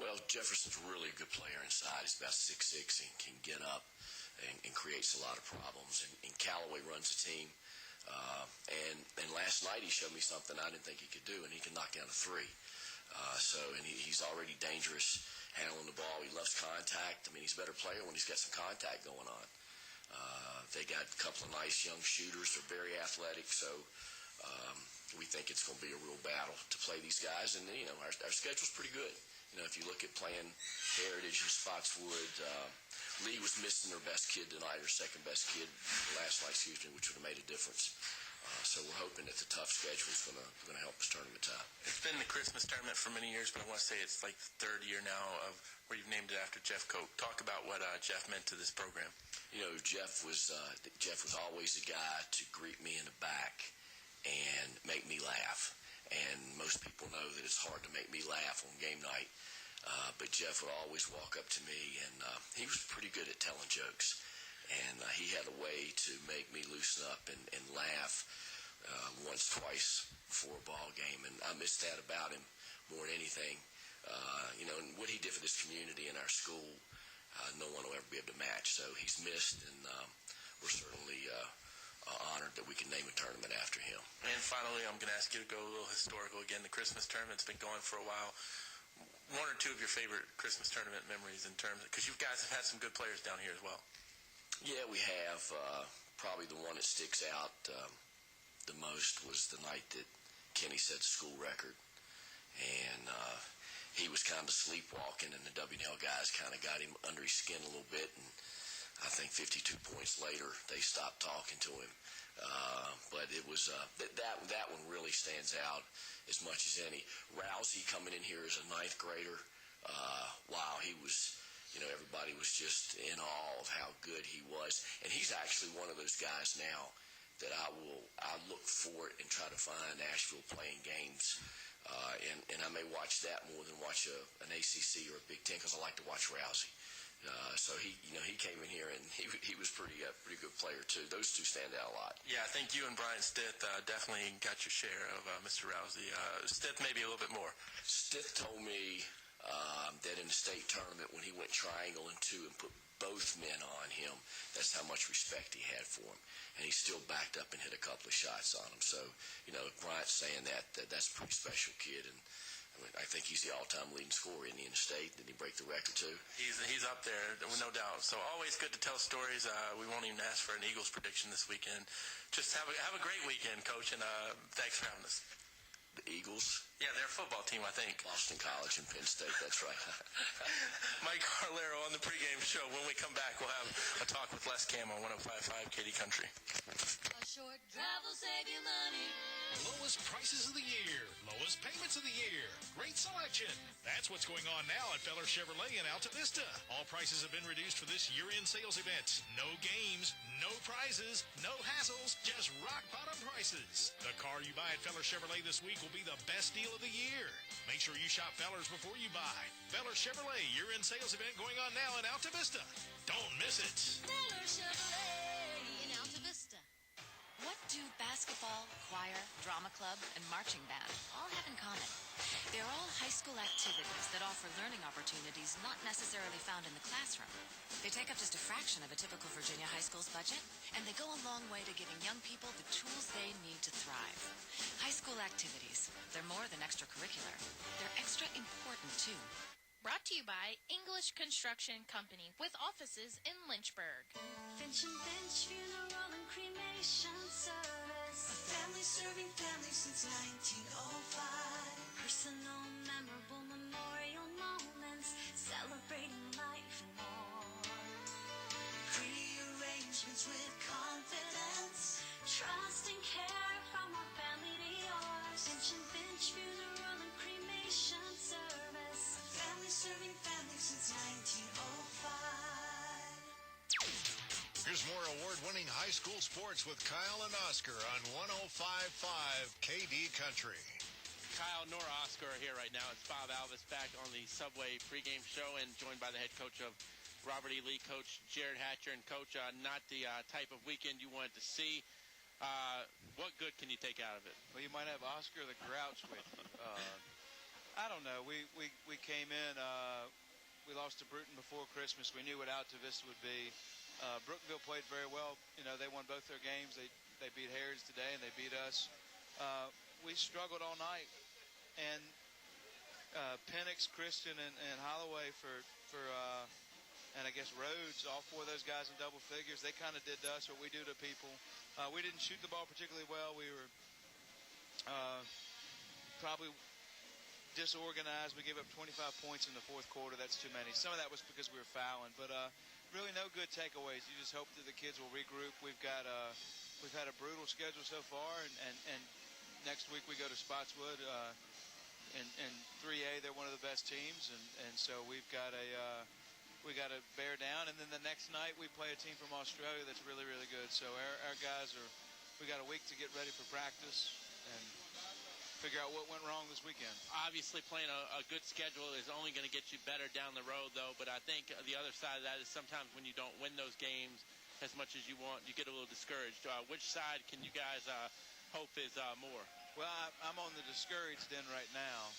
Well, Jefferson's really a good player inside. He's about 6'6" and can get up and creates a lot of problems. And Callaway runs the team. And last night he showed me something I didn't think he could do, and he can knock down a three. And he's already dangerous handling the ball. He loves contact. I mean, he's a better player when he's got some contact going on. They got a couple of nice young shooters. They're very athletic, so we think it's going to be a real battle to play these guys. And, you know, our schedule's pretty good. You know, if you look at playing Heritage and Spotswood, Lee was missing their best kid tonight, or second best kid last night, which would have made a difference. So we're hoping that the tough schedule is going to help us tournament time. It's been the Christmas tournament for many years, but I want to say it's like the third year now of where you've named it after Jeff Cocke. Talk about what Jeff meant to this program. You know, Jeff was always the guy to greet me in the back and make me laugh. And most people know that it's hard to make me laugh on game night. But Jeff would always walk up to me, and he was pretty good at telling jokes. And he had a way to make me loosen up and laugh once, twice before a ball game. And I miss that about him more than anything. You know, and what he did for this community and our school, no one will ever be able to match. So he's missed, and we're certainly honored that we can name a tournament after him. And finally, I'm going to ask you to go a little historical again. The Christmas tournament's been going for a while. One or two of your favorite Christmas tournament memories in terms of, because you guys have had some good players down here as well. Yeah, we have. Probably the one that sticks out the most was the night that Kenny set the school record. And he was kind of sleepwalking, and the W&L guys kind of got him under his skin a little bit. And I think 52 points later, they stopped talking to him. But it was that one really stands out as much as any. Rousey coming in here as a ninth grader. Wow, he was, you know, everybody was just in awe of how good he was. And he's actually one of those guys now that I look for it and try to find Asheville playing games. And I may watch that more than watch an ACC or a Big Ten, because I like to watch Rousey. So he came in here, and he was pretty good player too. Those two stand out a lot. Yeah, I think you and Brian Stith definitely got your share of Mr. Rousey. Stith maybe a little bit more. Stith told me that in the state tournament, when he went triangle and two and put both men on him, that's how much respect he had for him. And he still backed up and hit a couple of shots on him. So, you know, Bryant's saying that's a pretty special kid. And I think he's the all-time leading scorer in the state. Did he break the record too? He's up there, no doubt. So always good to tell stories. We won't even ask for an Eagles prediction this weekend. Just have a great weekend, Coach, and thanks for having us. The Eagles? Yeah, they're a football team, I think. Boston College and Penn State, that's right. Mike Carlero on the pregame show. When we come back, we'll have a talk with Les Cam on 105.5 KD Country. A short drive will save you money. Lowest prices of the year. Lowest payments of the year. Great selection. That's what's going on now at Feller Chevrolet in Altavista. All prices have been reduced for this year-end sales event. No games, no prizes, no hassles, just rock-bottom prices. The car you buy at Feller Chevrolet this week will be the best deal of the year. Make sure you shop Fellers before you buy. Feller Chevrolet year-end sales event going on now in Altavista. Don't miss it. Feller Chevrolet in Altavista. What do basketball, choir, drama club, and marching band all have in common? They're all high school activities that offer learning opportunities not necessarily found in the classroom. They take up just a fraction of a typical Virginia high school's budget, and they go a long way to giving young people the tools they need to thrive. High school activities, they're more than extracurricular. They're extra important, too. Brought to you by English Construction Company with offices in Lynchburg. Finch and Finch Funeral and Cremation Service. A family serving families since 1905. Personal, memorable memorial moments, celebrating life and more. Prearranged arrangements with confidence. Trust and care from our family to yours. Finch Funeral and Cremation Service. Family serving family since 1905. Here's more award-winning high school sports with Kyle and Oscar on 105.5 KD Country. Kyle nor Oscar are here right now. It's Bob Alvis back on the Subway pregame show and joined by the head coach of Robert E. Lee, Coach Jared Hatcher. And, Coach, not the type of weekend you wanted to see. What good can you take out of it? Well, you might have Oscar the Grouch with you. I don't know. We came in, we lost to Bruton before Christmas. We knew what Altavista would be. Brookville played very well. You know, they won both their games. They beat Harrods today, and they beat us. We struggled all night. And Penix, Christian, and Holloway and I guess Rhodes, all four of those guys in double figures, they kind of did to us what we do to people. We didn't shoot the ball particularly well. We were probably disorganized. We gave up 25 points in the fourth quarter. That's too many. Some of that was because we were fouling, but really no good takeaways. You just hope that the kids will regroup. We've had a brutal schedule so far, and next week we go to Spotswood in 3A. They're one of the best teams, and so we got to bear down. And then the next night we play a team from Australia that's really, really good. So our guys we got a week to get ready for practice and figure out what went wrong this weekend. Obviously, playing a good schedule is only going to get you better down the road, though. But I think the other side of that is sometimes when you don't win those games as much as you want, you get a little discouraged. Which side can you guys hope is more? Well, I'm on the discouraged end right now.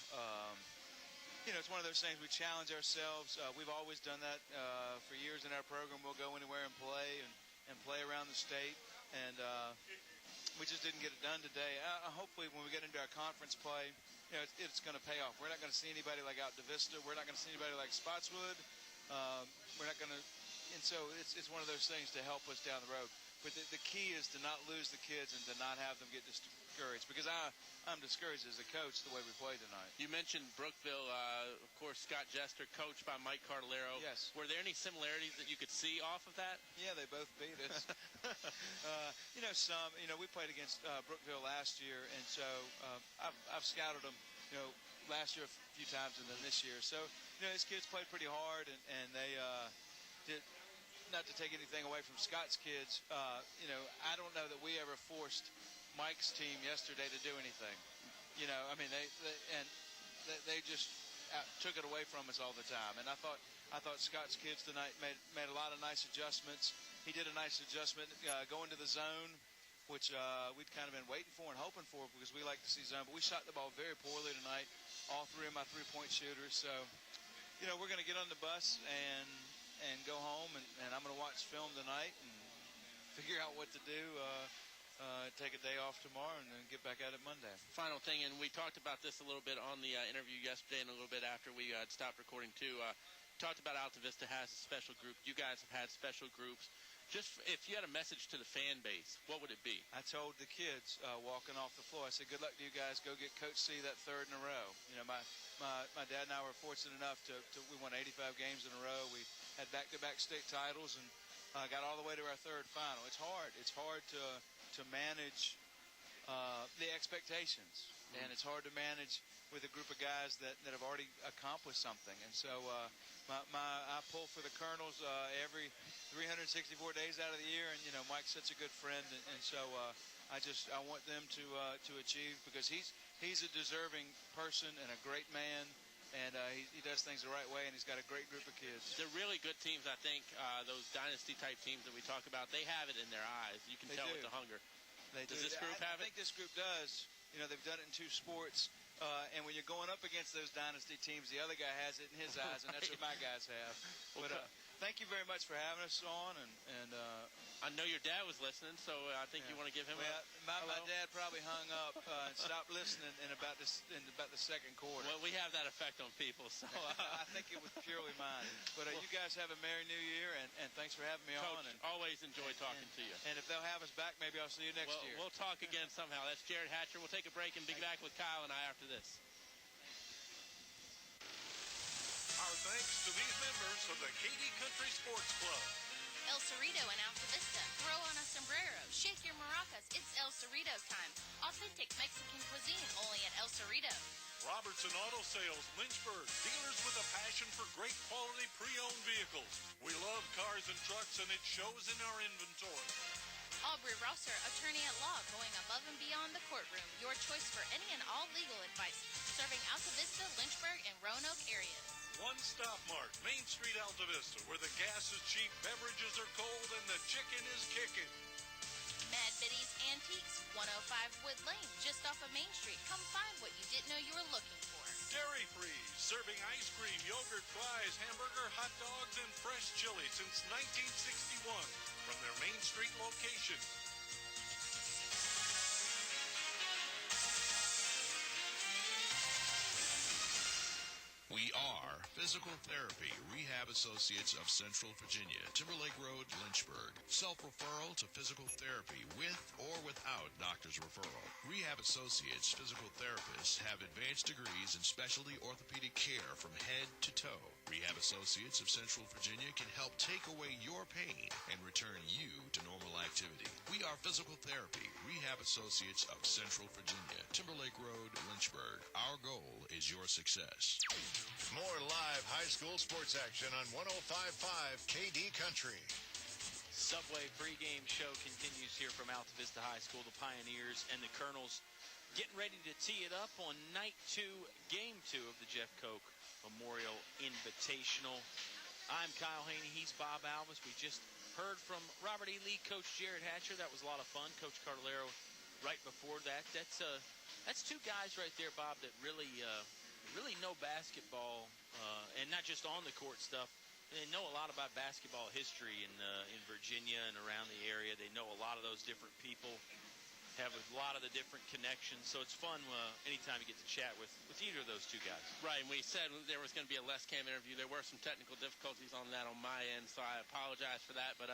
You know, it's one of those things we challenge ourselves. We've always done that for years in our program. We'll go anywhere and play around the state, and we just didn't get it done today. Hopefully, when we get into our conference play, you know, it's going to pay off. We're not going to see anybody like Altavista. We're not going to see anybody like Spotswood. We're not going to, and so it's one of those things to help us down the road. But the key is to not lose the kids and to not have them get discouraged, because I'm discouraged as a coach the way we played tonight. You mentioned Brookville, of course, Scott Jester, coached by Mike Cardellaro. Yes. Were there any similarities that you could see off of that? Yeah, they both beat us. You know, we played against Brookville last year, and so I've scouted them, you know, last year a few times and then this year. So, you know, these kids played pretty hard, and they did. Not to take anything away from Scott's kids, you know, I don't know that we ever forced Mike's team yesterday to do anything. You know, I mean, they just took it away from us all the time. And I thought Scott's kids tonight made a lot of nice adjustments. He did a nice adjustment going to the zone, which we'd kind of been waiting for and hoping for because we like to see zone. But we shot the ball very poorly tonight. All three of my three-point shooters. So, you know, we're going to get on the bus and go home, and I'm going to watch film tonight and figure out what to do, take a day off tomorrow, and then get back at it Monday. Final thing, and we talked about this a little bit on the interview yesterday and a little bit after we stopped recording too. Talked about Altavista has a special group. You guys have had special groups. Just if you had a message to the fan base, what would it be? I told the kids walking off the floor, I said, good luck to you guys. Go get Coach C that third in a row. You know, my dad and I were fortunate enough to we won 85 games in a row. We had back-to-back state titles and got all the way to our third final. It's hard. It's hard to manage the expectations, and it's hard to manage with a group of guys that have already accomplished something. And so I pull for the Colonels every 364 days out of the year, and you know Mike's such a good friend, and so I want them to achieve, because he's a deserving person and a great man. And he does things the right way, and he's got a great group of kids. They're really good teams, I think. Those dynasty-type teams that we talk about, they have it in their eyes. You can tell with the hunger. Does this group have it? I think this group does. You know, they've done it in two sports. And when you're going up against those dynasty teams, the other guy has it in his eyes, and that's what my guys have. But thank you very much for having us on, and I know your dad was listening, so I think you want to give him my dad probably hung up and stopped listening in about the second quarter. Well, we have that effect on people, so I think it was purely mine. But you guys have a Merry New Year, and thanks for having me Coach, on. And always enjoy talking to you. And if they'll have us back, maybe I'll see you next year. We'll talk again somehow. That's Jared Hatcher. We'll take a break and be back with Kyle and I after this. Our thanks to these members of the KD Country Sports Club. El Cerrito in Altavista. Throw on a sombrero. Shake your maracas. It's El Cerrito time. Authentic Mexican cuisine only at El Cerrito. Robertson Auto Sales, Lynchburg. Dealers with a passion for great quality pre-owned vehicles. We love cars and trucks, and it shows in our inventory. Aubrey Rosser, attorney at law, going above and beyond the courtroom. Your choice for any and all legal advice. Serving Altavista, Lynchburg, and Roanoke areas. One Stop Mart, Main Street, Altavista, where the gas is cheap, beverages are cold, and the chicken is kicking. Mad Biddy's Antiques, 105 Wood Lane, just off of Main Street. Come find what you didn't know you were looking for. Dairy Free, serving ice cream, yogurt, fries, hamburger, hot dogs, and fresh chili since 1961 from their Main Street location. We are Physical Therapy Rehab Associates of Central Virginia, Timberlake Road, Lynchburg. Self-referral to physical therapy with or without doctor's referral. Rehab Associates physical therapists have advanced degrees in specialty orthopedic care from head to toe. Rehab Associates of Central Virginia can help take away your pain and return you to normal activity. We are Physical Therapy Rehab Associates of Central Virginia, Timberlake Road, Lynchburg. Our goal is your success. More live high school sports action on 105.5 KD Country. Subway pregame show continues here from Altavista High School. The Pioneers and the Colonels getting ready to tee it up on night 2, game 2 of the Jeff Cocke Memorial Invitational. I'm Kyle Hoehne. He's Bob Alvis. We just heard from Robert E. Lee, Coach Jared Hatcher. That was a lot of fun. Coach Cardellaro right before that. That's two guys right there, Bob, that really know basketball, and not just on the court stuff. They know a lot about basketball history in Virginia and around the area. They know a lot of those different people, have a lot of the different connections. So it's fun anytime you get to chat with either of those two guys. Right, and we said there was going to be a less Cam interview. There were some technical difficulties on that on my end, so I apologize for that. But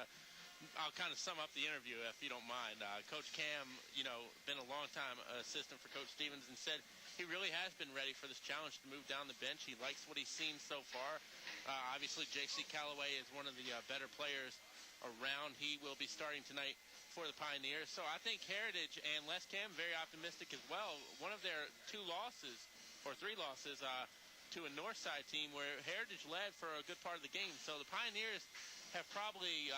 I'll kind of sum up the interview if you don't mind. Coach Cam, been a long-time assistant for Coach Stevens, and said he really has been ready for this challenge to move down the bench. He likes what he's seen so far. Obviously, J.C. Callaway is one of the better players around. He will be starting tonight for the Pioneers. So I think Heritage and Les Cam very optimistic as well. One of their 3 losses to a Northside team where Heritage led for a good part of the game. So the Pioneers have probably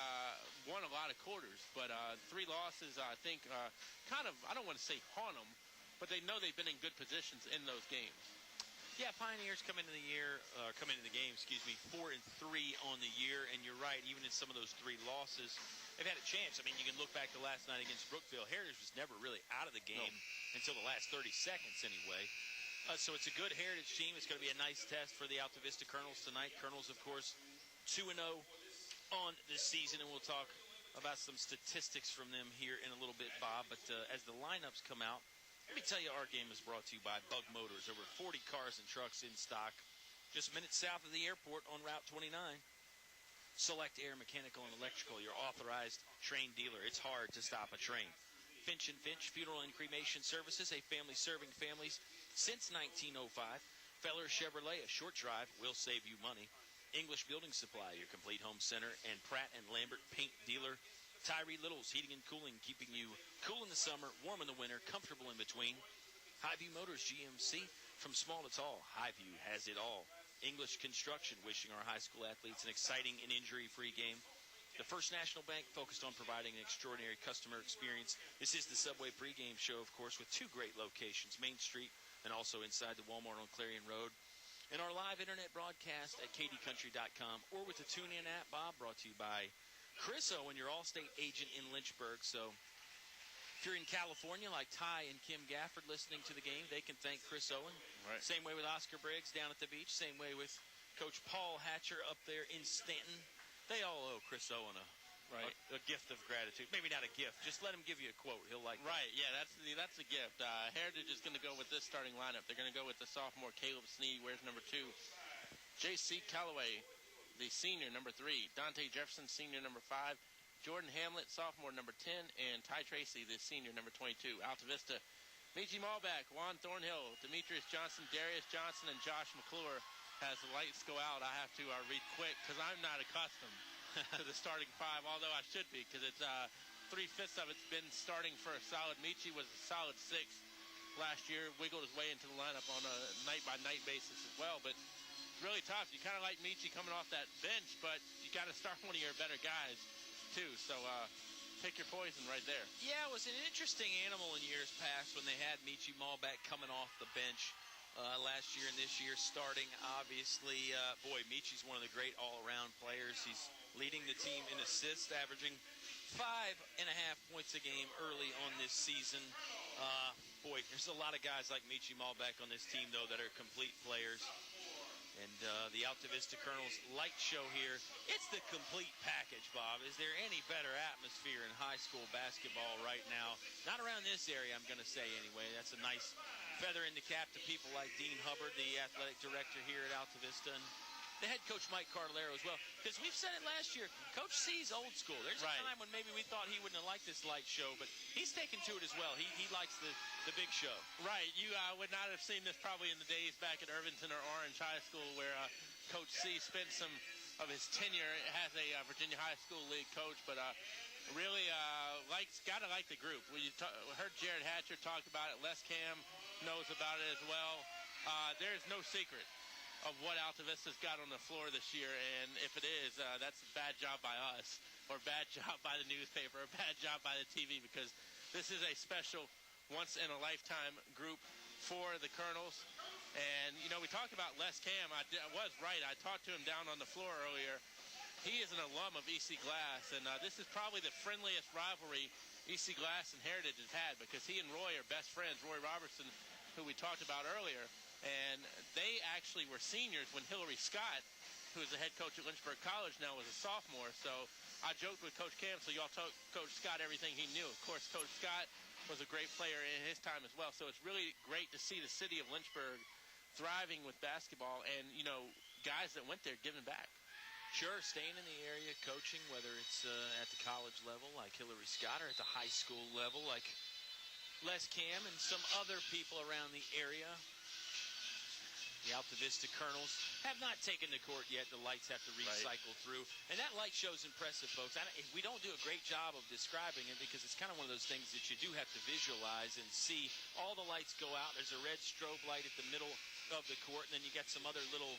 won a lot of quarters, but 3 losses, I think, I don't want to say haunt them, but they know they've been in good positions in those games. Yeah, Pioneers come into the game, 4-3 on the year, and you're right, even in some of those 3 losses, they've had a chance. I mean, you can look back to last night against Brookville. Heritage was never really out of the game until the last 30 seconds anyway. So it's a good Heritage team. It's going to be a nice test for the Altavista Colonels tonight. Colonels, of course, 2-0 on this season, and we'll talk about some statistics from them here in a little bit, Bob. But as the lineups come out, let me tell you, our game is brought to you by Bug Motors. Over 40 cars and trucks in stock, just minutes south of the airport on Route 29. Select Air Mechanical and Electrical, your authorized train dealer. It's hard to stop a train. Finch & Finch Funeral and Cremation Services, a family serving families since 1905. Feller Chevrolet, a short drive will save you money. English Building Supply, your complete home center, and Pratt & Lambert paint dealer. Tyree Little's Heating and Cooling, keeping you cool in the summer, warm in the winter, comfortable in between. Highview Motors GMC, from small to tall, Highview has it all. English Construction, wishing our high school athletes an exciting and injury-free game. The First National Bank, focused on providing an extraordinary customer experience. This is the Subway pregame show, of course, with 2 great locations, Main Street and also inside the Walmart on Clarion Road. And our live internet broadcast at kdcountry.com or with the TuneIn app, Bob, brought to you by Chris Owen, your Allstate agent in Lynchburg. So if you're in California like Ty and Kim Gafford listening to the game, they can thank Chris Owen. Right. Same way with Oscar Briggs down at the beach. Same way with Coach Paul Hatcher up there in Stanton. They all owe Chris Owen a gift of gratitude. Maybe not a gift. Just let him give you a quote. He'll like that. Right, yeah, that's a gift. Heritage is going to go with this starting lineup. They're going to go with the sophomore Caleb Sneed, wears number 2. J.C. Callaway, the senior, number 3. Dante Jefferson, senior, number 5. Jordan Hamlet, sophomore, number 10. And Ty Tracy, the senior, number 22. Altavista, Michi Malbeck, Juan Thornhill, Demetrius Johnson, Darius Johnson, and Josh McClure. As the lights go out, I have to read quick because I'm not accustomed to the starting five, although I should be, because it's 3/5 of it's been starting for a solid. Michi was a solid 6 last year, wiggled his way into the lineup on a night-by-night basis as well, but really tough. You kind of like Michi coming off that bench, but you got to start one of your better guys, too. So pick your poison right there. Yeah, it was an interesting animal in years past when they had Michi Malbeck coming off the bench last year and this year starting, obviously. Michi's one of the great all-around players. He's leading the team in assists, averaging 5.5 points a game early on this season. There's a lot of guys like Michi Malbeck on this team, though, that are complete players. And the Altavista Colonels light show here, it's the complete package, Bob. Is there any better atmosphere in high school basketball right now? Not around this area, I'm going to say anyway. That's a nice feather in the cap to people like Dean Hubbard, the athletic director here at Altavista, and the head coach Mike Cardellaro as well. Because we've said it last year, Coach C's old school. There's a time when maybe we thought he wouldn't have liked this light show, but he's taken to it as well. He likes the big show. Right. You would not have seen this probably in the days back at Irvington or Orange High School where Coach C spent some of his tenure as a Virginia High School league coach, but really got to like the group. We heard Jared Hatcher talk about it. Les Cam knows about it as well. There's no secret of what Altavista's got on the floor this year, and if it is, that's a bad job by us, or bad job by the newspaper, or bad job by the TV, because this is a special, once-in-a-lifetime group for the Colonels. And, we talked about Les Cam. I was right. I talked to him down on the floor earlier. He is an alum of EC Glass, and this is probably the friendliest rivalry EC Glass and Heritage has had, because he and Roy are best friends. Roy Robertson, who we talked about earlier, and they actually were seniors when Hillary Scott, who is the head coach at Lynchburg College now, was a sophomore. So I joked with Coach Cam, so y'all told Coach Scott everything he knew. Of course, Coach Scott was a great player in his time as well. So it's really great to see the city of Lynchburg thriving with basketball and, guys that went there giving back. Sure, staying in the area, coaching, whether it's at the college level like Hillary Scott or at the high school level like Les Cam and some other people around the area. The Altavista Colonels have not taken the court yet. The lights have to recycle through. And that light show's impressive, folks. We don't do a great job of describing it because it's kind of one of those things that you do have to visualize and see. All the lights go out. There's a red strobe light at the middle of the court, and then you get some other little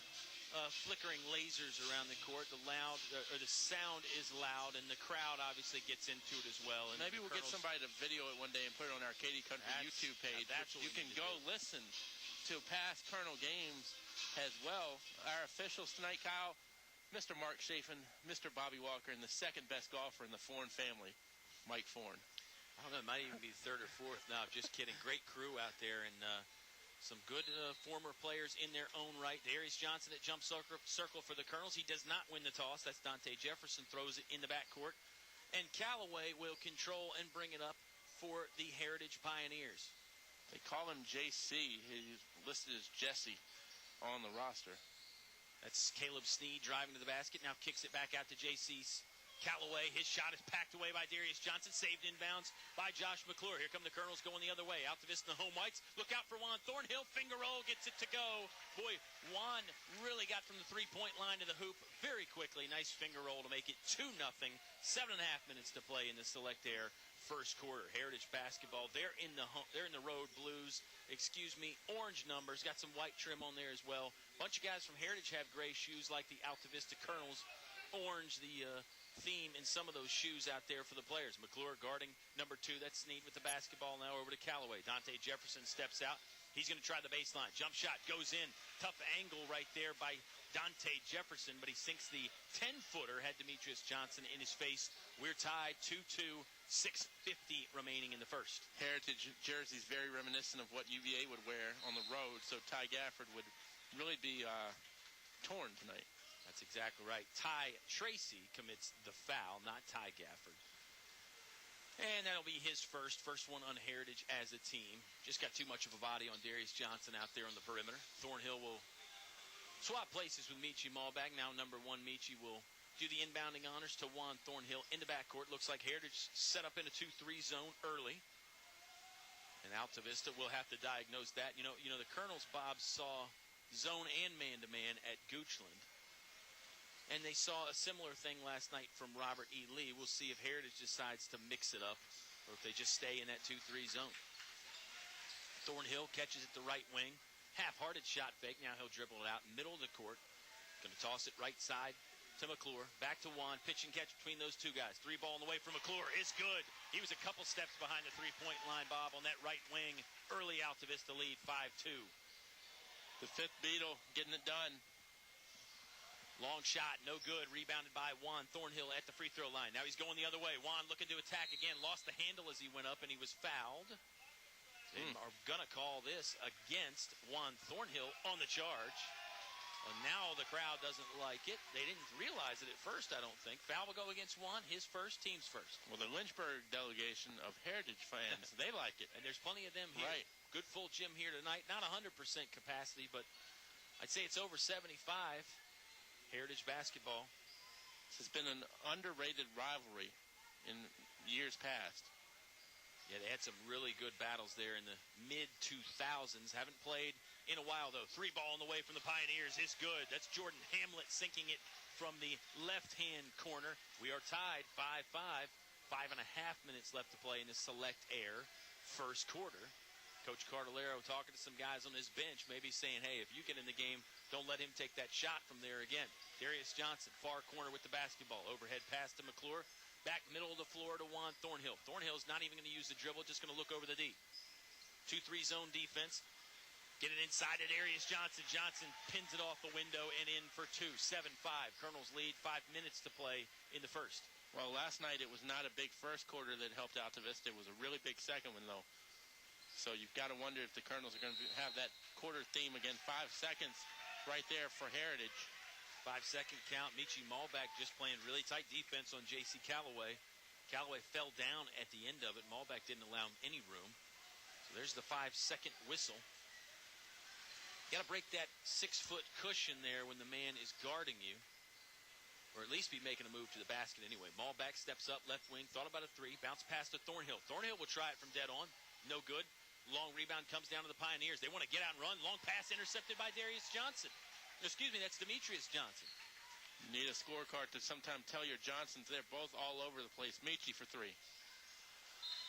flickering lasers around the court. The sound is loud, and the crowd obviously gets into it as well. And maybe we'll get somebody to video it one day and put it on our Katy Country YouTube page. You can go listen to past Colonel games as well. Our officials tonight, Kyle, Mr. Mark Chafin, Mr. Bobby Walker, and the second best golfer in the Forn family, Mike Forn. I don't know, it might even be third or fourth now. Just kidding. Great crew out there, and some good former players in their own right. Darius Johnson at jump circle for the Colonels. He does not win the toss. That's Dante Jefferson, throws it in the backcourt. And Callaway will control and bring it up for the Heritage Pioneers. They call him JC. He's listed as Jesse on the roster. That's Caleb Sneed driving to the basket. Now kicks it back out to JC Callaway. His shot is packed away by Darius Johnson. Saved inbounds by Josh McClure. Here come the Colonels going the other way. Altavista, the home whites. Look out for Juan Thornhill. Finger roll. Gets it to go. Boy, Juan really got from the three-point line to the hoop very quickly. Nice finger roll to make it 2-0. 7.5 minutes to play in the Select Air first quarter. Heritage basketball. They're in the road blues. Orange numbers. Got some white trim on there as well. Bunch of guys from Heritage have gray shoes like the Altavista Colonels. Orange, the theme in some of those shoes out there for the players. McClure guarding number 2. That's Sneed with the basketball now over to Callaway. Dante Jefferson steps out. He's going to try the baseline. Jump shot goes in. Tough angle right there by Dante Jefferson, but he sinks the 10-footer. Had Demetrius Johnson in his face. We're tied 2-2, 6:50 remaining in the first. Heritage jerseys very reminiscent of what UVA would wear on the road, so Ty Gafford would really be torn tonight. That's exactly right. Ty Tracy commits the foul, not Ty Gafford. And that'll be his first one on Heritage as a team. Just got too much of a body on Darius Johnson out there on the perimeter. Thornhill will swap places with Michi Malbeck. Now number 1, Michi will do the inbounding honors to Juan Thornhill in the backcourt. Looks like Heritage set up in a 2-3 zone early. And Altavista will have to diagnose that. You know, the Colonels, Bob, saw zone and man-to-man at Goochland. And they saw a similar thing last night from Robert E. Lee. We'll see if Heritage decides to mix it up or if they just stay in that 2-3 zone. Thornhill catches it the right wing. Half-hearted shot fake. Now he'll dribble it out middle of the court. Going to toss it right side to McClure. Back to Juan. Pitch and catch between those two guys. 3 ball on the way from McClure is good. He was a couple steps behind the three-point line, Bob, on that right wing. Early Altavista lead, 5-2. The fifth Beetle getting it done. Long shot, no good. Rebounded by Juan Thornhill at the free throw line. Now he's going the other way. Juan looking to attack again. Lost the handle as he went up, and he was fouled. They are going to call this against Juan Thornhill on the charge. And now the crowd doesn't like it. They didn't realize it at first, I don't think. Foul will go against Juan, his first, team's first. Well, the Lynchburg delegation of Heritage fans, they like it. And there's plenty of them here. Right. Good full gym here tonight. Not 100% capacity, but I'd say it's over 75. Heritage basketball. This has been an underrated rivalry in years past. Yeah, they had some really good battles there in the mid-2000s. Haven't played in a while, though. 3 ball on the way from the Pioneers is good. That's Jordan Hamlet sinking it from the left-hand corner. We are tied 5-5. 5.5 minutes left to play in this Select Air first quarter. Coach Cardellaro talking to some guys on his bench, maybe saying, hey, if you get in the game, don't let him take that shot from there again. Darius Johnson, far corner with the basketball. Overhead pass to McClure. Back middle of the floor to Juan Thornhill. Thornhill's not even going to use the dribble, just going to look over the D. 2-3 zone defense. Get it inside to Darius Johnson. Johnson pins it off the window and in for 2. 7-5. Colonels lead. 5 minutes to play in the first. Well, last night it was not a big first quarter that helped Altavista. It was a really big second one, though. So you've got to wonder if the Colonels are going to have that quarter theme again. 5 seconds right there for Heritage. 5-second count. Michi Malbeck just playing really tight defense on J.C. Callaway. Callaway fell down at the end of it. Malbeck didn't allow him any room. So there's the 5-second whistle. You got to break that 6-foot cushion there when the man is guarding you. Or at least be making a move to the basket anyway. Malbeck steps up, left wing, thought about a 3. Bounce pass to Thornhill. Thornhill will try it from dead on. No good. Long rebound comes down to the Pioneers. They want to get out and run. Long pass intercepted by Darius Johnson. Excuse me, that's Demetrius Johnson. You need a scorecard to sometime tell your Johnsons they're both all over the place. Michi for 3.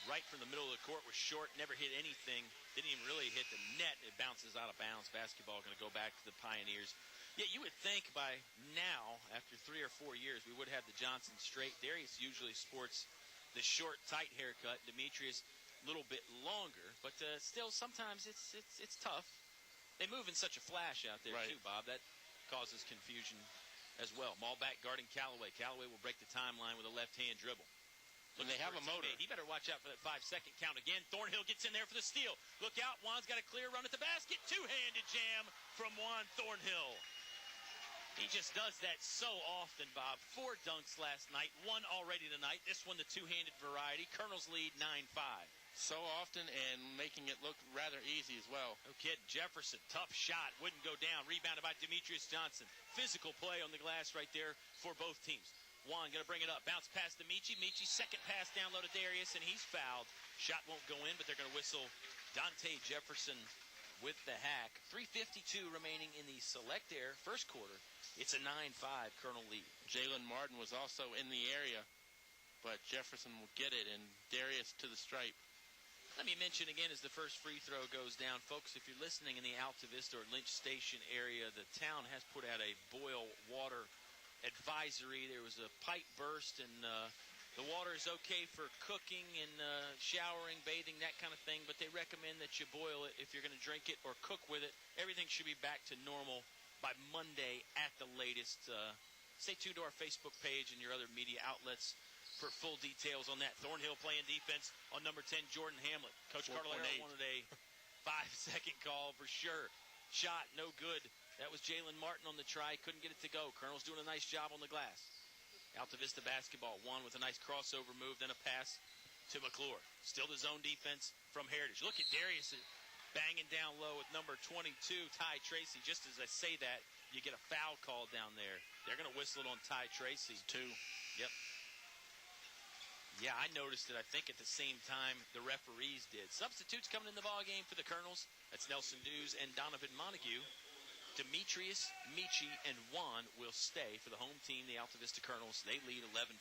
Right from the middle of the court was short, never hit anything. Didn't even really hit the net. It bounces out of bounds. Basketball going to go back to the Pioneers. Yeah, you would think by now, after 3 or 4 years, we would have the Johnsons straight. Darius usually sports the short, tight haircut. Demetrius a little bit longer, but still sometimes it's tough. They move in such a flash out there, too, Bob. That causes confusion as well. Malbeck guarding Callaway. Callaway will break the timeline with a left-hand dribble. When they have a motor. He better watch out for that 5-second count again. Thornhill gets in there for the steal. Look out. Juan's got a clear run at the basket. Two-handed jam from Juan Thornhill. He just does that so often, Bob. 4 dunks last night. 1 already tonight. This one the two-handed variety. Colonels lead 9-5. So often and making it look rather easy as well. No kidding. Jefferson, tough shot. Wouldn't go down. Rebounded by Demetrius Johnson. Physical play on the glass right there for both teams. Juan going to bring it up. Bounce pass to Michi. Michi, second pass down low to Darius, and he's fouled. Shot won't go in, but they're going to whistle Dante Jefferson with the hack. 3:52 remaining in the Select Air first quarter. It's a 9-5 Colonel lead. Jalen Martin was also in the area, but Jefferson will get it, and Darius to the stripe. Let me mention again as the first free throw goes down, folks, if you're listening in the Altavista or Lynch Station area, the town has put out a boil water advisory. There was a pipe burst, and the water is okay for cooking and showering, bathing, that kind of thing, but they recommend that you boil it if you're going to drink it or cook with it. Everything should be back to normal by Monday at the latest. Stay tuned to our Facebook page and your other media outlets for full details on that. Thornhill playing defense on number 10, Jordan Hamlet. Coach Cardellaro wanted a 5-second call for sure. Shot, no good. That was Jalen Martin on the try. Couldn't get it to go. Colonel's doing a nice job on the glass. Altavista basketball. Juan with a nice crossover move, then a pass to McClure. Still the zone defense from Heritage. Look at Darius banging down low with number 22, Ty Tracy. Just as I say that, you get a foul call down there. They're going to whistle it on Ty Tracy. 2. Yep. Yeah, I noticed it, I think, at the same time the referees did. Substitutes coming in the ball game for the Colonels. That's Nelson Dews and Donovan Montague. Demetrius, Michi, and Juan will stay for the home team, the Altavista Colonels. They lead 11-5.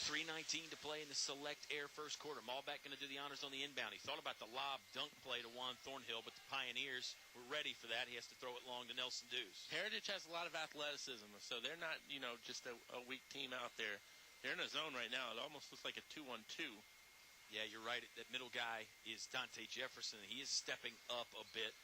3:19 to play in the Select Air first quarter. Malbeck going to do the honors on the inbound. He thought about the lob dunk play to Juan Thornhill, but the Pioneers were ready for that. He has to throw it long to Nelson Dews. Heritage has a lot of athleticism, so they're not, just a weak team out there. They're in a zone right now. It almost looks like a 2-1-2. Yeah, you're right. That middle guy is Dante Jefferson. He is stepping up a bit.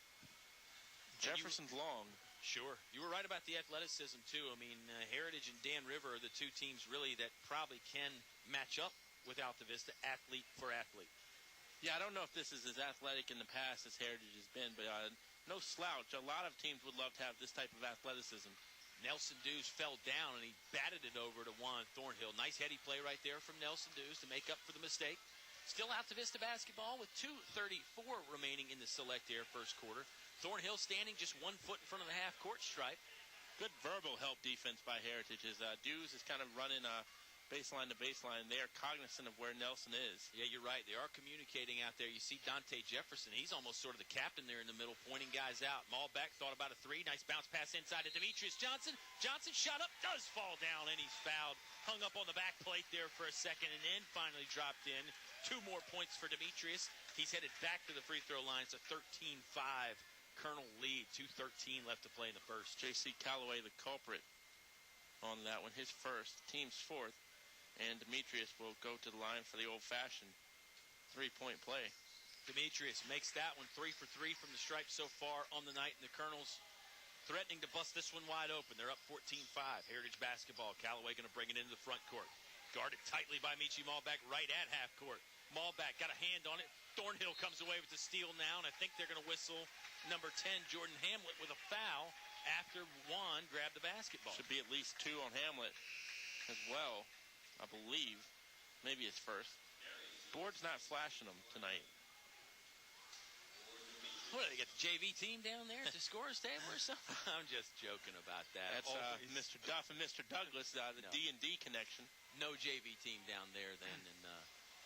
Jefferson's long. Sure. You were right about the athleticism, too. I mean, Heritage and Dan River are the two teams really that probably can match up with Altavista, athlete for athlete. Yeah, I don't know if this is as athletic in the past as Heritage has been, but no slouch. A lot of teams would love to have this type of athleticism. Nelson Dews fell down, and he batted it over to Juan Thornhill. Nice heady play right there from Nelson Dews to make up for the mistake. Still Altavista basketball with 2:34 remaining in the Select Air first quarter. Thornhill standing just 1 foot in front of the half-court stripe. Good verbal help defense by Heritage. As Dews is kind of running baseline to baseline. They are cognizant of where Nelson is. Yeah, you're right. They are communicating out there. You see Dante Jefferson. He's almost sort of the captain there in the middle, pointing guys out. Malbeck thought about a three. Nice bounce pass inside to Demetrius Johnson. Johnson shot up, does fall down, and he's fouled. Hung up on the back plate there for a second, and then finally dropped in. 2 more points for Demetrius. He's headed back to the free throw line. It's a 13-5 Colonel lead. 2:13 left to play in the first. J.C. Callaway, the culprit on that one. His first, team's fourth. And Demetrius will go to the line for the old-fashioned 3-point play. Demetrius makes that one 3 for 3 from the stripe so far on the night. And the Colonels threatening to bust this one wide open. They're up 14-5. Heritage basketball. Callaway going to bring it into the front court. Guarded tightly by Michi Malbeck right at half court. Malbeck got a hand on it. Thornhill comes away with the steal now, and I think they're going to whistle number 10, Jordan Hamlet, with a foul after Juan grabbed the basketball. Should be at least 2 on Hamlet as well, I believe. Maybe his first. Board's not flashing them tonight. What, they got the JV team down there at the scorer's table or something? I'm just joking about that. That's Mr. Duff and Mr. Douglas, the D&D connection. No JV team down there then, and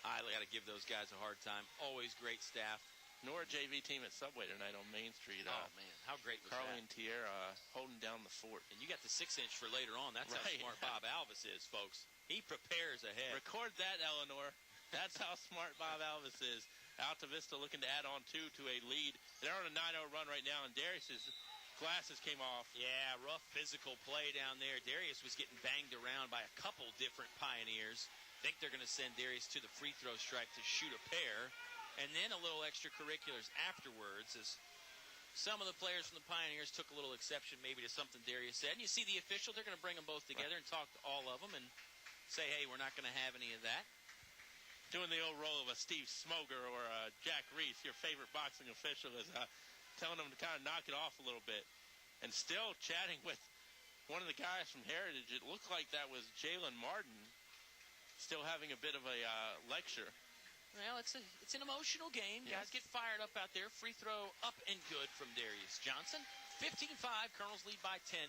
I got to give those guys a hard time. Always great staff. Nor a JV team at Subway tonight on Main Street. Oh, man, how great was Carly that? and Tierra holding down the fort. And you got the 6-inch for later on. That's right. How smart Bob Alvis is, folks. He prepares ahead. Record that, Eleanor. That's how smart Bob Alvis is. Altavista looking to add on to a lead. They're on a 9-0 run right now, and Darius's glasses came off. Yeah, rough physical play down there. Darius was getting banged around by a couple different Pioneers. Think they're going to send Darius to the free throw stripe to shoot a pair. And then a little extracurriculars afterwards as some of the players from the Pioneers took a little exception maybe to something Darius said. And you see the official, they're going to bring them both together and talk to all of them and say, hey, we're not going to have any of that. Doing the old role of a Steve Smoger or Jack Reese, your favorite boxing official, is telling them to kind of knock it off a little bit. And still chatting with one of the guys from Heritage. It looked like that was Jalen Martin, still having a bit of a lecture. Well, it's an emotional game. Yes. Guys get fired up out there. Free throw up and good from Darius Johnson. 15-5. Colonels lead by 10.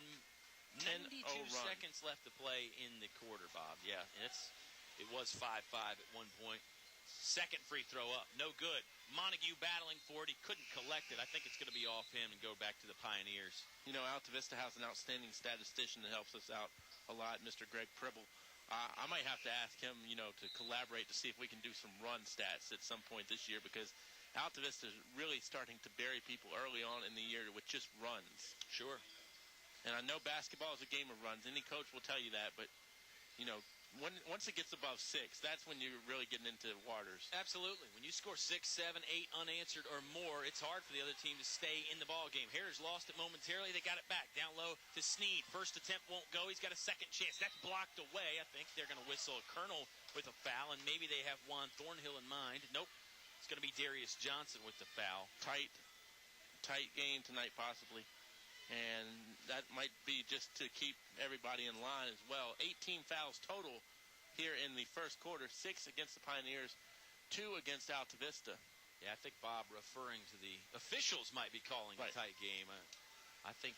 92 seconds left to play in the quarter, Bob. Yeah, it was 5-5 at one point. Second free throw up. No good. Montague battling for it. He couldn't collect it. I think it's going to be off him and go back to the Pioneers. You know, Altavista has an outstanding statistician that helps us out a lot, Mr. Greg Pribble. I might have to ask him, to collaborate to see if we can do some run stats at some point this year, because Altavista is really starting to bury people early on in the year with just runs. Sure. And I know basketball is a game of runs. Any coach will tell you that, but, once it gets above 6, that's when you're really getting into waters. Absolutely. When you score 6, 7, 8 unanswered or more, it's hard for the other team to stay in the ball game. Heritage lost it momentarily. They got it back. Down low to Sneed. First attempt won't go. He's got a second chance. That's blocked away. I think they're going to whistle a Colonel with a foul, and maybe they have Juan Thornhill in mind. Nope. It's going to be Darius Johnson with the foul. Tight game tonight possibly. And that might be just to keep everybody in line as well. 18 fouls total here in the first quarter. 6 against the Pioneers, 2 against Altavista. Yeah, I think Bob referring to the officials might be calling a tight game. I think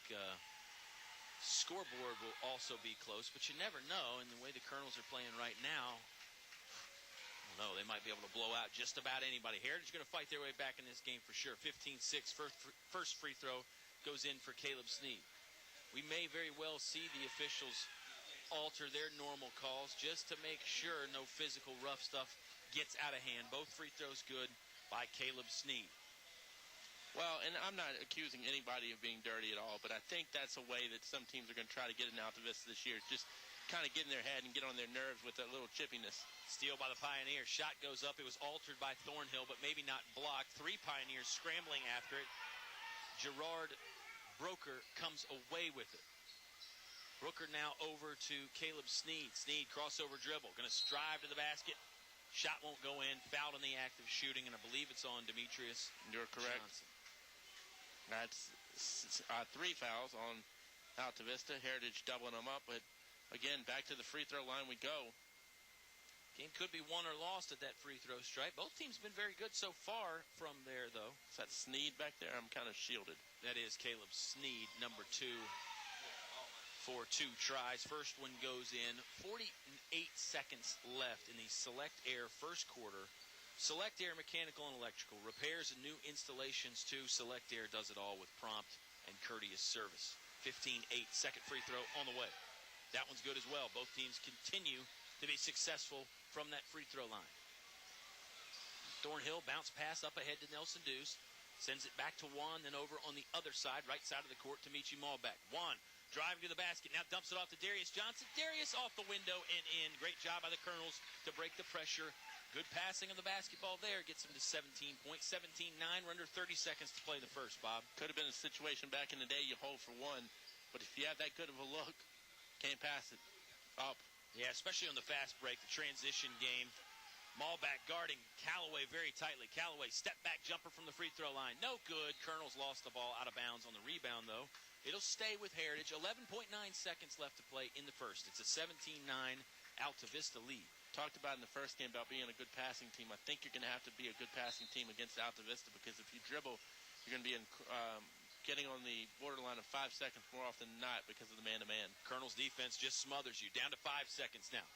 scoreboard will also be close, but you never know. And the way the Colonels are playing right now, don't know. They might be able to blow out just about anybody. Heritage going to fight their way back in this game for sure. 15-6. First free throw goes in for Caleb Sneed. We may very well see the officials alter their normal calls just to make sure no physical rough stuff gets out of hand. Both free throws good by Caleb Sneed. Well, and I'm not accusing anybody of being dirty at all, but I think that's a way that some teams are going to try to get in Altavista this year. Just kind of get in their head and get on their nerves with a little chippiness. Steal by the Pioneers. Shot goes up. It was altered by Thornhill, but maybe not blocked. 3 Pioneers scrambling after it. Gerard Broker comes away with it. Brooker now over to Caleb Sneed. Sneed, crossover dribble. Going to strive to the basket. Shot won't go in. Fouled in the act of shooting, and I believe it's on Demetrius. You're correct. Johnson. That's 3 fouls on Altavista. Heritage doubling them up, but again, back to the free throw line we go. Game could be won or lost at that free throw stripe. Both teams have been very good so far from there, though. Is that Sneed back there? I'm kind of shielded. That is Caleb Sneed, number 2, for 2 tries. First one goes in. 48 seconds left in the Select Air first quarter. Select Air Mechanical and Electrical. Repairs and new installations, too. Select Air does it all with prompt and courteous service. 15-8, second free throw on the way. That one's good as well. Both teams continue to be successful from that free throw line. Thornhill bounce pass up ahead to Nelson Deuce. Sends it back to Juan, then over on the other side, right side of the court, to Michi Malbeck. Juan driving to the basket, now dumps it off to Darius Johnson. Darius off the window and in. Great job by the Colonels to break the pressure. Good passing of the basketball there. Gets them to 17 points. 17-9. We're under 30 seconds to play the first, Bob. Could have been a situation back in the day you hold for one, but if you have that good of a look, can't pass it up. Yeah, especially on the fast break, the transition game. Malbeck guarding Callaway very tightly. Callaway step back jumper from the free throw line. No good. Colonels lost the ball out of bounds on the rebound, though. It'll stay with Heritage. 11.9 seconds left to play in the first. It's a 17-9 Altavista lead. Talked about in the first game about being a good passing team. I think you're going to have to be a good passing team against Altavista, because if you dribble, you're going to be getting on the borderline of 5 seconds more often than not because of the man-to-man. Colonel's defense just smothers you. Down to 5 seconds now.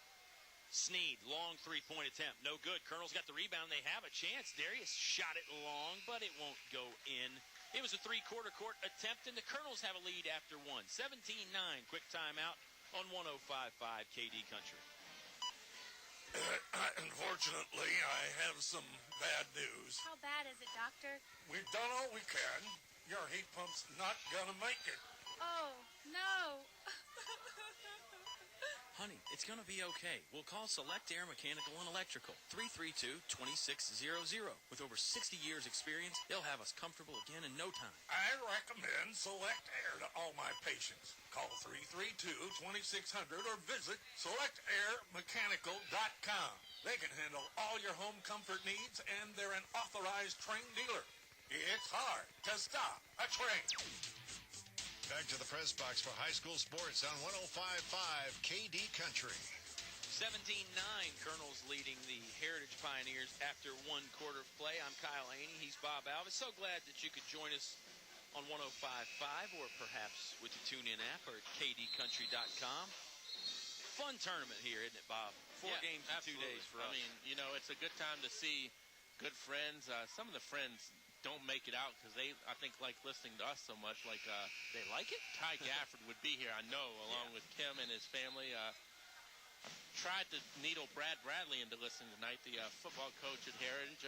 Sneed, long three-point attempt. No good. Colonel's got the rebound. They have a chance. Darius shot it long, but it won't go in. It was a three-quarter court attempt, and the Colonels have a lead after one. 17-9. Quick timeout on 105.5 KD Country. Unfortunately, I have some bad news. How bad is it, Doctor? We've done all we can. Your heat pump's not gonna make it. Oh, no. Honey, it's going to be okay. We'll call Select Air Mechanical and Electrical. 332-2600. With over 60 years experience, they'll have us comfortable again in no time. I recommend Select Air to all my patients. Call 332-2600 or visit selectairmechanical.com. They can handle all your home comfort needs, and they're an authorized trained dealer. It's hard to stop a train. Back to the press box for high school sports on 105.5 KD Country. 17-9, Colonels leading the Heritage Pioneers after one quarter of play. I'm Kyle Hoehne. He's Bob Alvis. So glad that you could join us on 105.5 or perhaps with the TuneIn app or at kdcountry.com. Fun tournament here, isn't it, Bob? 4 games in absolutely. 2 days for us. I mean, you know, it's a good time to see good friends. Some of the friends don't make it out because they, I think, like listening to us so much. Like they like it. Ty Gafford would be here, I know, along with Kim and his family. I tried to needle Brad Bradley into listening tonight, the football coach at Heritage,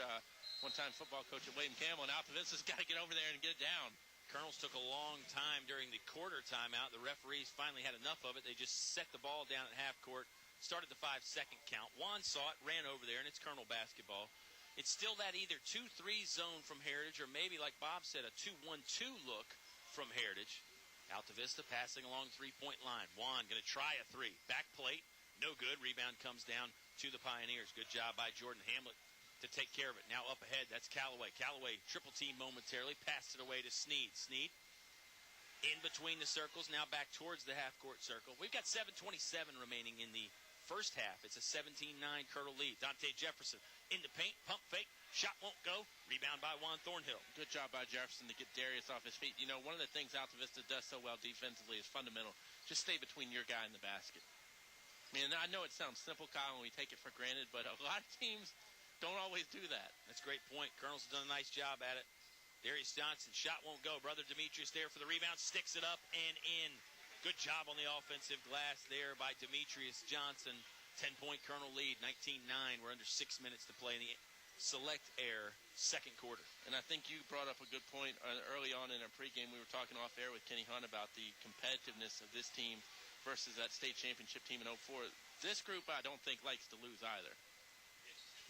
one-time football coach at William Campbell, and Altavista's got to get over there and get it down. Colonels took a long time during the quarter timeout. The referees finally had enough of it. They just set the ball down at half court, started the 5-second count. Juan saw it, ran over there, and it's Colonel basketball. It's still that either 2-3 zone from Heritage or maybe, like Bob said, a 2-1-2 look from Heritage. Altavista passing along the three-point line. Juan going to try a three. Back plate, no good. Rebound comes down to the Pioneers. Good job by Jordan Hamlet to take care of it. Now up ahead, that's Callaway. Callaway triple team momentarily, passed it away to Sneed. Sneed in between the circles, now back towards the half-court circle. We've got 7:27 remaining in the first half. It's a 17-9 Colonel lead. Dante Jefferson in the paint, pump fake, shot won't go. Rebound by Juan Thornhill. Good job by Jefferson to get Darius off his feet. You know, one of the things Altavista does so well defensively is fundamental. Just stay between your guy and the basket. I mean, I know it sounds simple, Kyle, and we take it for granted, but a lot of teams don't always do that. That's a great point. Colonel's done a nice job at it. Darius Johnson, shot won't go. Brother Demetrius there for the rebound, sticks it up and in. Good job on the offensive glass there by Demetrius Johnson. 10-point Colonel lead, 19-9. We're under 6 minutes to play in the Select Air second quarter. And I think you brought up a good point early on in our pregame. We were talking off air with Kenny Hunt about the competitiveness of this team versus that state championship team in 04. This group, I don't think, likes to lose either.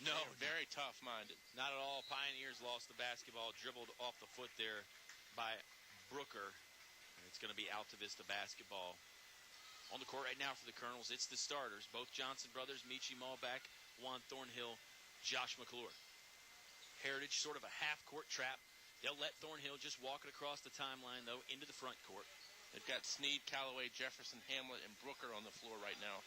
No. They're very tough-minded. Not at all. Pioneers lost the basketball, dribbled off the foot there by Brooker. And it's going to be Altavista basketball. On the court right now for the Colonels, it's the starters. Both Johnson brothers, Michi Malbeck, Juan Thornhill, Josh McClure. Heritage, sort of a half-court trap. They'll let Thornhill just walk it across the timeline, though, into the front court. They've got Sneed, Callaway, Jefferson, Hamlet, and Brooker on the floor right now.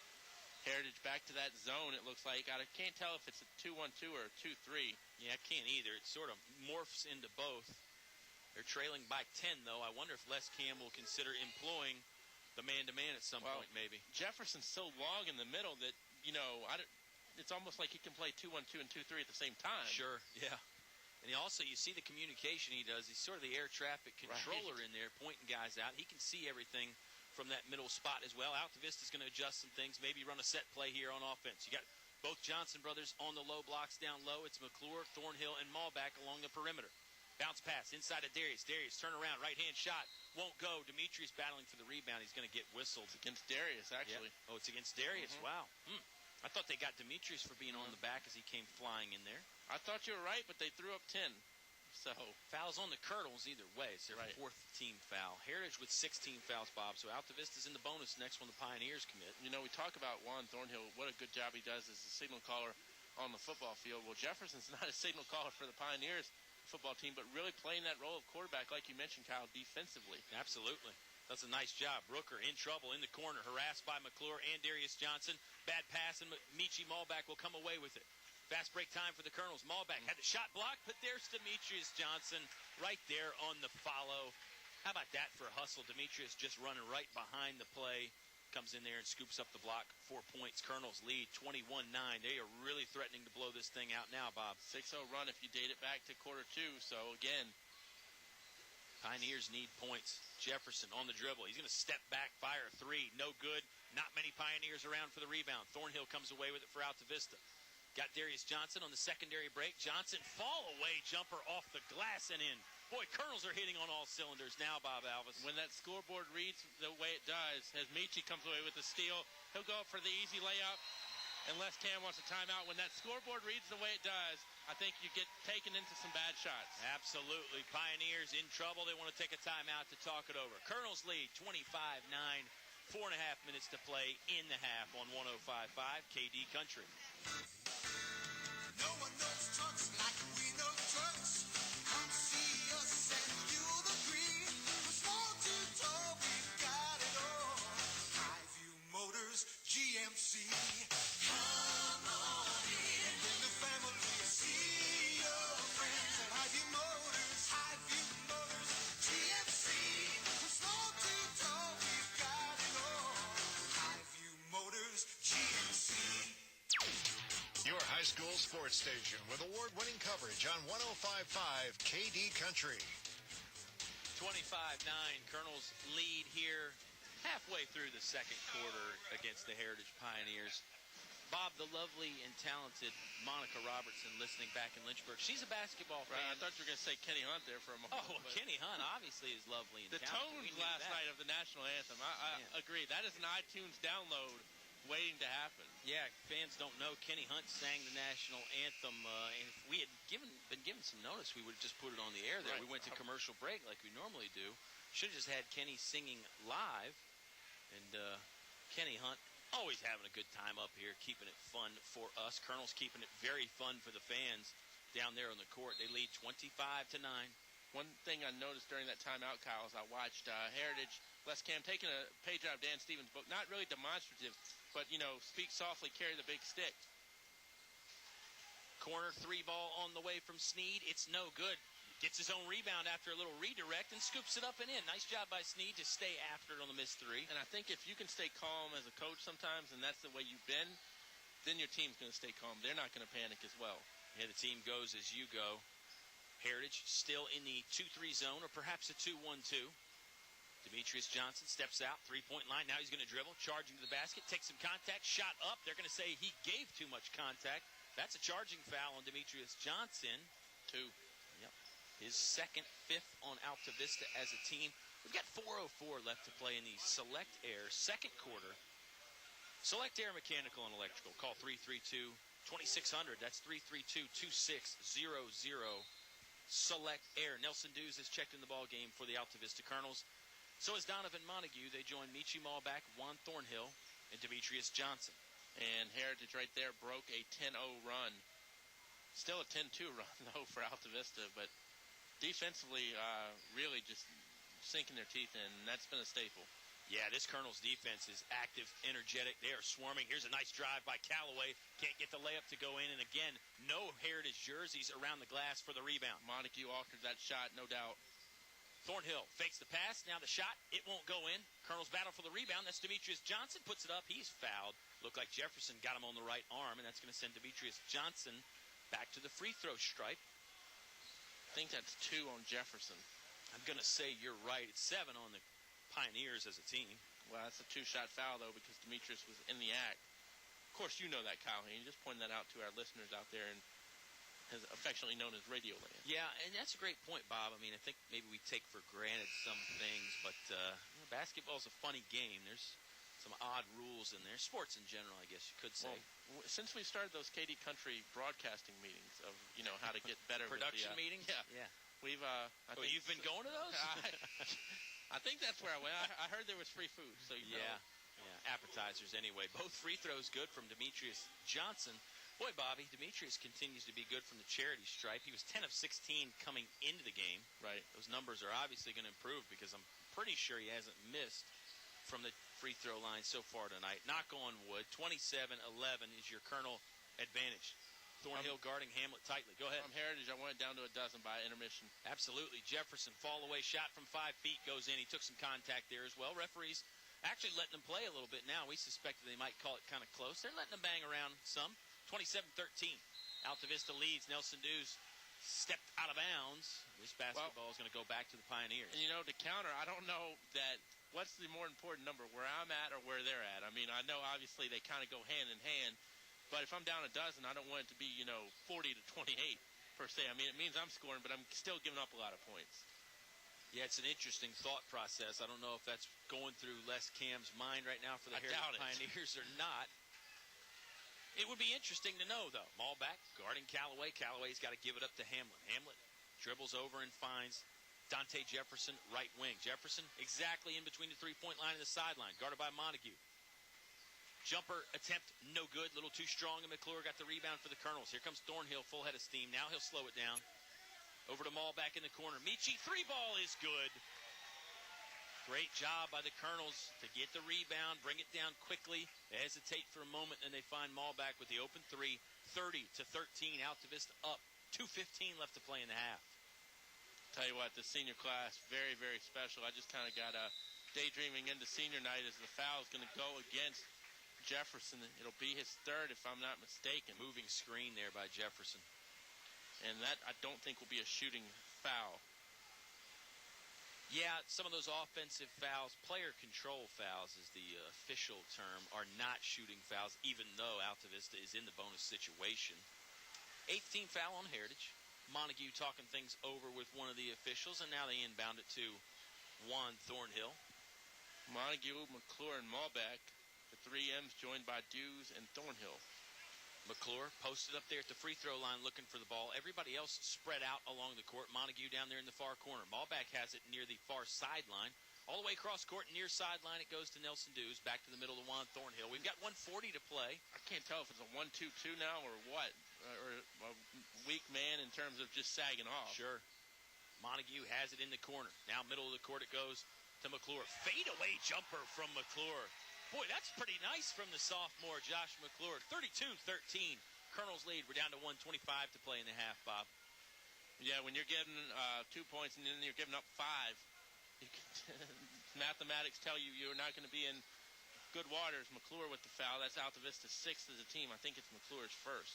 Heritage back to that zone, it looks like. I can't tell if it's a 2-1-2 or a 2-3. Yeah, I can't either. It sort of morphs into both. They're trailing by 10, though. I wonder if Les Cam will consider employing the man-to-man at some point, maybe. Jefferson's so long in the middle that, it's almost like he can play 2-1-2 and 2-3 at the same time. Sure, yeah. And you see the communication he does. He's sort of the air traffic controller in there, pointing guys out. He can see everything from that middle spot as well. Altavista's going to adjust some things, maybe run a set play here on offense. You got both Johnson brothers on the low blocks down low. It's McClure, Thornhill, and Malbeck along the perimeter. Bounce pass inside of Darius. Darius, turn around, right-hand shot. Won't go. Demetrius battling for the rebound. He's going to get whistled. It's against Darius, actually. Yeah. Oh, it's against Darius. Wow. I thought they got Demetrius for being on the back as he came flying in there. I thought you were right, but they threw up 10. So fouls on the Colonels either way. It's their fourth team foul. Heritage with 16 fouls, Bob. So Altavista's in the bonus next when the Pioneers commit. We talk about Juan Thornhill. What a good job he does as a signal caller on the football field. Well, Jefferson's not a signal caller for the Pioneers football team, but really playing that role of quarterback, like you mentioned, Kyle, defensively. Absolutely. That's a nice job. Brooker in trouble in the corner, harassed by McClure and Darius Johnson. Bad pass, and Michi Malbeck will come away with it. Fast break time for the Colonels. Malbeck had the shot blocked, but there's Demetrius Johnson right there on the follow. How about that for a hustle? Demetrius just running right behind the play. Comes in there and scoops up the block. 4 points. Colonels lead 21-9. They are really threatening to blow this thing out now, Bob. 6-0 run if you date it back to quarter 2. So, again, Pioneers need points. Jefferson on the dribble. He's going to step back, fire a 3. No good. Not many Pioneers around for the rebound. Thornhill comes away with it for Altavista. Got Darius Johnson on the secondary break. Johnson, fall-away jumper off the glass and in. Boy, Colonels are hitting on all cylinders now, Bob Alvis. When that scoreboard reads the way it does, as Michi comes away with the steal, he'll go up for the easy layup, unless Cam wants a timeout. When that scoreboard reads the way it does, I think you get taken into some bad shots. Absolutely. Pioneers in trouble. They want to take a timeout to talk it over. Colonels lead 25-9. 4.5 minutes to play in the half on 105.5 KD Country. No one knows trucks like we know trucks. Come see us and you'll agree. From small to tall, we've got it all. Highview Motors, GMC. Come on in. Bring the family. See your friends at Highview Motors. Highview Motors, GMC. From small to tall, we've got it all. Highview Motors, GMC. Your high school sports station with award-winning coverage on 105.5 KD Country. 25-9, Colonels lead here halfway through the second quarter against the Heritage Pioneers. Bob, the lovely and talented Monica Robertson listening back in Lynchburg. She's a basketball fan. Right, I thought you were going to say Kenny Hunt there for a moment. Oh, Kenny Hunt obviously is lovely and the talented. The tones last night of the national anthem, I agree. That is an iTunes download waiting to happen. Yeah, fans don't know Kenny Hunt sang the national anthem, and if we had been given some notice, we would have just put it on the air there. Right. We went to commercial break like we normally do. Should have just had Kenny singing live, and Kenny Hunt always having a good time up here, keeping it fun for us. Colonel's keeping it very fun for the fans down there on the court. They lead 25-9. One thing I noticed during that timeout, Kyle, is I watched Heritage, Les Cam taking a page out of Dan Stevens' book, not really demonstrative, but, speak softly, carry the big stick. Corner 3 ball on the way from Sneed. It's no good. Gets his own rebound after a little redirect and scoops it up and in. Nice job by Snead to stay after it on the missed three. And I think if you can stay calm as a coach sometimes, and that's the way you've been, then your team's going to stay calm. They're not going to panic as well. Yeah, the team goes as you go. Heritage still in the 2-3 zone, or perhaps a 2-1-2. Demetrius Johnson steps out, three-point line. Now he's going to dribble, charging to the basket, takes some contact, shot up. They're going to say he gave too much contact. That's a charging foul on Demetrius Johnson. 2. Yep. His second, fifth on Altavista as a team. We've got 4:04 left to play in the Select Air second quarter. Select Air Mechanical and Electrical. Call 332-2600. That's 332-2600. Select Air. Nelson Dews has checked in the ball game for the Altavista Colonels. So is Donovan Montague. They join Michi Malback, Juan Thornhill, and Demetrius Johnson. And Heritage right there broke a 10-0 run. Still a 10-2 run, though, for Altavista, but defensively really just sinking their teeth in, and that's been a staple. Yeah, this Colonel's defense is active, energetic. They are swarming. Here's a nice drive by Callaway. Can't get the layup to go in, and again, no Heritage jerseys around the glass for the rebound. Montague altered that shot, no doubt. Thornhill fakes the pass. Now the shot. It won't go in. Colonel's battle for the rebound. That's Demetrius Johnson. Puts it up. He's fouled. Looked like Jefferson got him on the right arm, and that's going to send Demetrius Johnson back to the free throw stripe. I think that's 2 on Jefferson. I'm going to say you're right. It's 7 on the Pioneers as a team. Well, that's a 2-shot foul, though, because Demetrius was in the act. Of course, you know that, Kyle Hoehne. Just pointing that out to our listeners out there, and is affectionately known as Radio Land. Yeah, and that's a great point, Bob. I mean, I think maybe we take for granted some things, but basketball's a funny game. There's some odd rules in there. Sports in general, I guess you could say. Well, since we started those KD Country broadcasting meetings of, how to get better production with the, meetings? Yeah. We've, you've been going to those? I think that's where I went. I heard there was free food, so Yeah, appetizers anyway. Both free throws good from Demetrius Johnson. Boy, Bobby, Demetrius continues to be good from the charity stripe. He was 10 of 16 coming into the game. Right. Those numbers are obviously going to improve because I'm pretty sure he hasn't missed from the free throw line so far tonight. Knock on wood. 27-11 is your Colonel advantage. Thornhill guarding Hamlet tightly. Go ahead. From Heritage, I went down to a dozen by intermission. Absolutely. Jefferson, fall away shot from 5 feet goes in. He took some contact there as well. Referees actually letting them play a little bit now. We suspected they might call it kind of close. They're letting them bang around some. 27-13. Altavista leads. Nelson Dews stepped out of bounds. This basketball is going to go back to the Pioneers. And, to counter, I don't know that what's the more important number, where I'm at or where they're at. I mean, I know obviously they kind of go hand in hand, but if I'm down a dozen, I don't want it to be, 40 to 28 per se. I mean, it means I'm scoring, but I'm still giving up a lot of points. Yeah, it's an interesting thought process. I don't know if that's going through Les Cam's mind right now for the Heritage Pioneers or not. It would be interesting to know, though. Malback guarding Callaway. Callaway's got to give it up to Hamlet. Hamlet dribbles over and finds Dante Jefferson, right wing. Jefferson exactly in between the three-point line and the sideline, guarded by Montague. Jumper attempt, no good. A little too strong, and McClure got the rebound for the Colonels. Here comes Thornhill, full head of steam. Now he'll slow it down. Over to Malback in the corner. Michi, three ball is good. Great job by the Colonels to get the rebound, bring it down quickly. They hesitate for a moment, and they find Malback with the open three. 30-13, Altavista up. 2:15 left to play in the half. Tell you what, the senior class, very, very special. I just kind of got daydreaming into senior night as the foul is going to go against Jefferson. It'll be his third, if I'm not mistaken. Moving screen there by Jefferson. And that, I don't think, will be a shooting foul. Yeah, some of those offensive fouls, player control fouls is the official term, are not shooting fouls, even though Altavista is in the bonus situation. 8th team foul on Heritage. Montague talking things over with one of the officials, and now they inbound it to Juan Thornhill. Montague, McClure, and Malback, the 3 M's joined by Dews and Thornhill. McClure posted up there at the free throw line looking for the ball. Everybody else spread out along the court. Montague down there in the far corner. Malback has it near the far sideline. All the way across court, near sideline, it goes to Nelson Dews. Back to the middle of Juan Thornhill. We've got 1:40 to play. I can't tell if it's a 1-2-2 now or what. Or a weak man in terms of just sagging off. Sure. Montague has it in the corner. Now middle of the court it goes to McClure. Fadeaway jumper from McClure. Boy, that's pretty nice from the sophomore, Josh McClure. 32-13. Colonels lead. We're down to 1:25 to play in the half, Bob. Yeah, when you're getting 2 points and then you're giving up 5, you can, mathematics tell you you're not going to be in good waters. McClure with the foul. That's Altavista's 6th as a team. I think it's McClure's 1st.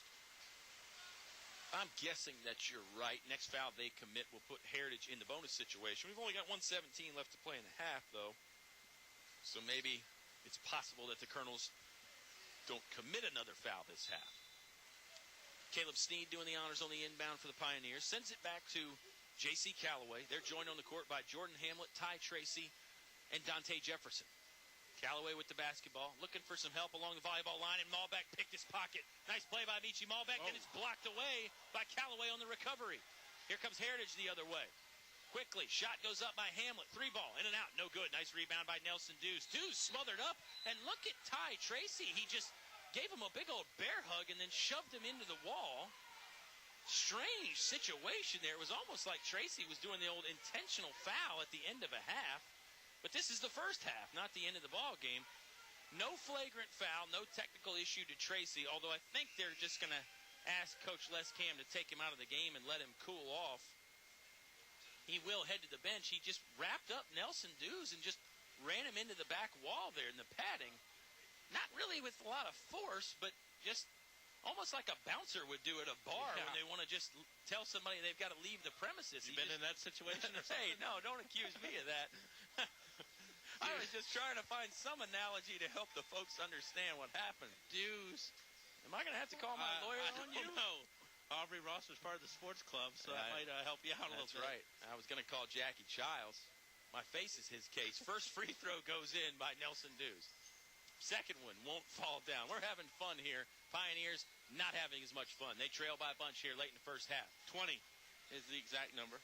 I'm guessing that you're right. Next foul they commit will put Heritage in the bonus situation. We've only got 1:17 left to play in the half, though. So maybe it's possible that the Colonels don't commit another foul this half. Caleb Sneed doing the honors on the inbound for the Pioneers. Sends it back to J.C. Callaway. They're joined on the court by Jordan Hamlet, Ty Tracy, and Dante Jefferson. Callaway with the basketball, looking for some help along the volleyball line, and Malbec picked his pocket. Nice play by Michi Malbec, and it's blocked away by Callaway on the recovery. Here comes Heritage the other way. Quickly, shot goes up by Hamlet. 3 ball, in and out, no good. Nice rebound by Nelson Dews. Dews smothered up, and look at Ty Tracy. He just gave him a big old bear hug and then shoved him into the wall. Strange situation there. It was almost like Tracy was doing the old intentional foul at the end of a half. But this is the first half, not the end of the ball game. No flagrant foul, no technical issue to Tracy, although I think they're just going to ask Coach Les Cam to take him out of the game and let him cool off. He will head to the bench. He just wrapped up Nelson Dews and just ran him into the back wall there in the padding. Not really with a lot of force, but just almost like a bouncer would do at a bar when they want to just tell somebody they've got to leave the premises. You been in that situation or something? Hey, no, don't accuse me of that. I was just trying to find some analogy to help the folks understand what happened. Dews. Am I going to have to call my lawyer on you? No. Aubrey Ross was part of the sports club, so that might help you out a little bit. That's right. I was going to call Jackie Childs. My face is his case. First free throw goes in by Nelson Dews. Second one won't fall down. We're having fun here. Pioneers not having as much fun. They trail by a bunch here late in the first half. 20 is the exact number.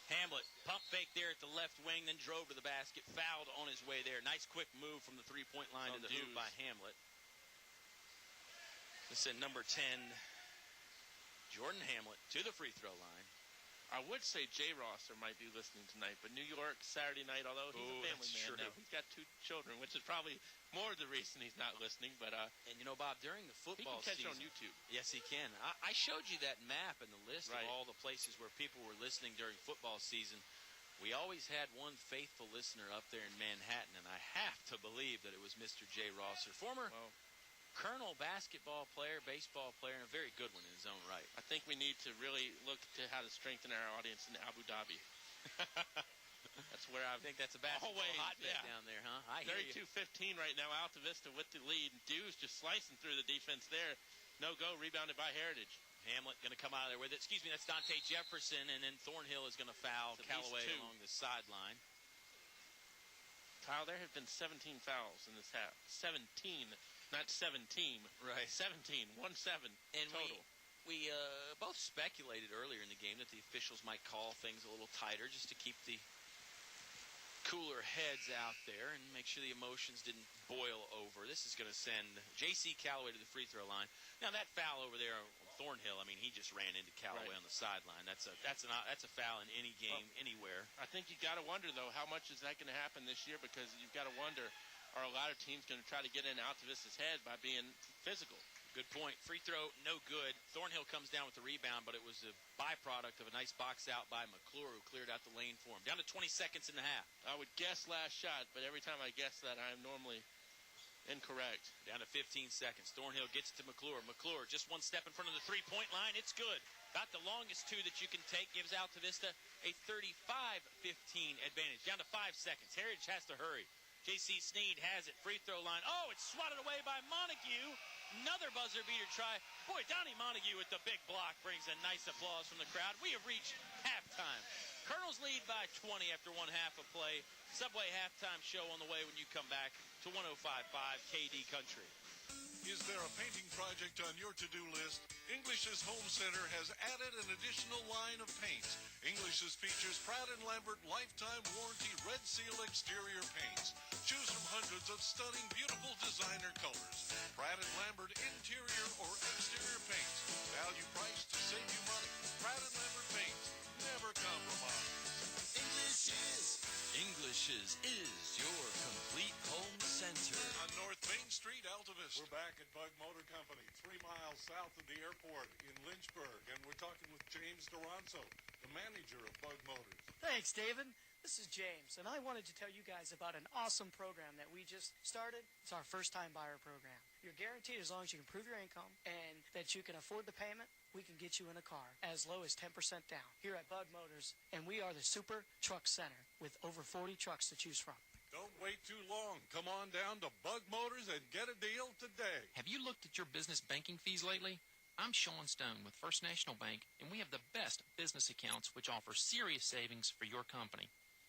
Hamlet, pump fake there at the left wing, then drove to the basket, fouled on his way there. Nice quick move from the three-point line to the hoop by Hamlet. This is number 10, Jordan Hamlet, to the free throw line. I would say Jay Rosser might be listening tonight, but New York, Saturday night, although he's a family man now. He's got 2 children, which is probably more the reason he's not listening. But and you know, Bob, during the football season, he can catch season, it on YouTube. Yes, he can. I showed you that map and the list of all the places where people were listening during football season. We always had one faithful listener up there in Manhattan, and I have to believe that it was Mr. Jay Rosser, former Colonel basketball player, baseball player, and a very good one in his own right. I think we need to really look to how to strengthen our audience in Abu Dhabi. That's where I think that's a basketball hotbed down there, huh? I hear you. 32-15 right now. Altavista with the lead. Dews just slicing through the defense there. No go, rebounded by Heritage. Hamlet going to come out of there with it. Excuse me, that's Dante Jefferson, and then Thornhill is going to foul Callaway along the sideline. Kyle, there have been 17 fouls in this half. 17. Not 17. Right. 17. 1-7 and total. We both speculated earlier in the game that the officials might call things a little tighter just to keep the cooler heads out there and make sure the emotions didn't boil over. This is going to send J.C. Callaway to the free throw line. Now, that foul over there on Thornhill, I mean, he just ran into Callaway on the sideline. That's a foul in any game, anywhere. I think you got to wonder, though, how much is that going to happen this year? Because you've got to wonder, are a lot of teams going to try to get in Altavista's head by being physical? Good point. Free throw, no good. Thornhill comes down with the rebound, but it was a byproduct of a nice box out by McClure, who cleared out the lane for him. Down to 20 seconds in the half. I would guess last shot, but every time I guess that, I'm normally incorrect. Down to 15 seconds. Thornhill gets it to McClure. McClure just one step in front of the three-point line. It's good. About the longest 2 that you can take. Gives Altavista a 35-15 advantage. Down to 5 seconds. Heritage has to hurry. J.C. Sneed has it. Free throw line. Oh, it's swatted away by Montague. Another buzzer beater try. Boy, Donnie Montague with the big block brings a nice applause from the crowd. We have reached halftime. Colonels lead by 20 after 1 half of play. Subway halftime show on the way when you come back to 105.5 KD Country. Is there a painting project on your to-do list? English's Home Center has added an additional line of paints. English's features Pratt & Lambert Lifetime Warranty Red Seal Exterior Paints. Choose from hundreds of stunning, beautiful designer colors. Pratt & Lambert interior or exterior paints. Value price to save you money. Pratt & Lambert Paints. Never compromise. English's is your complete home center. On North Main Street, Altavista. We're back at Bug Motor Company, 3 miles south of the airport in Lynchburg. And we're talking with James Duranzo, the manager of Bug Motors. Thanks, David. This is James, and I wanted to tell you guys about an awesome program that we just started. It's our first-time buyer program. You're guaranteed as long as you can prove your income and that you can afford the payment, we can get you in a car as low as 10% down here at Bug Motors, and we are the Super Truck Center with over 40 trucks to choose from. Don't wait too long. Come on down to Bug Motors and get a deal today. Have you looked at your business banking fees lately? I'm Sean Stone with First National Bank, and we have the best business accounts which offer serious savings for your company.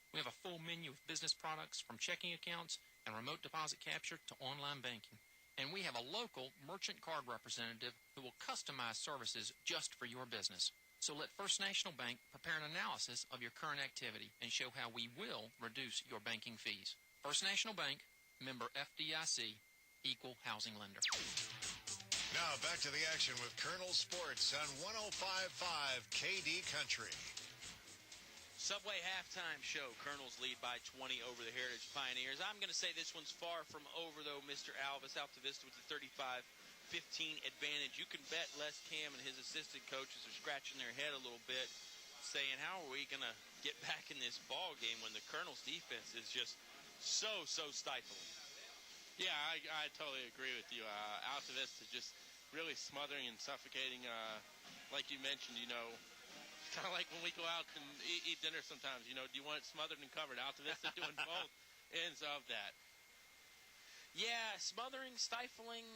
We have a full menu of business products from checking accounts and remote deposit capture to online banking. And we have a local merchant card representative who will customize services just for your business. So let First National Bank prepare an analysis of your current activity and show how we will reduce your banking fees. First National Bank, member FDIC, equal housing lender. Now back to the action with Colonel Sports on 105.5 KD Country. Subway halftime show. Colonels lead by 20 over the Heritage Pioneers. I'm going to say this one's far from over, though. Mr. Alvis, Altavista with the 35-15 advantage. You can bet Les Cam and his assistant coaches are scratching their head a little bit, saying, how are we going to get back in this ball game when the Colonels' defense is just so stifling? Yeah, I totally agree with you. Altavista just really smothering and suffocating. Like you mentioned, kind of like when we go out and eat dinner sometimes, do you want it smothered and covered? Altavista doing both ends of that. Yeah, smothering, stifling,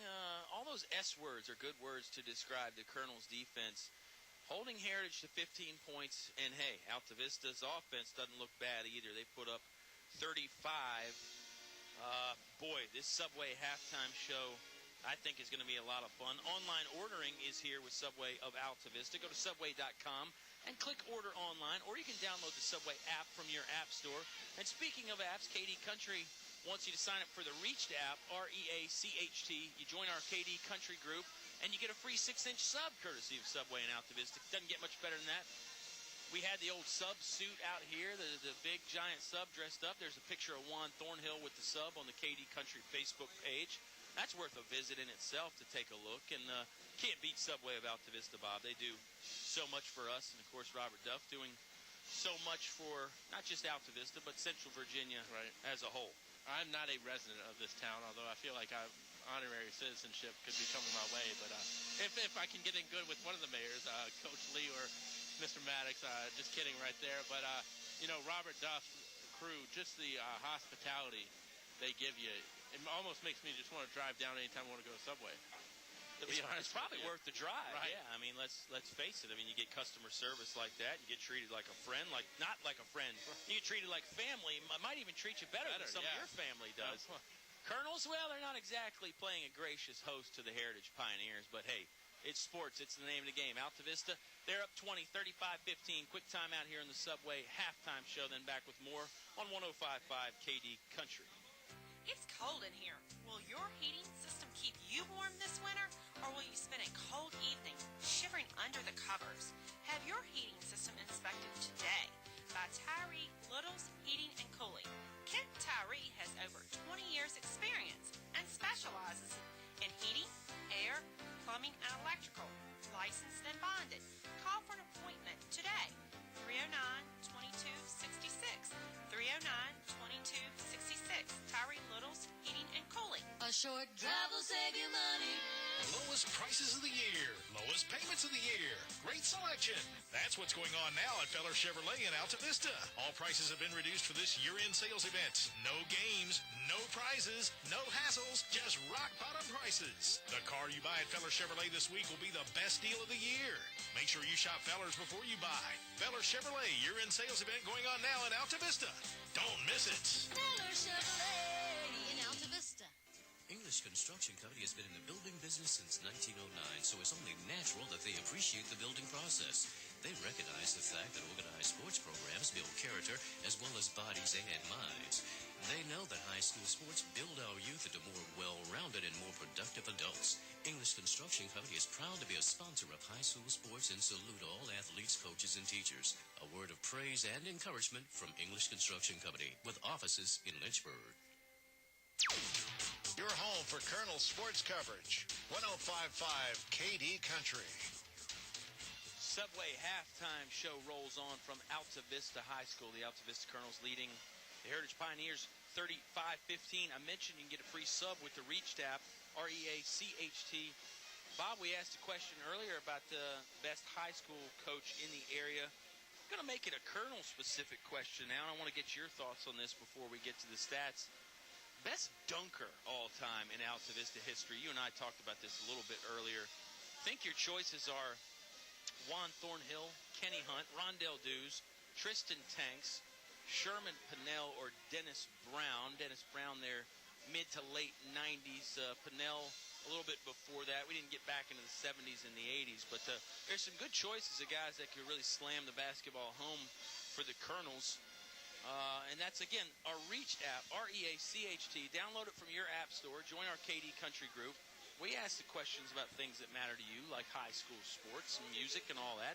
all those S words are good words to describe the Colonels' defense. Holding Heritage to 15 points, and hey, Altavista's offense doesn't look bad either. They put up 35. Boy, this Subway halftime show, I think, is going to be a lot of fun. Online ordering is here with Subway of Altavista. Go to subway.com and click order online, or you can download the Subway app from your app store. And speaking of apps, KD Country wants you to sign up for the Reached app, REACHT. You join our KD Country group, and you get a free 6-inch sub courtesy of Subway and Altavista. Doesn't get much better than that. We had the old sub suit out here, the big giant sub dressed up. There's a picture of Juan Thornhill with the sub on the KD Country Facebook page. That's worth a visit in itself to take a look. And can't beat Subway of Altavista, Bob. They do so much for us. And, of course, Robert Duff doing so much for not just Altavista, but Central Virginia as a whole. I'm not a resident of this town, although I feel like honorary citizenship could be coming my way. But if I can get in good with one of the mayors, Coach Lee or Mr. Maddox, just kidding right there. But, Robert Duff crew, just the hospitality they give you, it almost makes me just want to drive down anytime I want to go to Subway. To be honest, it's probably worth the drive. Right. Yeah, I mean, let's face it. I mean, you get customer service like that. You get treated like a friend, not like a friend. You get treated like family. Might even treat you better than some of your family does. Colonels, well, they're not exactly playing a gracious host to the Heritage Pioneers, but hey, it's sports. It's the name of the game. Altavista, they're up 20, 35-15. Quick time out here in the Subway halftime show, then back with more on 105.5 KD Country. It's cold in here. Will your heating system keep you warm this winter, or will you spend a cold evening shivering under the covers? Have your heating system inspected today by Tyree Little's Heating and Cooling. Kent Tyree has over 20 years experience and specializes in heating, air, plumbing, and electrical. Licensed and bonded. Call for an appointment today. 309-2266. 309-2266. Tyree Little's Heating and Cooling. A short drive will save you money. Lowest prices of the year. Lowest payments of the year. Great selection. That's what's going on now at Feller Chevrolet in Altavista. All prices have been reduced for this year-end sales event. No games, no prizes, no hassles, just rock-bottom prices. The car you buy at Feller Chevrolet this week will be the best deal of the year. Make sure you shop Fellers before you buy. Feller Chevrolet year-end sales event going on now in Altavista. Don't miss it. Feller Chevrolet in Altavista. English Construction Company has been in the building business since 1909, so it's only natural that they appreciate the building process. They recognize the fact that organized sports programs build character as well as bodies and minds. They know that high school sports build our youth into more well-rounded and more productive adults. English Construction Company is proud to be a sponsor of high school sports and salute all athletes, coaches, and teachers. A word of praise and encouragement from English Construction Company with offices in Lynchburg. Your home for Colonel sports coverage. 105.5 KD Country. Subway halftime show rolls on from Altavista High School. The Altavista Colonels leading the Heritage Pioneers 35-15. I mentioned you can get a free sub with the Reached app, REACHT. Bob, we asked a question earlier about the best high school coach in the area. I'm going to make it a Colonel-specific question now, and I want to get your thoughts on this before we get to the stats. Best dunker all time in Altavista history. You and I talked about this a little bit earlier. I think your choices are Juan Thornhill, Kenny Hunt, Rondell Dews, Tristan Tanks, Sherman Pennell, or Dennis Brown. Dennis Brown there mid to late 90s. Pennell a little bit before that. We didn't get back into the 70s and the 80s, but there's some good choices of guys that could really slam the basketball home for the Colonels. And that's, again, our Reached app, REACHT. Download it from your app store. Join our KD Country group. We ask the questions about things that matter to you, like high school sports and music and all that.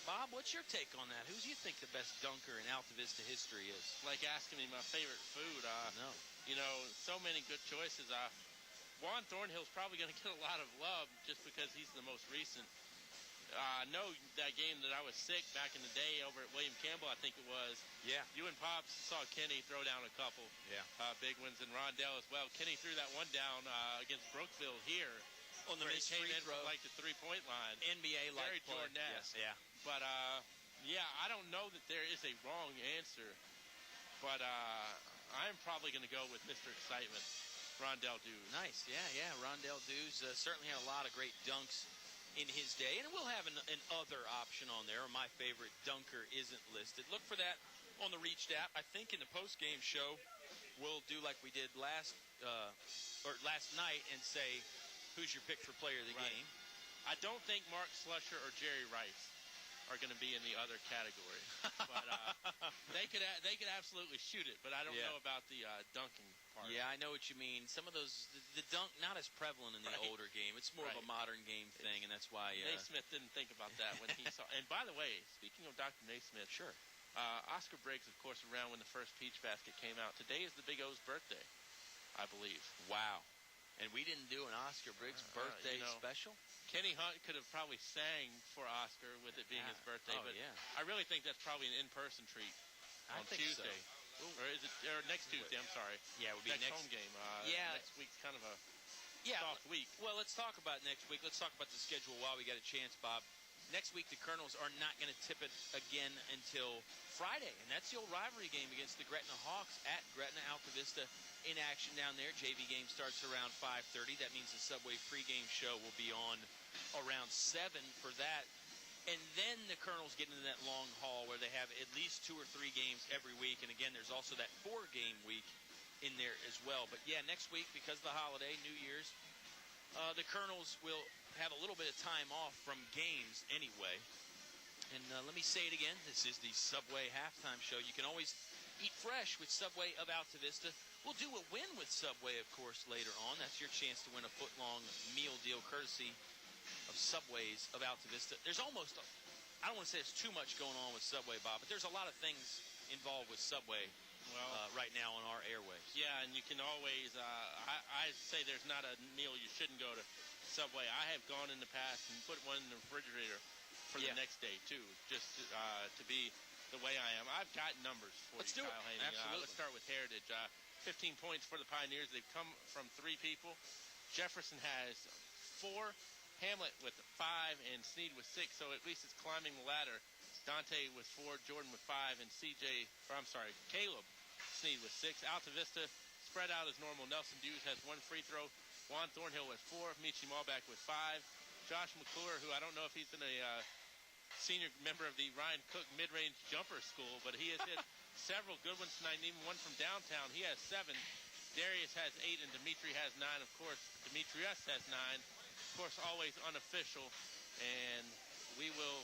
Bob, what's your take on that? Who do you think the best dunker in Altavista history is? Like asking me my favorite food. No. You know, so many good choices. Juan Thornhill's probably going to get a lot of love just because he's the most recent. I know that game that I was sick back in the day over at William Campbell, I think it was. Yeah. You and Pops saw Kenny throw down a couple big ones, and Rondell as well. Kenny threw that one down against Brookville here. On the missed free throw. Like the three-point line. NBA like Very play. Jordan-esque. Yeah. But, I don't know that there is a wrong answer. But I'm probably going to go with Mr. Excitement, Rondell Dews. Nice. Yeah. Rondell Dews certainly had a lot of great dunks in his day, and we'll have an other option on there. My favorite dunker isn't listed. Look for that on the Reached app. I think in the post-game show, we'll do like we did last night and say, who's your pick for player of the game? I don't think Mark Slusher or Jerry Rice are going to be in the other category, but they could absolutely shoot it. But I don't know about the dunking part. Yeah, I know what you mean. Some of those, the dunk, not as prevalent in the older game. It's more of a modern game thing, and that's why. Naismith didn't think about that when he saw. And by the way, speaking of Dr. Naismith, sure. Oscar Briggs, of course, around when the first Peach Basket came out. Today is the Big O's birthday, I believe. Wow. And we didn't do an Oscar Briggs birthday special? Kenny Hunt could have probably sang for Oscar with it being his birthday, but I really think that's probably an in-person treat on Tuesday. So. Or next Tuesday, I'm sorry. Yeah, it would be next home game. Next week's kind of a soft week. Well, let's talk about next week. Let's talk about the schedule while we got a chance, Bob. Next week, the Colonels are not going to tip it again until Friday, and that's the old rivalry game against the Gretna Hawks at Gretna. Altavista in action down there. JV game starts around 5:30. That means the Subway pregame show will be on around 7 for that. And then the Colonels get into that long haul where they have at least 2 or 3 games every week. And again, there's also that 4-game week in there as well. But yeah, next week, because of the holiday, New Year's, the Colonels will have a little bit of time off from games anyway. And let me say it again. This is the Subway halftime show. You can always eat fresh with Subway of Altavista. We'll do a win with Subway, of course, later on. That's your chance to win a foot-long meal deal courtesy of Subways of Altavista. There's almost, I don't want to say there's too much going on with Subway, Bob, but there's a lot of things involved with Subway right now on our airways. Yeah, and you can always, I say there's not a meal you shouldn't go to Subway. I have gone in the past and put one in the refrigerator for the next day, too, just to be the way I am. I've got numbers for you, Kyle Hoehne. Absolutely. Let's start with Heritage. 15 points for the Pioneers. They've come from 3 people. Jefferson has 4, Hamlet with 5, and Sneed with 6, so at least it's climbing the ladder. Dante with 4, Jordan with 5, and Caleb Sneed with 6. Altavista spread out as normal. Nelson Dews has 1 free throw. Juan Thornhill with 4. Michi Malback with 5. Josh McClure, who I don't know if he's been a senior member of the Ryan Cook mid-range jumper school, but he has hit several good ones tonight, and even one from downtown. He has 7. Darius has 8, and Dimitri has 9. Of course, Demetrius has 9. Of course, always unofficial. And we will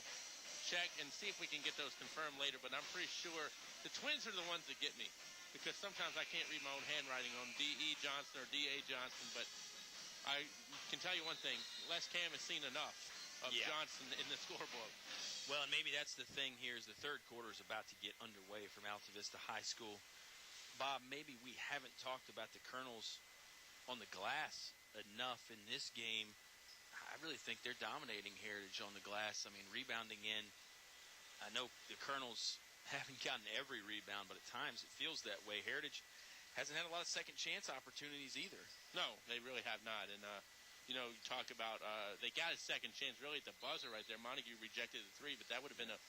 check and see if we can get those confirmed later, but I'm pretty sure the Twins are the ones that get me, because sometimes I can't read my own handwriting on D.E. Johnson or D.A. Johnson, but I can tell you one thing, Les Cam has seen enough of Johnson in the scoreboard. Well, and maybe that's the thing here is the third quarter is about to get underway from Altavista High School. Bob, maybe we haven't talked about the Colonels on the glass enough in this game. I really think they're dominating Heritage on the glass. I mean, rebounding in. I know the Colonels haven't gotten every rebound, but at times it feels that way. Heritage hasn't had a lot of second chance opportunities either. No, they really have not. And, you talk about they got a second chance really at the buzzer right there. Montague rejected the three, but that would have been a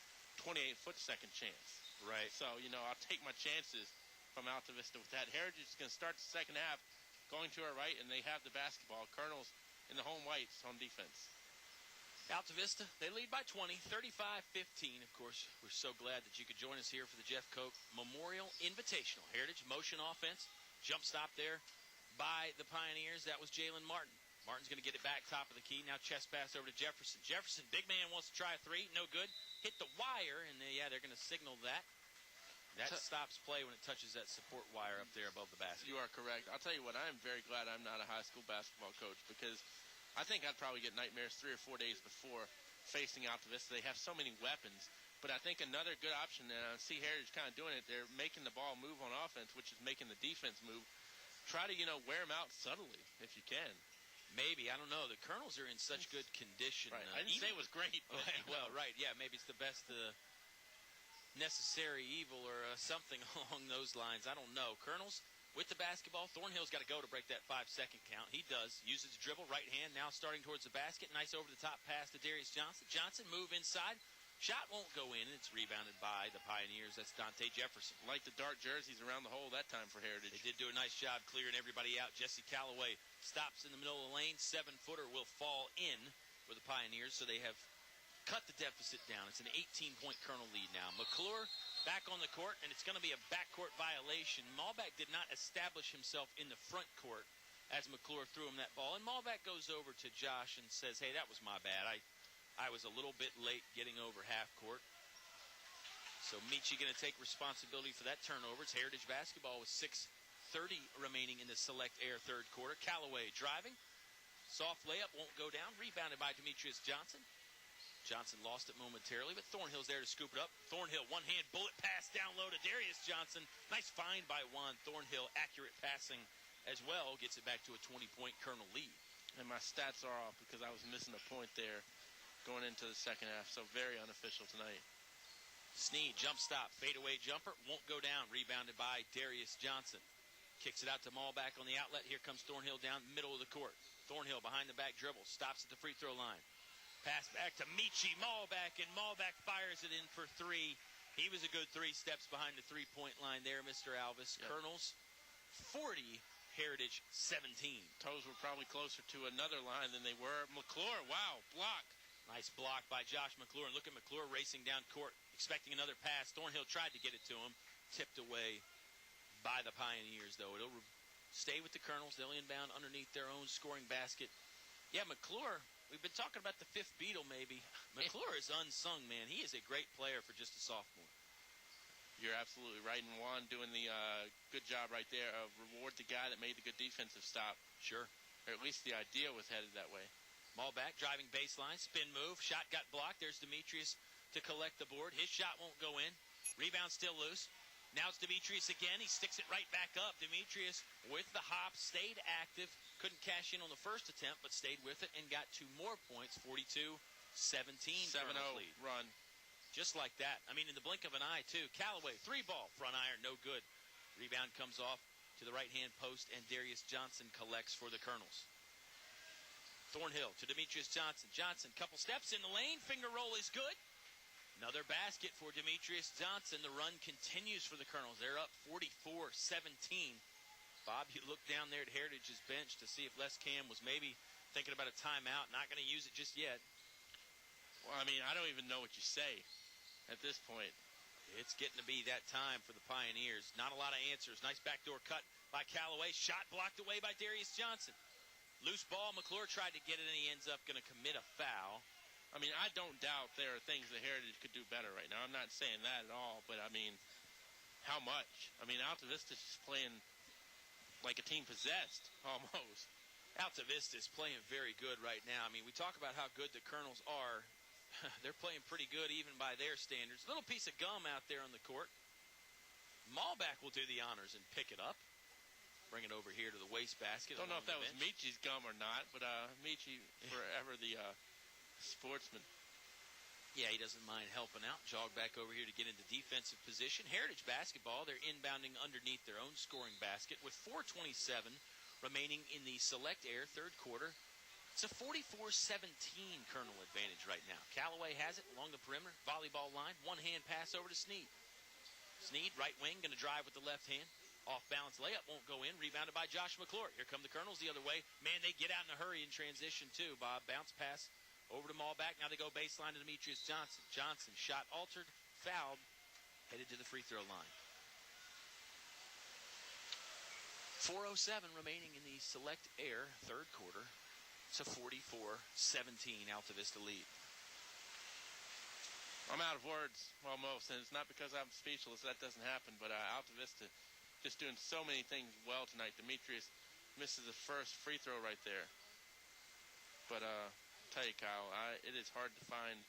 28-foot second chance. Right. So, I'll take my chances from Altavista with that. Heritage is going to start the second half going to our right, and they have the basketball. Colonels in the home whites on defense. Altavista, they lead by 20, 35-15. Of course, we're so glad that you could join us here for the Jeff Cocke Memorial Invitational. Heritage motion offense, jump stop there by the Pioneers. That was Jalen Martin. Martin's going to get it back top of the key. Now chest pass over to Jefferson. Jefferson, big man, wants to try a three. No good. Hit the wire, and they're going to signal that. That stops play when it touches that support wire up there above the basket. You are correct. I'll tell you what, I am very glad I'm not a high school basketball coach, because I think I'd probably get nightmares 3 or 4 days before facing Altavista. They have so many weapons. But I think another good option, and I see Heritage kind of doing it, they're making the ball move on offense, which is making the defense move. Try to, wear them out subtly if you can. Maybe. I don't know. The Colonels are in such good condition. Right. I didn't say it was great. But, well, right. Yeah, maybe it's the best necessary evil or something along those lines. I don't know. Colonels with the basketball. Thornhill's got to go to break that 5-second count. He does. Uses the dribble, right hand, now starting towards the basket. Nice over-the-top pass to Darius Johnson. Johnson move inside. Shot won't go in. It's rebounded by the Pioneers. That's Dante Jefferson. Like the dark jerseys around the hole that time for Heritage. They did do a nice job clearing everybody out. Jesse Calloway stops in the middle of the lane. 7-footer will fall in for the Pioneers, so they have cut the deficit down. It's an 18-point Colonel lead now. McClure back on the court, and it's going to be a backcourt violation. Malbeck did not establish himself in the front court as McClure threw him that ball. And Malbeck goes over to Josh and says, hey, that was my bad. I was a little bit late getting over half court. So Michi going to take responsibility for that turnover. It's Heritage basketball with 6:30 remaining in the Select Air third quarter. Callaway driving. Soft layup won't go down. Rebounded by Demetrius Johnson. Johnson lost it momentarily, but Thornhill's there to scoop it up. Thornhill, one-hand bullet pass down low to Darius Johnson. Nice find by Juan Thornhill. Accurate passing as well. Gets it back to a 20-point Colonel lead. And my stats are off because I was missing a point there going into the second half, so very unofficial tonight. Snead, jump stop, fadeaway jumper, won't go down. Rebounded by Darius Johnson. Kicks it out to Malbeck on the outlet. Here comes Thornhill down middle of the court. Thornhill behind the back dribble, stops at the free throw line. Pass back to Michi Malbeck, and Malbeck fires it in for three. He was a good 3 steps behind the three-point line there, Mr. Alvis. Yep. Colonels 40, Heritage 17. Toes were probably closer to another line than they were. McClure, wow, block. Nice block by Josh McClure. And look at McClure racing down court, expecting another pass. Thornhill tried to get it to him. Tipped away by the Pioneers, though. It'll stay with the Colonels. They'll inbound underneath their own scoring basket. Yeah, McClure, we've been talking about the fifth Beatle, maybe. McClure is unsung, man. He is a great player for just a sophomore. You're absolutely right. And Juan doing the good job right there of reward the guy that made the good defensive stop. Sure. Or at least the idea was headed that way. Malbeck driving baseline, spin move, shot got blocked. There's Demetrius to collect the board. His shot won't go in. Rebound still loose. Now it's Demetrius again. He sticks it right back up. Demetrius with the hop, stayed active. Couldn't cash in on the first attempt, but stayed with it and got 2 more points. 42-17 7-0 lead. Run. Just like that. I mean, in the blink of an eye, too. Callaway, 3-ball, front iron, no good. Rebound comes off to the right-hand post, and Darius Johnson collects for the Colonels. Thornhill to Demetrius Johnson. Johnson, couple steps in the lane. Finger roll is good. Another basket for Demetrius Johnson. The run continues for the Colonels. They're up 44-17. Bob, you look down there at Heritage's bench to see if Les Cam was maybe thinking about a timeout. Not going to use it just yet. Well, I mean, I don't even know what you say at this point. It's getting to be that time for the Pioneers. Not a lot of answers. Nice backdoor cut by Callaway. Shot blocked away by Darius Johnson. Loose ball. McClure tried to get it, and he ends up going to commit a foul. I mean, I don't doubt there are things that Heritage could do better right now. I'm not saying that at all, but I mean, how much? I mean, Altavista's just playing like a team possessed, almost. Altavista is playing very good right now. I mean, we talk about how good the Colonels are. They're playing pretty good even by their standards. Little piece of gum out there on the court. Malback will do the honors and pick it up. Bring it over here to the wastebasket. Don't know if that was Michi's gum or not, but Michi, forever the sportsman. Yeah, he doesn't mind helping out. Jog back over here to get into defensive position. Heritage basketball, they're inbounding underneath their own scoring basket with 4:27 remaining in the Select Air third quarter. It's a 44-17 Colonel advantage right now. Callaway has it along the perimeter, volleyball line, one-hand pass over to Sneed. Sneed, right wing, going to drive with the left hand. Off-balance layup won't go in, rebounded by Josh McClure. Here come the Colonels the other way. Man, they get out in a hurry in transition too, Bob. Bounce pass over to Malback. Now they go baseline to Demetrius Johnson. Johnson, shot altered, fouled, headed to the free throw line. 4:07 remaining in the Select Air third quarter. It's a 44-17 Altavista lead. I'm out of words almost, and it's not because I'm speechless. That doesn't happen, but Altavista just doing so many things well tonight. Demetrius misses the first free throw right there. But tell you, Kyle, it is hard to find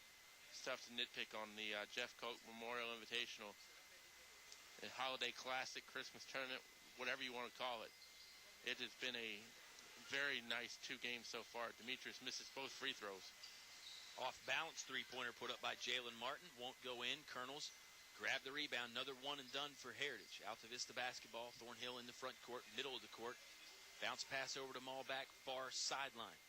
stuff to nitpick on the Jeff Cocke Memorial Invitational, a holiday classic, Christmas tournament, whatever you want to call it. It has been a very nice two games so far. Demetrius misses both free throws. Off-balance three-pointer put up by Jalen Martin. Won't go in. Colonels grab the rebound. Another one and done for Heritage. Altavista basketball. Thornhill in the front court, middle of the court. Bounce pass over to Malback, far sideline.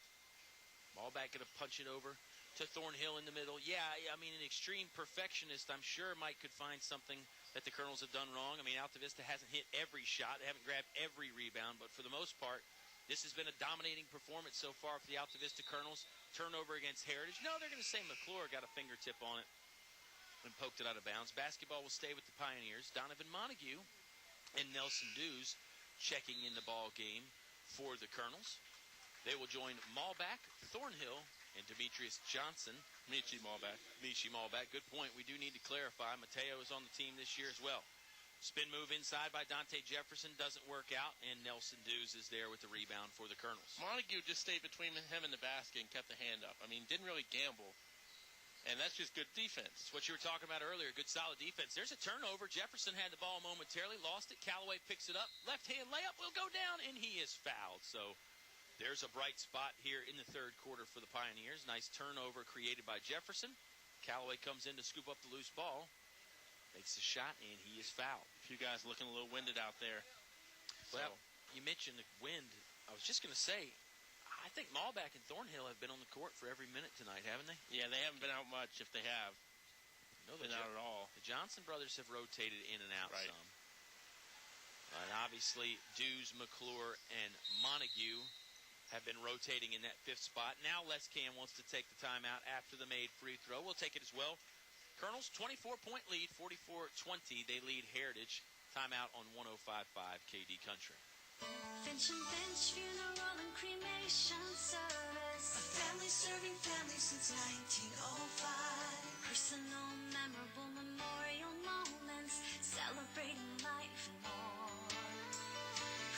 Malback going to punch it over to Thornhill in the middle. Yeah, I mean, an extreme perfectionist, I'm sure Mike could find something that the Colonels have done wrong. I mean, Altavista hasn't hit every shot. They haven't grabbed every rebound, but for the most part, this has been a dominating performance so far for the Altavista Colonels. Turnover against Heritage. No, they're going to say McClure got a fingertip on it and poked it out of bounds. Basketball will stay with the Pioneers. Donovan Montague and Nelson Dews checking in the ball game for the Colonels. They will join Malback, Thornhill, and Demetrius Johnson. Michi Malback. Good point. We do need to clarify. Mateo is on the team this year as well. Spin move inside by Dante Jefferson doesn't work out, and Nelson Dews is there with the rebound for the Colonels. Montague just stayed between him and the basket and kept the hand up. I mean, didn't really gamble, and that's just good defense. It's what you were talking about earlier, good solid defense. There's a turnover. Jefferson had the ball momentarily, lost it. Callaway picks it up. Left-hand layup will go down, and he is fouled. So there's a bright spot here in the third quarter for the Pioneers. Nice turnover created by Jefferson. Callaway comes in to scoop up the loose ball. Makes the shot, and he is fouled. A few guys looking a little winded out there. Well, you mentioned the wind. I was just going to say, I think Malback and Thornhill have been on the court for every minute tonight, haven't they? Yeah, they haven't been out much if they have. No, been out at all. The Johnson brothers have rotated in and out some. And obviously, Dews, McClure, and Montague have been rotating in that fifth spot. Now Les Cam wants to take the timeout after the made free throw. We'll take it as well. Colonels, 24-point lead, 44-20. They lead Heritage. Timeout on 105.5 KD Country. Finch and Finch Funeral and Cremation Service. A family serving family since 1905. Personal, memorable memorial moments, celebrating life and more.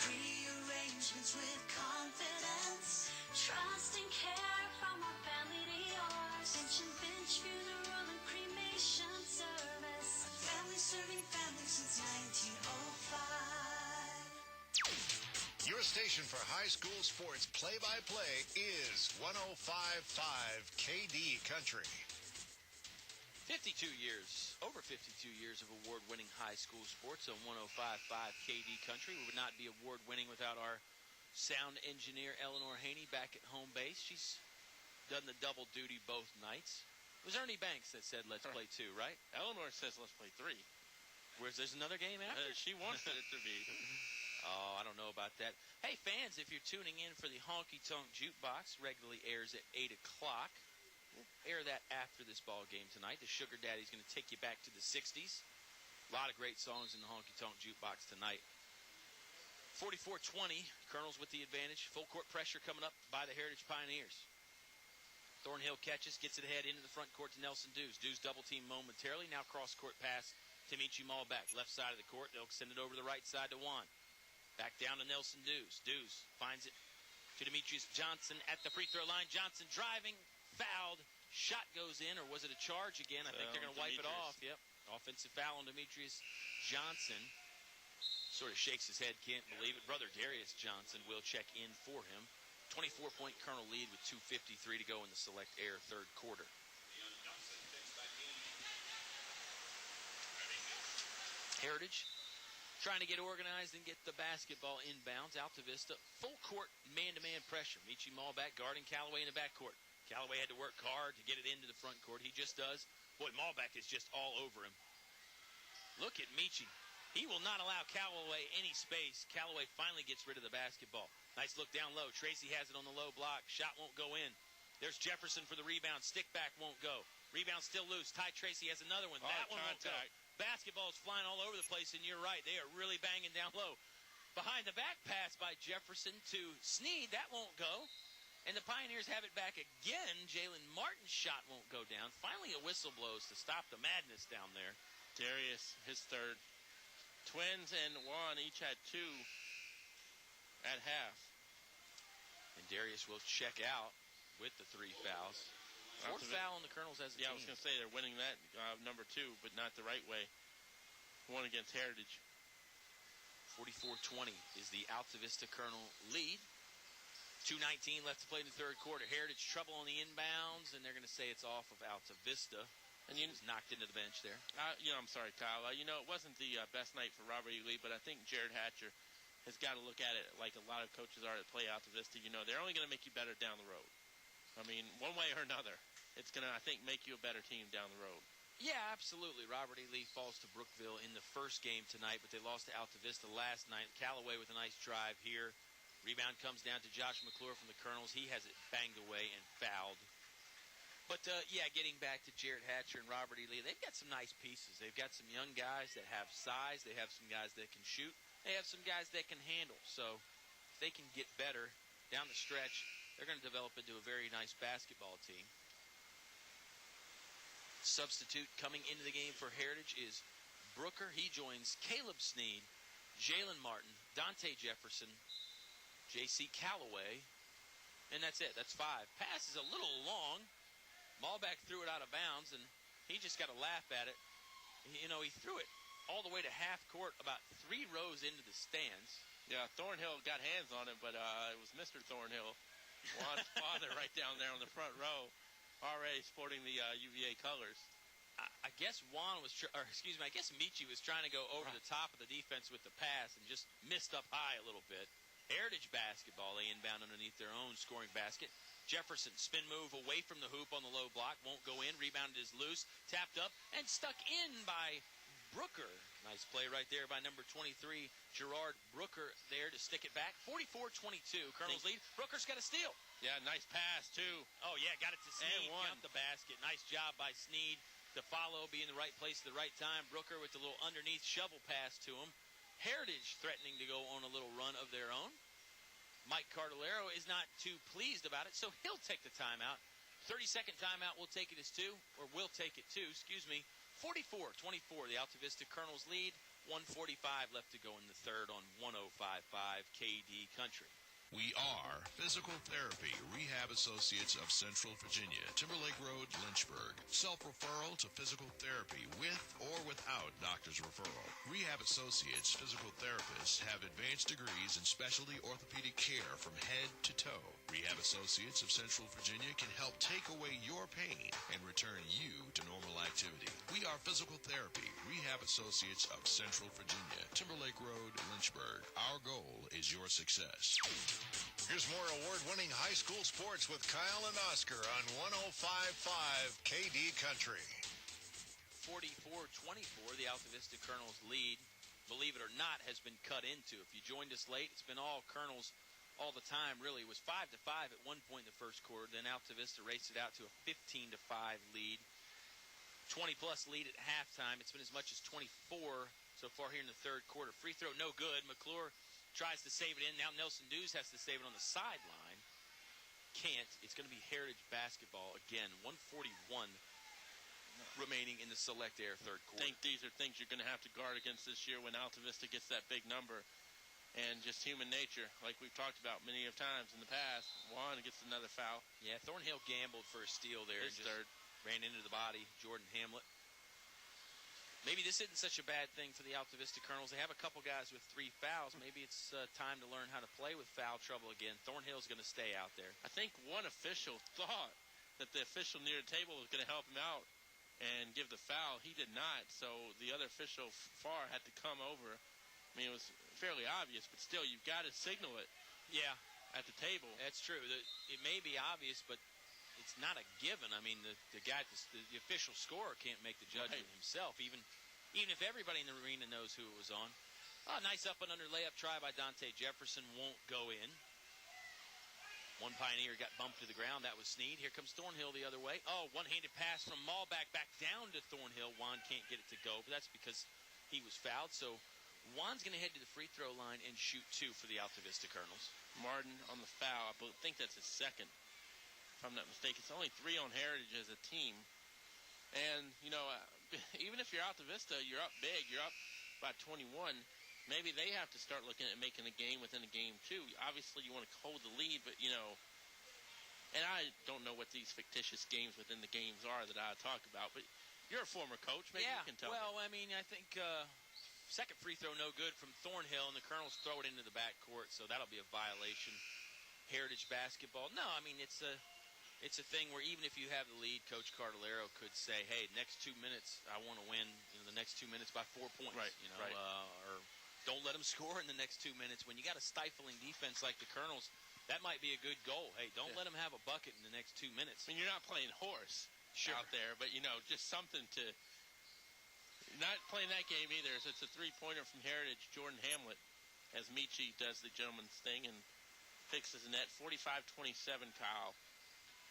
Pre-arrangements with confidence, trust and care from our family to yours. Finch and Finch Funeral and Cremation Service. A family serving family since 1905. Your station for high school sports play-by-play is 105.5 KD Country. 52 years, over 52 years of award-winning high school sports on 105.5 KD Country. We would not be award-winning without our sound engineer, Eleanor Hoehne, back at home base. She's done the double duty both nights. It was Ernie Banks that said, let's play two, right? Eleanor says, let's play three. There's another game after? She wants it to be. Oh, I don't know about that. Hey, fans, if you're tuning in for the Honky Tonk Jukebox, regularly airs at 8 o'clock. We'll air that after this ball game tonight. The Sugar Daddy's going to take you back to the 60s. A lot of great songs in the Honky Tonk Jukebox tonight. 44-20, Colonels with the advantage. Full court pressure coming up by the Heritage Pioneers. Thornhill catches, gets it ahead into the front court to Nelson Dews. Dews double team momentarily. Now cross-court pass to Michi Malbeck. Left side of the court. They'll send it over to the right side to Juan. Back down to Nelson Dews. Dews finds it to Demetrius Johnson at the free throw line. Johnson driving, fouled. Shot goes in, or was it a charge again? I think they're going to wipe it off. Yep. Offensive foul on Demetrius Johnson. Sort of shakes his head, can't believe it. Brother Darius Johnson will check in for him. 24-point Colonel lead with 2:53 to go in the Select Air third quarter. Heritage trying to get organized and get the basketball inbounds. Altavista, full court man-to-man pressure. Michi Malbeck guarding Callaway in the backcourt. Callaway had to work hard to get it into the front court. He just does. Boy, Malbeck is just all over him. Look at Michi. He will not allow Callaway any space. Callaway finally gets rid of the basketball. Nice look down low. Tracy has it on the low block. Shot won't go in. There's Jefferson for the rebound. Stick back won't go. Rebound still loose. Ty Tracy has another one. That one won't go. Basketball is flying all over the place, and you're right. They are really banging down low. Behind the back pass by Jefferson to Sneed. That won't go. And the Pioneers have it back again. Jalen Martin's shot won't go down. Finally a whistle blows to stop the madness down there. Darius, his third. Twins and Juan each had 2 at half. And Darius will check out with the 3 fouls. Fourth foul on the Colonels as a team. I was going to say they're winning that number 2, but not the right way. One against Heritage. 44-20 is the Altavista Colonel lead. 2:19 left to play in the third quarter. Heritage trouble on the inbounds, and they're going to say it's off of Altavista. And he was knocked into the bench there. I'm sorry, Kyle. It wasn't the best night for Robert E. Lee, but I think Jared Hatcher has got to look at it like a lot of coaches are that play Altavista. They're only going to make you better down the road. I mean, one way or another, it's going to, I think, make you a better team down the road. Yeah, absolutely. Robert E. Lee falls to Brookville in the first game tonight, but they lost to Altavista last night. Callaway with a nice drive here. Rebound comes down to Josh McClure from the Colonels. He has it banged away and fouled. But, getting back to Jared Hatcher and Robert E. Lee, they've got some nice pieces. They've got some young guys that have size. They have some guys that can shoot. They have some guys that can handle. So if they can get better down the stretch, they're going to develop into a very nice basketball team. Substitute coming into the game for Heritage is Brooker. He joins Caleb Sneed, Jalen Martin, Dante Jefferson, J.C. Callaway, and that's it. That's 5. Pass is a little long. Malbeck threw it out of bounds, and he just got to laugh at it. He threw it all the way to half court, about 3 rows into the stands. Yeah, Thornhill got hands on it, but it was Mr. Thornhill, Juan's father, right down there on the front row, already sporting the UVA colors. I guess I guess Michi was trying to go over the top of the defense with the pass and just missed up high a little bit. Heritage basketball, they inbound underneath their own scoring basket. Jefferson, spin move away from the hoop on the low block, won't go in. Rebounded is loose, tapped up, and stuck in by Brooker. Nice play right there by number 23, Gerard Brooker, there to stick it back. 44-22, Colonel's lead. Brooker's got a steal. Yeah, nice pass, too. Oh, yeah, got it to Sneed. And Count the basket. Nice job by Sneed to follow, be in the right place at the right time. Brooker with the little underneath shovel pass to him. Heritage threatening to go on a little run of their own. Mike Cardellaro is not too pleased about it, so he'll take the timeout. 30-second timeout, we'll take it as 2, or we'll take it 2, 44-24, the Altavista Colonels lead. 1:45 left to go in the third on 105.5 KD Country. We are Physical Therapy Rehab Associates of Central Virginia, Timberlake Road, Lynchburg. Self-referral to physical therapy with or without doctor's referral. Rehab Associates physical therapists have advanced degrees in specialty orthopedic care from head to toe. Rehab Associates of Central Virginia can help take away your pain and return you to normal activity. We are Physical Therapy Rehab Associates of Central Virginia, Timberlake Road, Lynchburg. Our goal is your success. Here's more award-winning high school sports with Kyle and Oscar on 105.5 KD Country. 44-24, the Altavista Colonels lead, believe it or not, has been cut into. If you joined us late, it's been all Colonels all the time, really. It was 5-5 at one point in the first quarter. Then Altavista raced it out to a 15-5 lead. 20-plus lead at halftime. It's been as much as 24 so far here in the third quarter. Free throw, no good. McClure tries to save it in. Now Nelson Dews has to save it on the sideline. can't. It's going to be Heritage basketball again. 141 remaining in the Select Air third I quarter. think these are things you're going to have to guard against this year when Altavista gets that big number. And just human nature, like we've talked about many of times in the past. Juan gets another foul. Yeah, Thornhill gambled for a steal there. His and just third. ran into the body, Jordan Hamlet. Maybe this isn't such a bad thing for the Altavista Colonels. They have a couple guys with 3 fouls. Maybe it's time to learn how to play with foul trouble again. Thornhill's going to stay out there. I think one official thought that the official near the table was going to help him out and give the foul. He did not, so the other official far had to come over. I mean, it was fairly obvious, but still, you've got to signal it. Yeah. At the table. That's true. It may be obvious, but it's not a given. I mean, the guy, the official scorer can't make the judgment himself, even if everybody in the arena knows who it was on. Oh, nice up and under layup try by Dante Jefferson. Won't go in. One Pioneer got bumped to the ground. That was Sneed. Here comes Thornhill the other way. Oh, one-handed pass from Malback back down to Thornhill. Juan can't get it to go, but that's because he was fouled. So Juan's going to head to the free throw line and shoot 2 for the Altavista Colonels. Martin on the foul. I think that's his second, if I'm not mistaken. It's only 3 on Heritage as a team. And, even if you're Altavista, you're up big. You're up by 21. Maybe they have to start looking at making a game within a game, too. Obviously, you want to hold the lead, but, and I don't know what these fictitious games within the games are that I talk about, but you're a former coach. Maybe you can tell me. Well, I mean, I think second free throw no good from Thornhill, and the Colonels throw it into the backcourt, so that'll be a violation. Heritage basketball. No, I mean, it's a thing where even if you have the lead, Coach Cardellaro could say, hey, next 2 minutes, I want to win the next 2 minutes by 4 points. Right, right. Or don't let them score in the next 2 minutes. When you got a stifling defense like the Colonels, that might be a good goal. Hey, don't let them have a bucket in the next 2 minutes. I mean, you're not playing horse out there, but, just something to – not playing that game either. So it's a 3-pointer from Heritage, Jordan Hamlet, as Michi does the gentleman's thing and fixes the net. 45-27, Kyle.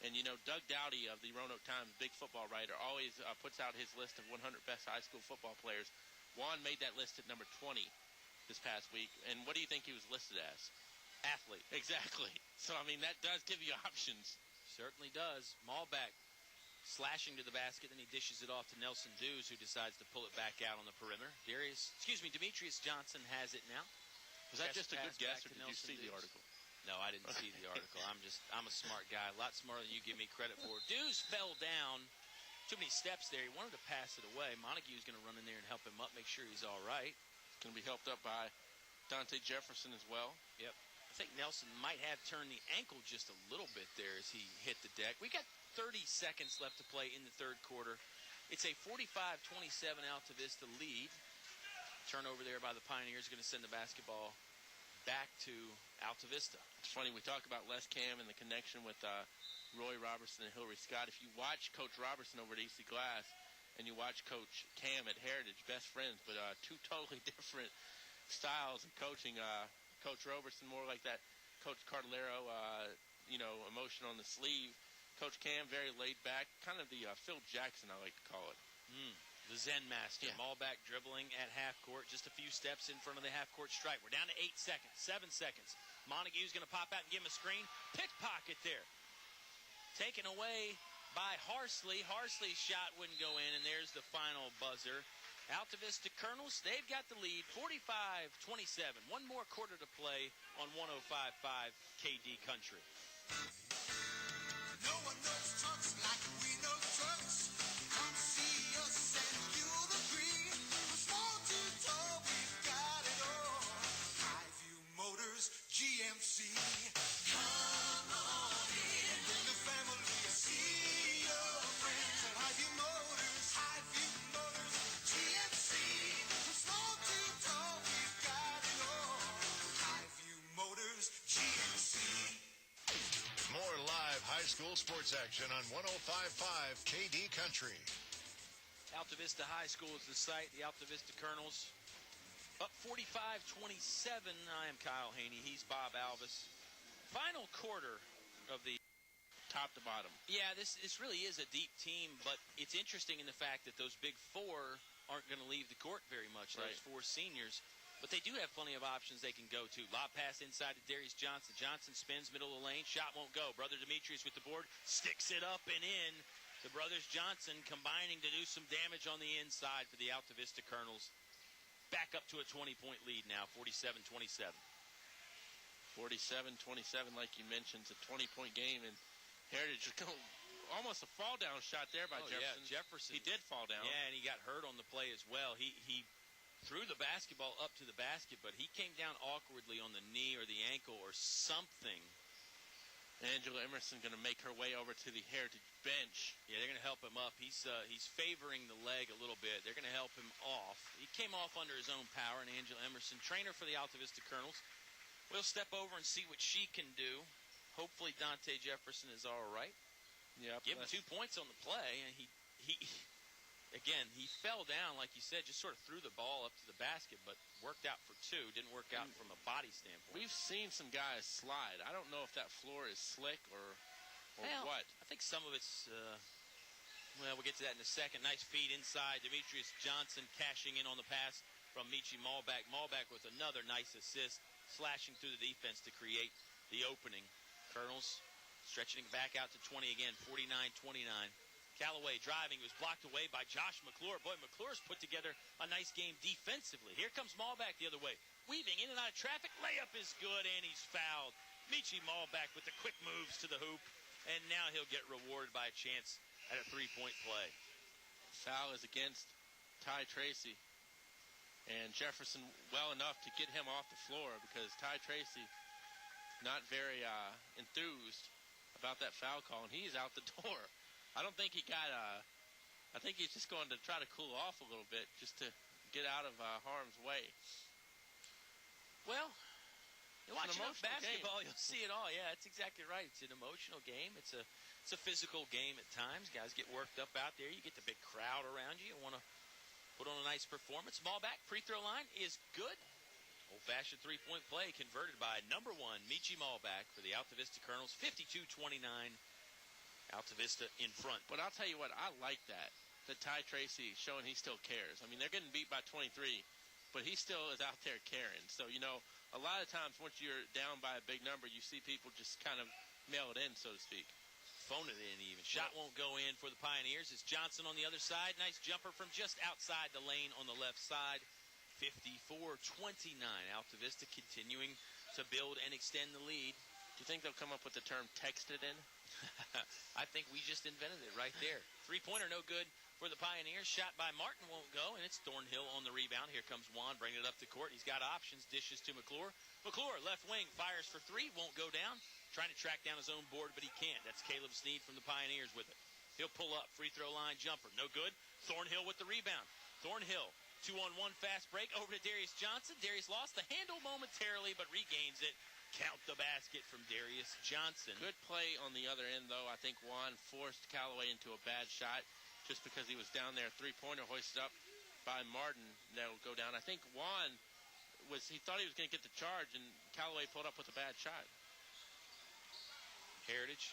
And, Doug Dowdy of the Roanoke Times, big football writer, always puts out his list of 100 best high school football players. Juan made that list at number 20 this past week. And what do you think he was listed as? Athlete. Exactly. So, I mean, that does give you options. Certainly does. Malback slashing to the basket, then he dishes it off to Nelson Dews, who decides to pull it back out on the perimeter. Demetrius Johnson has it now. Was that just a good guess, or did you see the article? No, I didn't see the article. I'm a smart guy, a lot smarter than you give me credit for. Dews fell down. Too many steps there. He wanted to pass it away. Montague's going to run in there and help him up, make sure he's all right. Going to be helped up by Dante Jefferson as well. Yep. I think Nelson might have turned the ankle just a little bit there as he hit the deck. We got 30 seconds left to play in the third quarter. It's a 45-27 Altavista lead. Turnover there by the Pioneers going to send the basketball back to Altavista. It's funny, we talk about Les Cam and the connection with Roy Robertson and Hillary Scott. If you watch Coach Robertson over at Easy Glass and you watch Coach Cam at Heritage, best friends, but 2 totally different styles of coaching. Coach Robertson more like that Coach Cardellaro, emotion on the sleeve. Coach Cam, very laid back, kind of the Phil Jackson, I like to call it. The Zen master. Yeah. Malback dribbling at half court, just a few steps in front of the half court stripe. We're down to 8 seconds, 7 seconds. Montague's going to pop out and give him a screen. Pickpocket there. Taken away by Harsley. Harsley's shot wouldn't go in, and there's the final buzzer. Altavista Colonels, they've got the lead, 45-27. One more quarter to play on 105.5 KD Country. No one knows trucks like we know trucks. Come see us and you'll agree. From small to tall, we've got it all. Highview Motors, GMC. Come on in, bring the family, see your friends at Highview Motors. Highview Motors, GMC. From small to tall, we've got it all. Highview Motors, GMC. More live high school sports action on 105.5 KD Country. Altavista High School is the site. The Altavista Colonels up 45-27. I am Kyle Hoehne. He's Bob Alvis. Final quarter of the top to bottom. Yeah, this really is a deep team, but it's interesting in the fact that those big 4 aren't going to leave the court very much. Those 4 seniors. But they do have plenty of options they can go to. Lob pass inside to Darius Johnson. Johnson spins middle of the lane. Shot won't go. Brother Demetrius with the board. Sticks it up and in. The brothers Johnson combining to do some damage on the inside for the Altavista Colonels. Back up to a 20-point lead now, 47-27. 47-27, like you mentioned. It's a 20-point game. And Heritage almost a fall-down shot there by Jefferson. Yeah, Jefferson. He did fall down. Yeah, and he got hurt on the play as well. He threw the basketball up to the basket, but he came down awkwardly on the knee or the ankle or something. Angela Emerson going to make her way over to the Heritage bench. Yeah, they're going to help him up. He's favoring the leg a little bit. They're going to help him off. He came off under his own power, and Angela Emerson, trainer for the Altavista Colonels, will step over and see what she can do. Hopefully Dante Jefferson is all right. Yep, Give him 2 points on the play, and he again, he fell down, like you said, just sort of threw the ball up to the basket, but worked out for two. Didn't work out from a body standpoint. We've seen some guys slide. I don't know if that floor is slick or what. I think some of it's, we'll get to that in a second. Nice feed inside. Demetrius Johnson cashing in on the pass from Michi Malbach. Malbach with another nice assist, slashing through the defense to create the opening. Colonels stretching back out to 20 again, 49-29. Callaway driving, was blocked away by Josh McClure. Boy, McClure's put together a nice game defensively. Here comes Malbach the other way. Weaving in and out of traffic. Layup is good, and he's fouled. Michi Malbach with the quick moves to the hoop. And now he'll get rewarded by a chance at a three-point play. Foul is against Ty Tracy. And Jefferson well enough to get him off the floor because Ty Tracy not very enthused about that foul call, and he's out the door. I don't think he got I think he's just going to try to cool off a little bit just to get out of harm's way. Well, you watch enough basketball, game. You'll see it all. Yeah, that's exactly right. It's an emotional game. It's a physical game at times. Guys get worked up out there. You get the big crowd around you. You want to put on a nice performance. Malbach, free throw line is good. Old-fashioned three-point play converted by number one, Michi Malbach for the Altavista Colonels, 52-29. Altavista in front. But I'll tell you what, I like that Ty Tracy showing he still cares. I mean, they're getting beat by 23, but he still is out there caring. So, a lot of times once you're down by a big number, you see people just kind of mail it in, so to speak. Phone it in even. Shot won't go in for the Pioneers. It's Johnson on the other side. Nice jumper from just outside the lane on the left side. 54-29. Altavista continuing to build and extend the lead. Do you think they'll come up with the term texted in? I think we just invented it right there. Three-pointer no good for the Pioneers. Shot by Martin won't go, and it's Thornhill on the rebound. Here comes Juan bringing it up the court. He's got options. Dishes to McClure. McClure, left wing, fires for three. Won't go down. Trying to track down his own board, but he can't. That's Caleb Sneed from the Pioneers with it. He'll pull up. Free throw line jumper. No good. Thornhill with the rebound. Thornhill, 2-on-1 fast break over to Darius Johnson. Darius lost the handle momentarily, but regains it. Count the basket from Darius Johnson. Good play on the other end, though. I think Juan forced Callaway into a bad shot just because he was down there. Three-pointer hoisted up by Martin. That'll go down. I think Juan he thought he was going to get the charge, and Callaway pulled up with a bad shot. Heritage.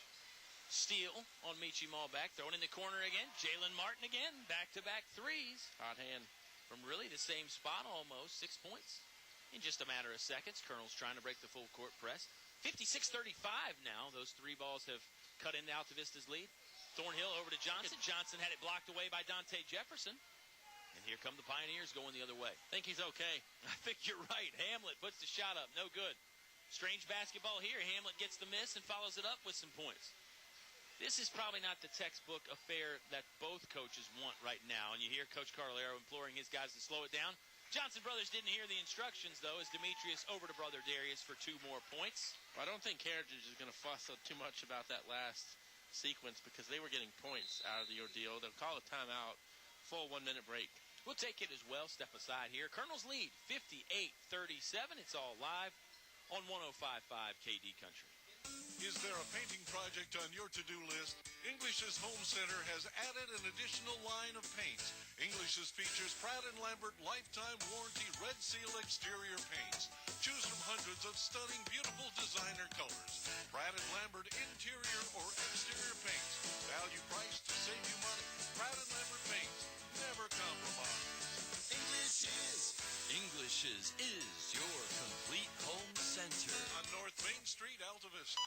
Steal on Michi Malbach. Thrown in the corner again. Jalen Martin again. Back-to-back threes. Hot hand. From really the same spot almost. 6 points. In just a matter of seconds, Colonels trying to break the full court press. 56-35 now. Those three balls have cut into Altavista's lead. Thornhill over to Johnson. Johnson had it blocked away by Dante Jefferson. And here come the Pioneers going the other way. Think he's okay. I think you're right. Hamlet puts the shot up. No good. Strange basketball here. Hamlet gets the miss and follows it up with some points. This is probably not the textbook affair that both coaches want right now. And you hear Coach Carlero imploring his guys to slow it down. Johnson brothers didn't hear the instructions, though, as Demetrius over to brother Darius for 2 more points. Well, I don't think Heritage is going to fuss too much about that last sequence because they were getting points out of the ordeal. They'll call a timeout, full 1-minute break. We'll take it as well. Step aside here. Colonels lead 58-37. It's all live on 105.5 KD Country. Is there a painting project on your to-do list? English's Home Center has added an additional line of paints. English's features Pratt & Lambert Lifetime Warranty Red Seal Exterior Paints. Choose from hundreds of stunning, beautiful designer colors. Pratt & Lambert interior or exterior paints. Value price to save you money. Pratt & Lambert paints. Never compromise. English English's is your complete home center. On North Main Street, Altavista.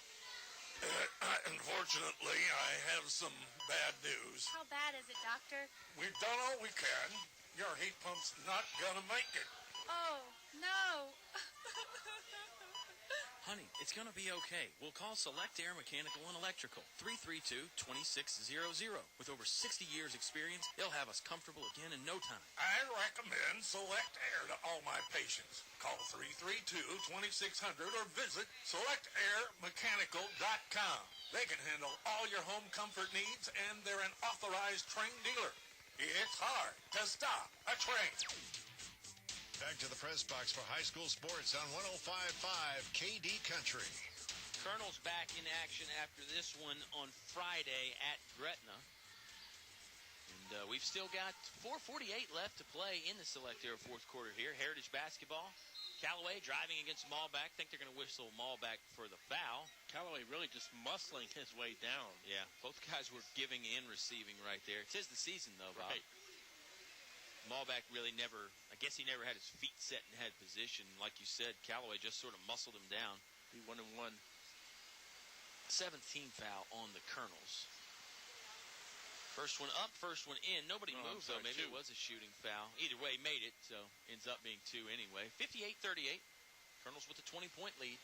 Unfortunately, I have some bad news. How bad is it, Doctor? We've done all we can. Your heat pump's not gonna make it. Oh, no. Honey, it's going to be okay. We'll call Select Air Mechanical and Electrical, 332-2600. With over 60 years experience, they'll have us comfortable again in no time. I recommend Select Air to all my patients. Call 332-2600 or visit selectairmechanical.com. They can handle all your home comfort needs, and they're an authorized trained dealer. It's hard to stop a train. Back to the press box for high school sports on 105.5 KD Country. Colonel's back in action after this one on Friday at Gretna. And we've still got 4:48 left to play in the Select Air fourth quarter here. Heritage basketball. Callaway driving against Malback. Think they're going to whistle Malback for the foul. Callaway really just muscling his way down. Yeah, both guys were giving and receiving right there. 'Tis the season, though, Bob. Right. Malback really never, I guess he never had his feet set in head position. Like you said, Callaway just sort of muscled him down. Be 1-1. 17 foul on the Colonels. First one up, first one in. Nobody moved, though. Maybe it was a shooting foul. Either way, made it, so ends up being two anyway. 58-38. Colonels with a 20-point lead.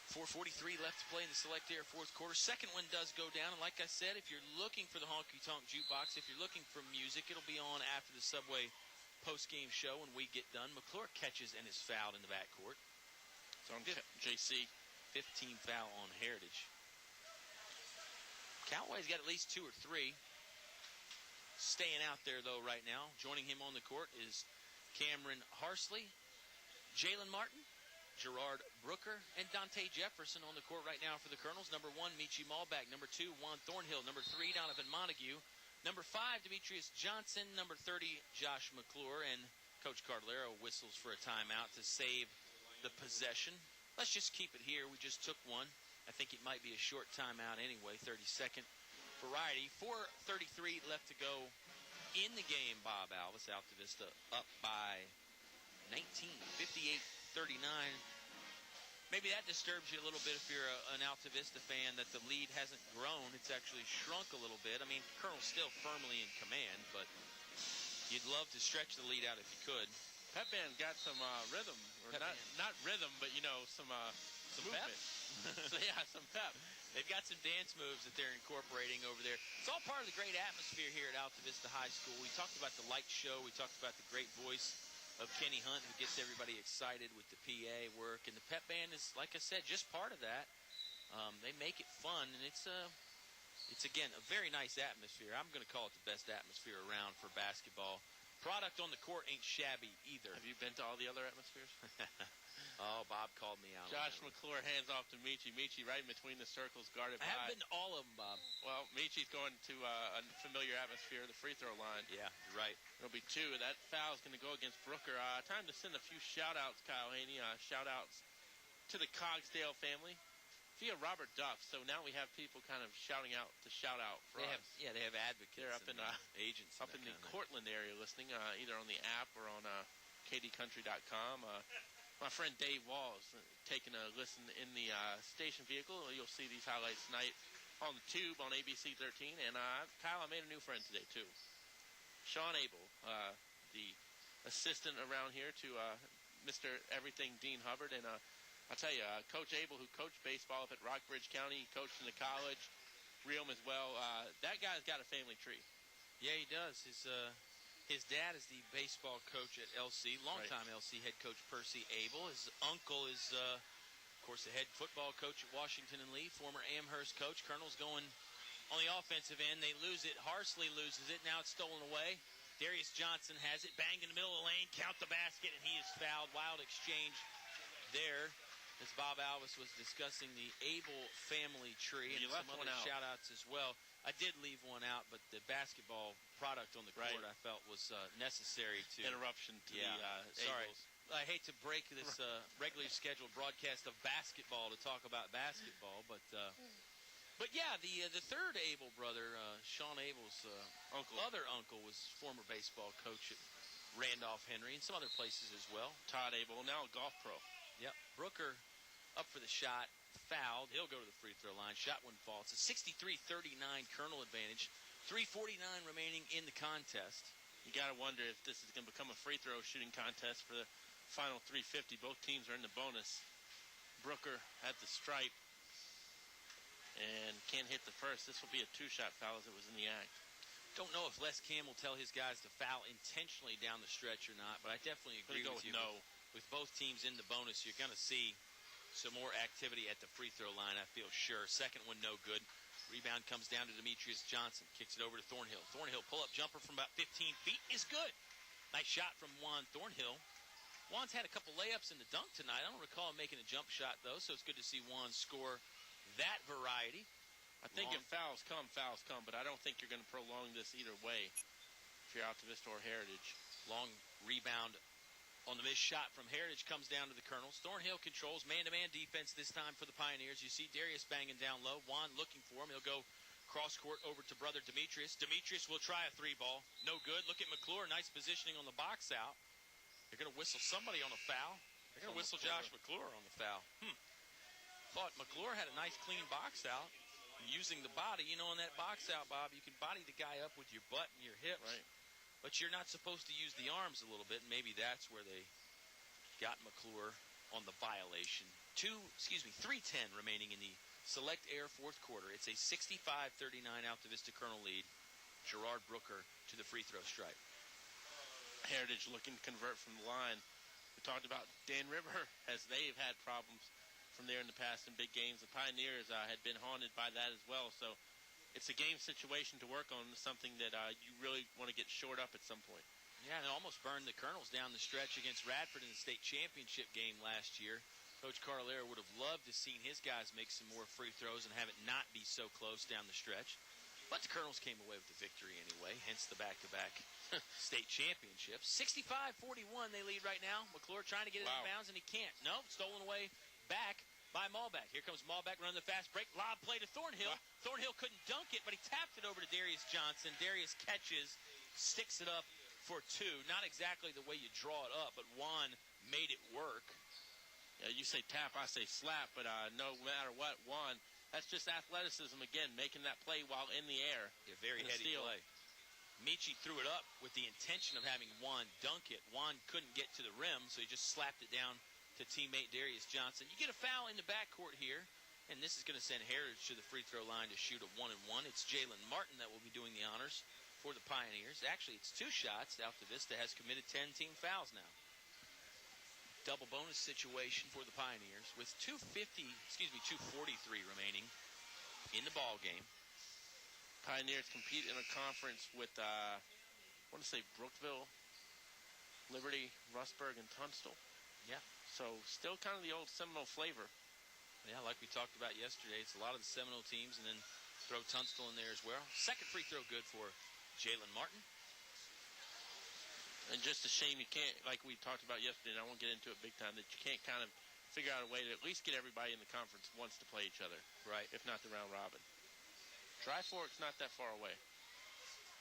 4:43 left to play in the Select Air fourth quarter. Second one does go down, and like I said, if you're looking for the Honky Tonk Jukebox, if you're looking for music, it'll be on after the Subway post-game show when we get done. McClure catches and is fouled in the backcourt. It's on JC. 15 foul on Heritage. Callaway's got at least two or three. Staying out there, though, right now. Joining him on the court is Cameron Harsley, Jalen Martin, Gerard Brooker, and Dante Jefferson on the court right now for the Colonels. Number 1, Michi Malback. Number 2, Juan Thornhill. Number 3, Donovan Montague. Number 5, Demetrius Johnson. Number 30, Josh McClure. And Coach Cardellaro whistles for a timeout to save the possession. Let's just keep it here. We just took one. I think it might be a short timeout anyway, 30-second variety. 4:33 left to go in the game, Bob Alvis. Altavista up by 19, 58-39. Maybe that disturbs you a little bit if you're an Altavista fan, that the lead hasn't grown. It's actually shrunk a little bit. I mean, Colonel's still firmly in command, but you'd love to stretch the lead out if you could. Pep Band got some rhythm, or not rhythm, but some movement. So yeah, some pep. They've got some dance moves that they're incorporating over there. It's all part of the great atmosphere here at Altavista High School. We talked about the light show. We talked about the great voice of Kenny Hunt, who gets everybody excited with the PA work. And the pep band is, like I said, just part of that. They make it fun, and it's again, a very nice atmosphere. I'm going to call it the best atmosphere around for basketball. Product on the court ain't shabby either. Have you been to all the other atmospheres? Oh, Bob called me out. Josh McClure hands off to Michi. Michi right in between the circles, guarded by. I haven't been to all of them, Bob. Well, Michi's going to a familiar atmosphere, the free throw line. Yeah, you're right. It'll be two. That foul's going to go against Brooker. Time to send a few shout-outs, Kyle Hoehne. Shout-outs to the Cogsdale family via Robert Duff. So now we have people kind of shouting out to shout out for us. They have advocates. They're up in agents up in the Cortland area listening, either on the app or on kdcountry.com. My friend Dave Walls taking a listen in the station vehicle. You'll see these highlights tonight on the tube on ABC 13. And Kyle, I made a new friend today too. Sean Abel, the assistant around here to Mr. Everything Dean Hubbard. And I'll tell you, Coach Abel, who coached baseball up at Rockbridge County, he coached in the college, Realm as well. That guy's got a family tree. Yeah, he does. His dad is the baseball coach at LC, longtime LC head coach Percy Abel. His uncle is, of course, the head football coach at Washington and Lee, former Amherst coach. Colonel's going on the offensive end. They lose it. Harsley loses it. Now it's stolen away. Darius Johnson has it, banged in the middle of the lane, count the basket, and he is fouled. Wild exchange there as Bob Alvis was discussing the Abel family tree. You and left some one other out. shout-outs as well. I did leave one out, but the basketball product on the court I felt was necessary to... Interruption to the sorry. Abels. I hate to break this regularly scheduled broadcast of basketball to talk about basketball, but yeah, the third Abel brother, Sean Abel's other uncle, was former baseball coach at Randolph-Henry, and some other places as well. Todd Abel, now a golf pro. Yep. Brooker up for the shot, fouled. He'll go to the free throw line. Shot wouldn't fall. It's a 63-39 Colonel advantage. 3:49 remaining in the contest. You got to wonder if this is going to become a free throw shooting contest for the final 350. Both teams are in the bonus. Brooker at the stripe and can't hit the first. This will be a two-shot foul as it was in the act. Don't know if Les Cam will tell his guys to foul intentionally down the stretch or not, but I definitely agree with you. No. With both teams in the bonus, you're going to see some more activity at the free throw line, I feel sure. Second one, no good. Rebound comes down to Demetrius Johnson. Kicks it over to Thornhill. Thornhill pull-up jumper from about 15 feet is good. Nice shot from Juan Thornhill. Juan's had a couple layups in the dunk tonight. I don't recall him making a jump shot, though, so it's good to see Juan score that variety. I think if fouls come, but I don't think you're going to prolong this either way if you're Altavista or Heritage. Long rebound on the missed shot from Heritage comes down to the Colonels. Thornhill controls man-to-man defense this time for the Pioneers. You see Darius banging down low. Juan looking for him. He'll go cross-court over to brother Demetrius. Demetrius will try a three-ball. No good. Look at McClure. Nice positioning on the box out. They're going to whistle somebody on a foul. They're going to whistle Josh McClure on the foul. Thought McClure had a nice clean box out. Using the body, on that box out, Bob, you can body the guy up with your butt and your hips. Right. But you're not supposed to use the arms a little bit, and maybe that's where they got McClure on the violation. 3:10 remaining in the Select Air fourth quarter. It's a 65-39 Altavista Colonel lead. Gerard Brooker to the free throw stripe. Heritage looking to convert from the line. We talked about Dan River as they've had problems from there in the past in big games. The Pioneers had been haunted by that as well. So it's a game situation to work on, something that you really want to get shored up at some point. Yeah, and it almost burned the Colonels down the stretch against Radford in the state championship game last year. Coach Carlera would have loved to seen his guys make some more free throws and have it not be so close down the stretch. But the Colonels came away with the victory anyway, hence the back-to-back state championships. 65-41 they lead right now. McClure trying to get it in bounds, and he can't. No, stolen away back by Malbeck. Here comes Malbeck running the fast break. Lob play to Thornhill. Thornhill couldn't dunk it, but he tapped it over to Darius Johnson. Darius catches, sticks it up for two. Not exactly the way you draw it up, but Juan made it work. Yeah, you say tap, I say slap, but no matter what, Juan, that's just athleticism again, making that play while in the air. A very heady play. Michi threw it up with the intention of having Juan dunk it. Juan couldn't get to the rim, so he just slapped it down to teammate Darius Johnson. You get a foul in the backcourt here, and this is going to send Heritage to the free throw line to shoot a 1-1. It's Jalen Martin that will be doing the honors for the Pioneers. Actually, it's two shots. Altavista has committed 10 team fouls now. Double bonus situation for the Pioneers with 243 remaining in the ball game. Pioneers compete in a conference with, I want to say Brookville, Liberty, Rustburg, and Tunstall. Yeah. So still kind of the old Seminole flavor. Yeah, like we talked about yesterday, it's a lot of the Seminole teams, and then throw Tunstall in there as well. Second free throw good for Jalen Martin. And just a shame you can't, like we talked about yesterday, and I won't get into it big time, that you can't kind of figure out a way to at least get everybody in the conference once to play each other. Right. If not the round robin. Dry Fork's not that far away.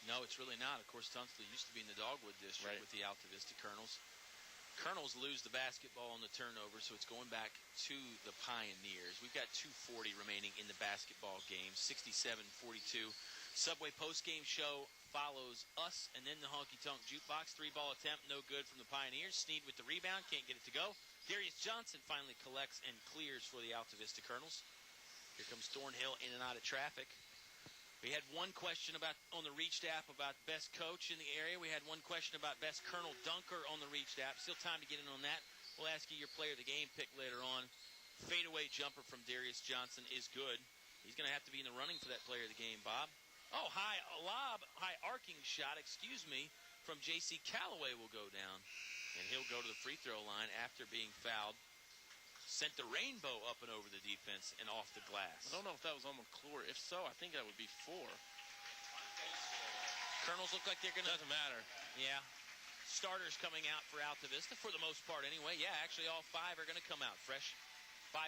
No, it's really not. Of course, Tunstall used to be in the Dogwood district with the Altavista Colonels. Colonels lose the basketball on the turnover, so it's going back to the Pioneers. We've got 2:40 remaining in the basketball game, 67-42. Subway postgame show follows us, and then the honky-tonk jukebox. Three-ball attempt, no good from the Pioneers. Sneed with the rebound, can't get it to go. Darius Johnson finally collects and clears for the Altavista Colonels. Here comes Thornhill in and out of traffic. We had one question on the Reach app about best coach in the area. We had one question about best Colonel dunker on the Reach app. Still time to get in on that. We'll ask you your player of the game pick later on. Fadeaway jumper from Darius Johnson is good. He's going to have to be in the running for that player of the game, Bob. Oh, high arcing shot, from J.C. Callaway will go down. And he'll go to the free throw line after being fouled. Sent the rainbow up and over the defense and off the glass. I don't know if that was on McClure. If so, I think that would be 4. Colonels look like they're going to... Doesn't matter. Yeah. Starters coming out for Altavista, for the most part anyway. Yeah, actually all 5 are going to come out. 5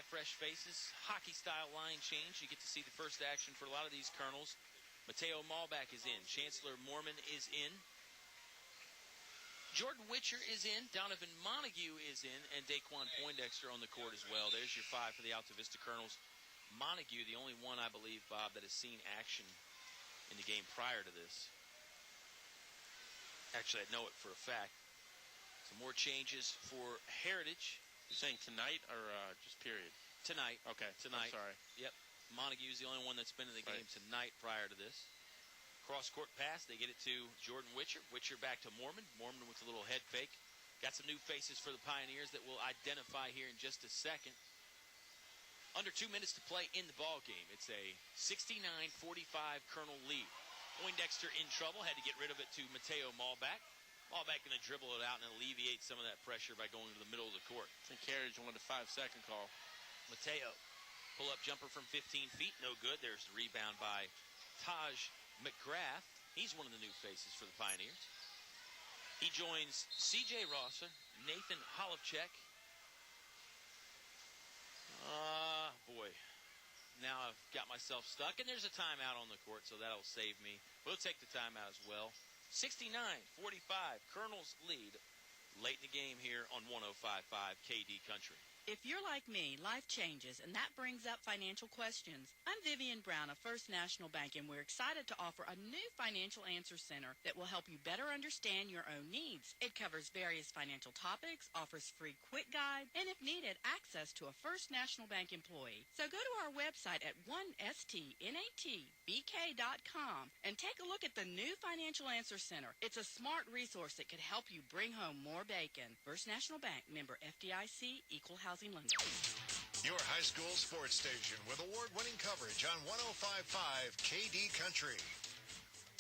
fresh faces. Hockey-style line change. You get to see the first action for a lot of these Colonels. Mateo Malbeck is in. Chancellor Mormon is in. Jordan Witcher is in, Donovan Montague is in, and Daquan Poindexter on the court as well. There's your 5 for the Altavista Colonels. Montague, the only one, I believe, Bob, that has seen action in the game prior to this. Actually, I know it for a fact. Some more changes for Heritage. You're saying tonight or just period? Tonight. Okay. Tonight. I'm sorry. Yep. Montague's the only one that's been in the game tonight prior to this. Cross-court pass. They get it to Jordan Witcher. Witcher back to Mormon. Mormon with a little head fake. Got some new faces for the Pioneers that we'll identify here in just a second. Under 2 minutes to play in the ball game. It's a 69-45 Colonel lead. Poindexter in trouble. Had to get rid of it to Mateo Malback. Malback going to dribble it out and alleviate some of that pressure by going to the middle of the court. I think Carriage wanted a 5-second call. Mateo. Pull-up jumper from 15 feet. No good. There's the rebound by Taj McGrath. He's one of the new faces for the Pioneers. He joins C.J. Rosser, Nathan Holovchek. Boy. Now I've got myself stuck, and there's a timeout on the court, so that'll save me. We'll take the timeout as well. 69-45, Colonels lead late in the game here on 105.5 KD Country. If you're like me, life changes, and that brings up financial questions. I'm Vivian Brown of First National Bank, and we're excited to offer a new financial answer center that will help you better understand your own needs. It covers various financial topics, offers free quick guide, and if needed, access to a First National Bank employee. So go to our website at 1stnatbk.com and take a look at the new Financial Answer Center. It's a smart resource that could help you bring home more bacon. First National Bank, member FDIC, equal housing lender. Your high school sports station with award-winning coverage on 105.5 KD Country.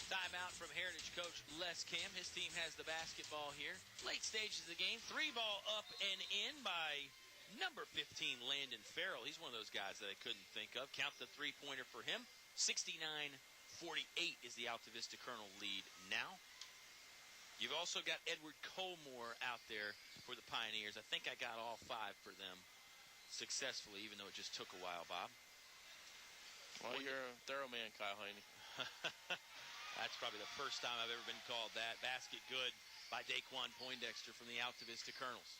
Timeout from Heritage coach Les Cam. His team has the basketball here. Late stages of the game. 3-ball up and in by number 15, Landon Farrell. He's one of those guys that I couldn't think of. Count the three-pointer for him. 69-48 is the Altavista Colonel lead now. You've also got Edward Colmore out there for the Pioneers. I think I got all 5 for them successfully, even though it just took a while, Bob. Well, you're a thorough man, Kyle Hoehne. That's probably the first time I've ever been called that. Basket good by Daquan Poindexter from the Altavista Colonels.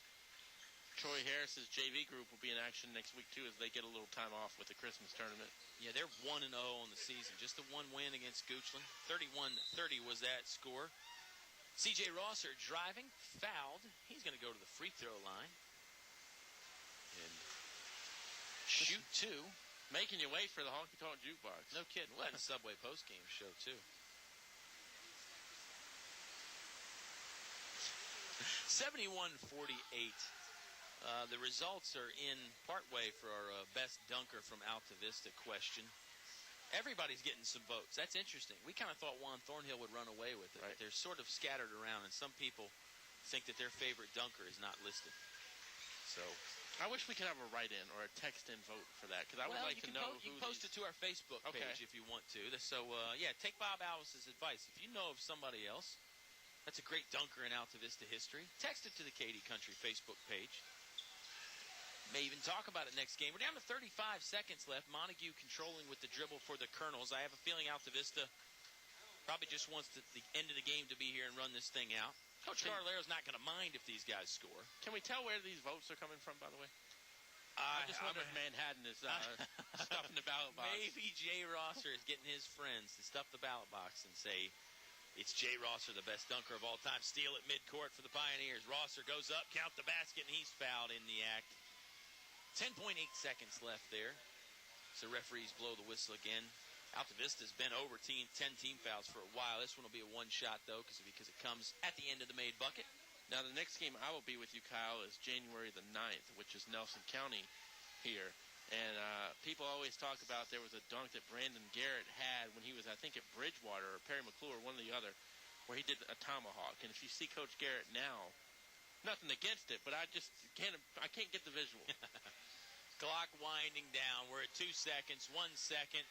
Troy Harris's JV group will be in action next week, too, as they get a little time off with the Christmas tournament. Yeah, they're 1-0 on the season. Just the one win against Goochland. 31-30 was that score. C.J. Rosser driving, fouled. He's going to go to the free throw line. And shoot 2. Making you wait for the honky-tonk jukebox. No kidding. We'll have a Subway postgame show, too. 71-48. The results are in partway for our best dunker from Altavista question. Everybody's getting some votes. That's interesting. We kind of thought Juan Thornhill would run away with it. Right. They're sort of scattered around, and some people think that their favorite dunker is not listed. So I wish we could have a write-in or a text-in vote for that, because I would like to know You can post it to our Facebook page if you want to. So, yeah, take Bob Alvis' advice. If you know of somebody else that's a great dunker in Altavista history, text it to the KD Country Facebook page. May even talk about it next game. We're down to 35 seconds left. Montague controlling with the dribble for the Colonels. I have a feeling Altavista probably just wants the end of the game to be here and run this thing out. Coach Carlero's not going to mind if these guys score. Can we tell where these votes are coming from, by the way? I just wonder if Manhattan is stuffing the ballot box. Maybe Jay Rosser is getting his friends to stuff the ballot box and say, it's Jay Rosser, the best dunker of all time. Steal at midcourt for the Pioneers. Rosser goes up, count the basket, and he's fouled in the act. 10.8 seconds left there. So referees blow the whistle again. Altavista's been over 10 team fouls for a while. This one will be a one-shot, though, because it comes at the end of the made bucket. Now, the next game I will be with you, Kyle, is January the 9th, which is Nelson County here. And people always talk about there was a dunk that Brandon Garrett had when he was, I think, at Bridgewater or Perry McClure, one or the other, where he did a tomahawk. And if you see Coach Garrett now, nothing against it, but I can't get the visual. Clock winding down. We're at 2 seconds, 1 second.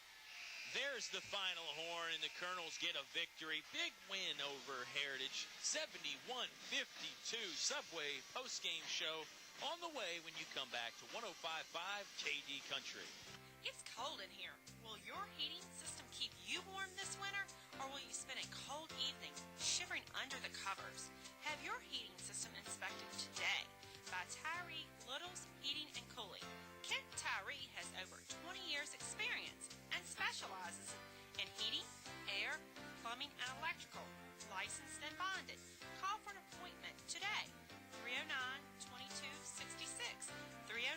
There's the final horn, and the Colonels get a victory. Big win over Heritage, 71-52. Subway postgame show on the way when you come back to 105.5 KD Country. It's cold in here. Will your heating system keep you warm this winter, or will you spend a cold evening shivering under the covers? Have your heating system inspected today by Tyree Little's Heating and Cooling. Kent Tyree has over 20 years experience and specializes in heating, air, plumbing, and electrical. Licensed and bonded. Call for an appointment today. 309-2266. 309-2266.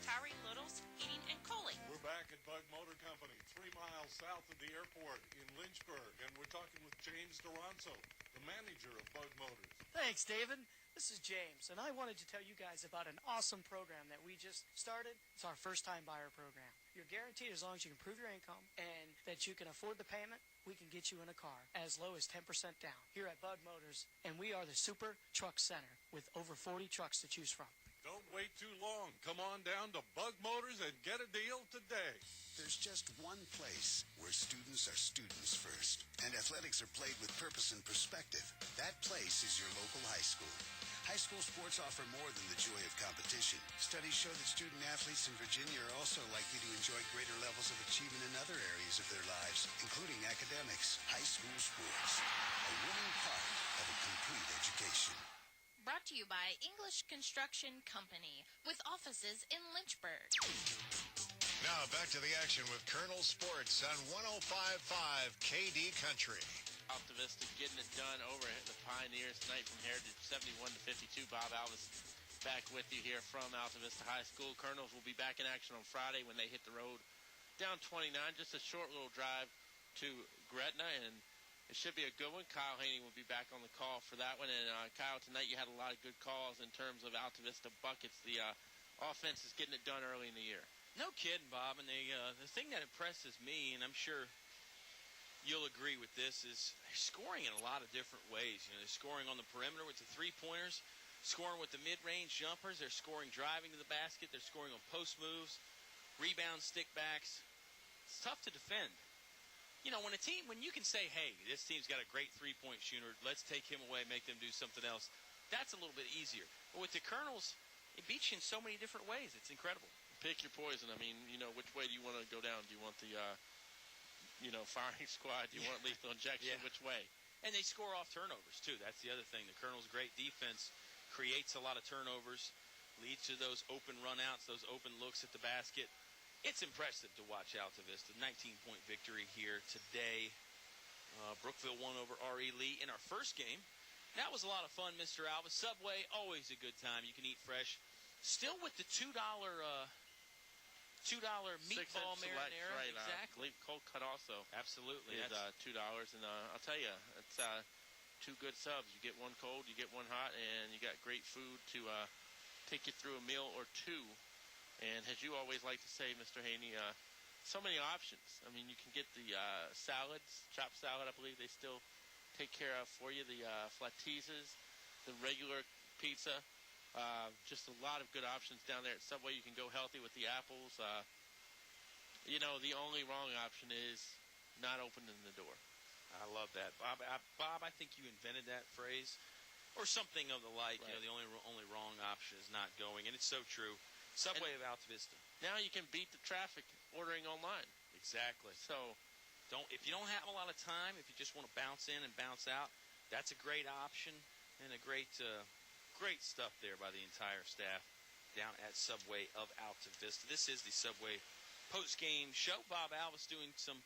Tyree Little's Heating and Cooling. We're back at Bug Motor Company, 3 miles south of the airport in Lynchburg, and we're talking with James Duranzo, the manager of Bug Motors. Thanks, David. This is James, and I wanted to tell you guys about an awesome program that we just started. It's our first-time buyer program. You're guaranteed as long as you can prove your income and that you can afford the payment, we can get you in a car as low as 10% down here at Bug Motors, and we are the Super Truck Center with over 40 trucks to choose from. Don't wait too long. Come on down to Bug Motors and get a deal today. There's just one place where students are students first, and athletics are played with purpose and perspective. That place is your local high school. High school sports offer more than the joy of competition. Studies show that student athletes in Virginia are also likely to enjoy greater levels of achievement in other areas of their lives, including academics. High school sports, a winning part of a complete education. Brought to you by English Construction Company, with offices in Lynchburg. Now back to the action with Colonel Sports on 105.5 KD Country. Altavista getting it done over at the Pioneers tonight from Heritage, 71-52. Bob Alvis back with you here from Altavista High School. Colonels will be back in action on Friday when they hit the road down 29. Just a short little drive to Gretna, and it should be a good one. Kyle Hoehne will be back on the call for that one. And Kyle, tonight you had a lot of good calls in terms of Altavista buckets. The offense is getting it done early in the year. No kidding, Bob. And the thing that impresses me, and I'm sure you'll agree with this, is they're scoring in a lot of different ways. You know, they're scoring on the perimeter with the three-pointers, scoring with the mid-range jumpers. They're scoring driving to the basket. They're scoring on post moves, rebounds, stick backs. It's tough to defend. You know, when you can say, hey, this team's got a great three-point shooter, let's take him away, make them do something else, that's a little bit easier. But with the Colonels, it beats you in so many different ways. It's incredible. Pick your poison. I mean, you know, which way do you want to go down? Do you want the firing squad? Do you want lethal injection? Yeah. Which way? And they score off turnovers, too. That's the other thing. The Colonels' great defense creates a lot of turnovers, leads to those open runouts, those open looks at the basket. It's impressive to watch Altavista. 19-point victory here today. Brookville won over R.E. Lee in our first game. That was a lot of fun, Mr. Alvis. Subway, always a good time. You can eat fresh. Still with the $2 meatball marinara. Right, exactly. Cold cut also. Absolutely. Is $2, and I'll tell you, it's two good subs. You get one cold, you get one hot, and you got great food to take you through a meal or two. And as you always like to say, Mr. Hoehne, so many options. I mean, you can get the salads, chopped salad, I believe they still take care of for you. The flatteases, the regular pizza. Just a lot of good options down there at Subway. You can go healthy with the apples. The only wrong option is not opening the door. I love that. Bob, I think you invented that phrase or something of the like. Right. You know, the only wrong option is not going, and it's so true. Subway of Altavista. Now you can beat the traffic ordering online. Exactly. So if you don't have a lot of time, if you just want to bounce in and bounce out, that's a great option and a great stuff there by the entire staff down at Subway of Altavista. This is the Subway post-game show. Bob Alvis doing some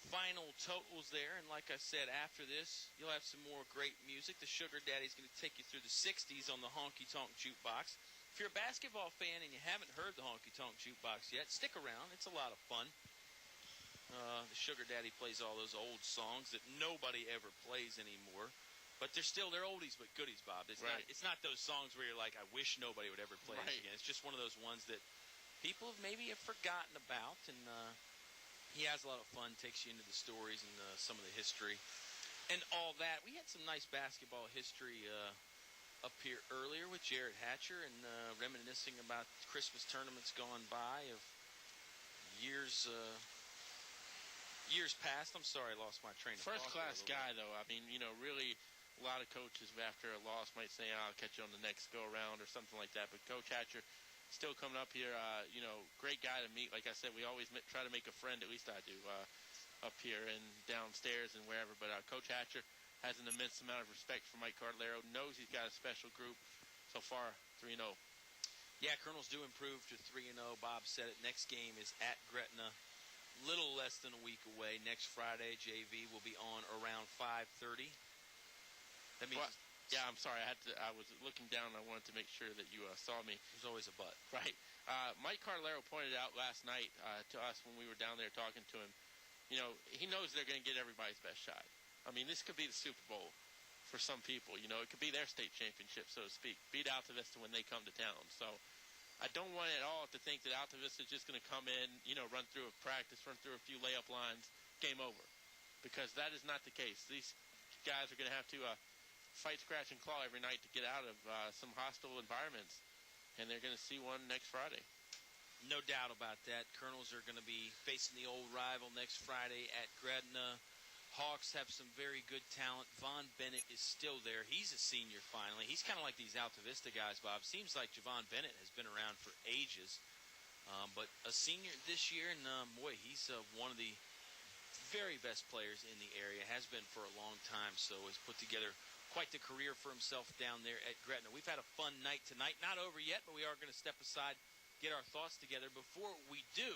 final totals there, and like I said, after this, you'll have some more great music. The Sugar Daddy's going to take you through the 60s on the Honky Tonk Jukebox. If you're a basketball fan and you haven't heard the Honky Tonk Jukebox yet, stick around. It's a lot of fun. The Sugar Daddy plays all those old songs that nobody ever plays anymore. But they're oldies but goodies, Bob. It's not those songs where you're like, I wish nobody would ever play this again. It's just one of those ones that people maybe have forgotten about, and he has a lot of fun, takes you into the stories and some of the history and all that. We had some nice basketball history up here earlier with Jared Hatcher and reminiscing about Christmas tournaments gone by of years past. I'm sorry, I lost my train of thought. First-class guy, though. I mean, really, a lot of coaches after a loss might say, I'll catch you on the next go-around or something like that. But Coach Hatcher, still coming up here. Great guy to meet. Like I said, we always try to make a friend. At least I do up here and downstairs and wherever. But Coach Hatcher has an immense amount of respect for Mike Cardallaro. Knows he's got a special group. So far, 3-0. Yeah, Colonels do improve to 3-0. Bob said it. Next game is at Gretna. Little less than a week away. Next Friday, JV will be on around 5:30. That means... Yeah, I'm sorry. I was looking down. I wanted to make sure that you saw me. There's always a but. Right. Mike Cardallaro pointed out last night to us when we were down there talking to him, he knows they're going to get everybody's best shot. I mean, this could be the Super Bowl for some people. It could be their state championship, so to speak. Beat Altavista when they come to town. So I don't want at all to think that Altavista is just going to come in, run through a practice, run through a few layup lines, game over. Because that is not the case. These guys are going to have to fight, scratch, and claw every night to get out of some hostile environments. And they're going to see one next Friday. No doubt about that. Colonels are going to be facing the old rival next Friday at Gretna. Hawks have some very good talent. Von Bennett is still there. He's a senior finally. He's kind of like these Altavista guys, Bob. Seems like Javon Bennett has been around for ages. But a senior this year, and boy, he's one of the very best players in the area. Has been for a long time, so has put together quite the career for himself down there at Gretna. We've had a fun night tonight. Not over yet, but we are going to step aside, get our thoughts together. Before we do,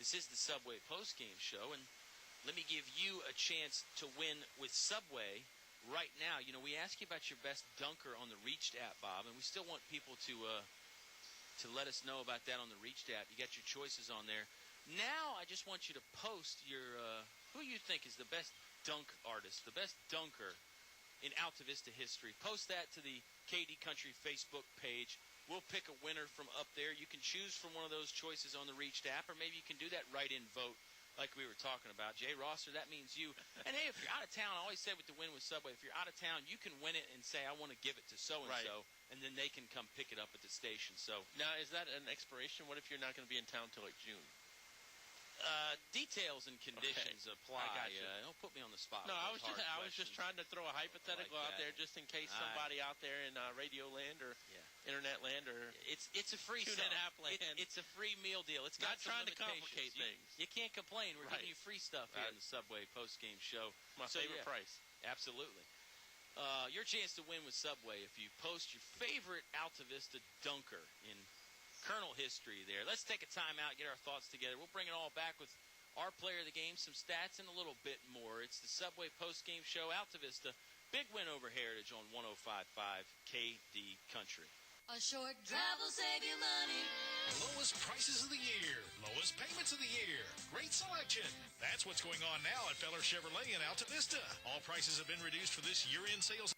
this is the Subway postgame show, and let me give you a chance to win with Subway right now. We ask you about your best dunker on the Reached app, Bob, and we still want people to let us know about that on the Reached app. You got your choices on there. Now I just want you to post your who you think is the best dunk artist, the best dunker in Altavista history. Post that to the KD Country Facebook page. We'll pick a winner from up there. You can choose from one of those choices on the Reached app, or maybe you can do that write-in vote like we were talking about. Jay Rosser, that means you. And, hey, if you're out of town, I always say with the Win with Subway, if you're out of town, you can win it and say, I want to give it to so-and-so, and then they can come pick it up at the station. So now, is that an expiration? What if you're not going to be in town till like June? Details and conditions apply. I got you. Don't put me on the spot. No, I was just trying to throw a hypothetical out there just in case somebody out there in radio land or internet land or it's a free TuneIn-app land. It's a free meal deal. It's not got some trying to complicate things. You can't complain. We're giving you free stuff here in the Subway post-game show. My favorite price. Absolutely. Your chance to win with Subway if you post your favorite Altavista dunker in Colonel history there. Let's take a time out, get our thoughts together. We'll bring it all back with our player of the game, some stats, and a little bit more. It's the Subway post-game show. Altavista, big win over Heritage on 105.5 KD Country. A short drive will save you money. Lowest prices of the year. Lowest payments of the year. Great selection. That's what's going on now at Feller Chevrolet in Altavista. All prices have been reduced for this year-end sales.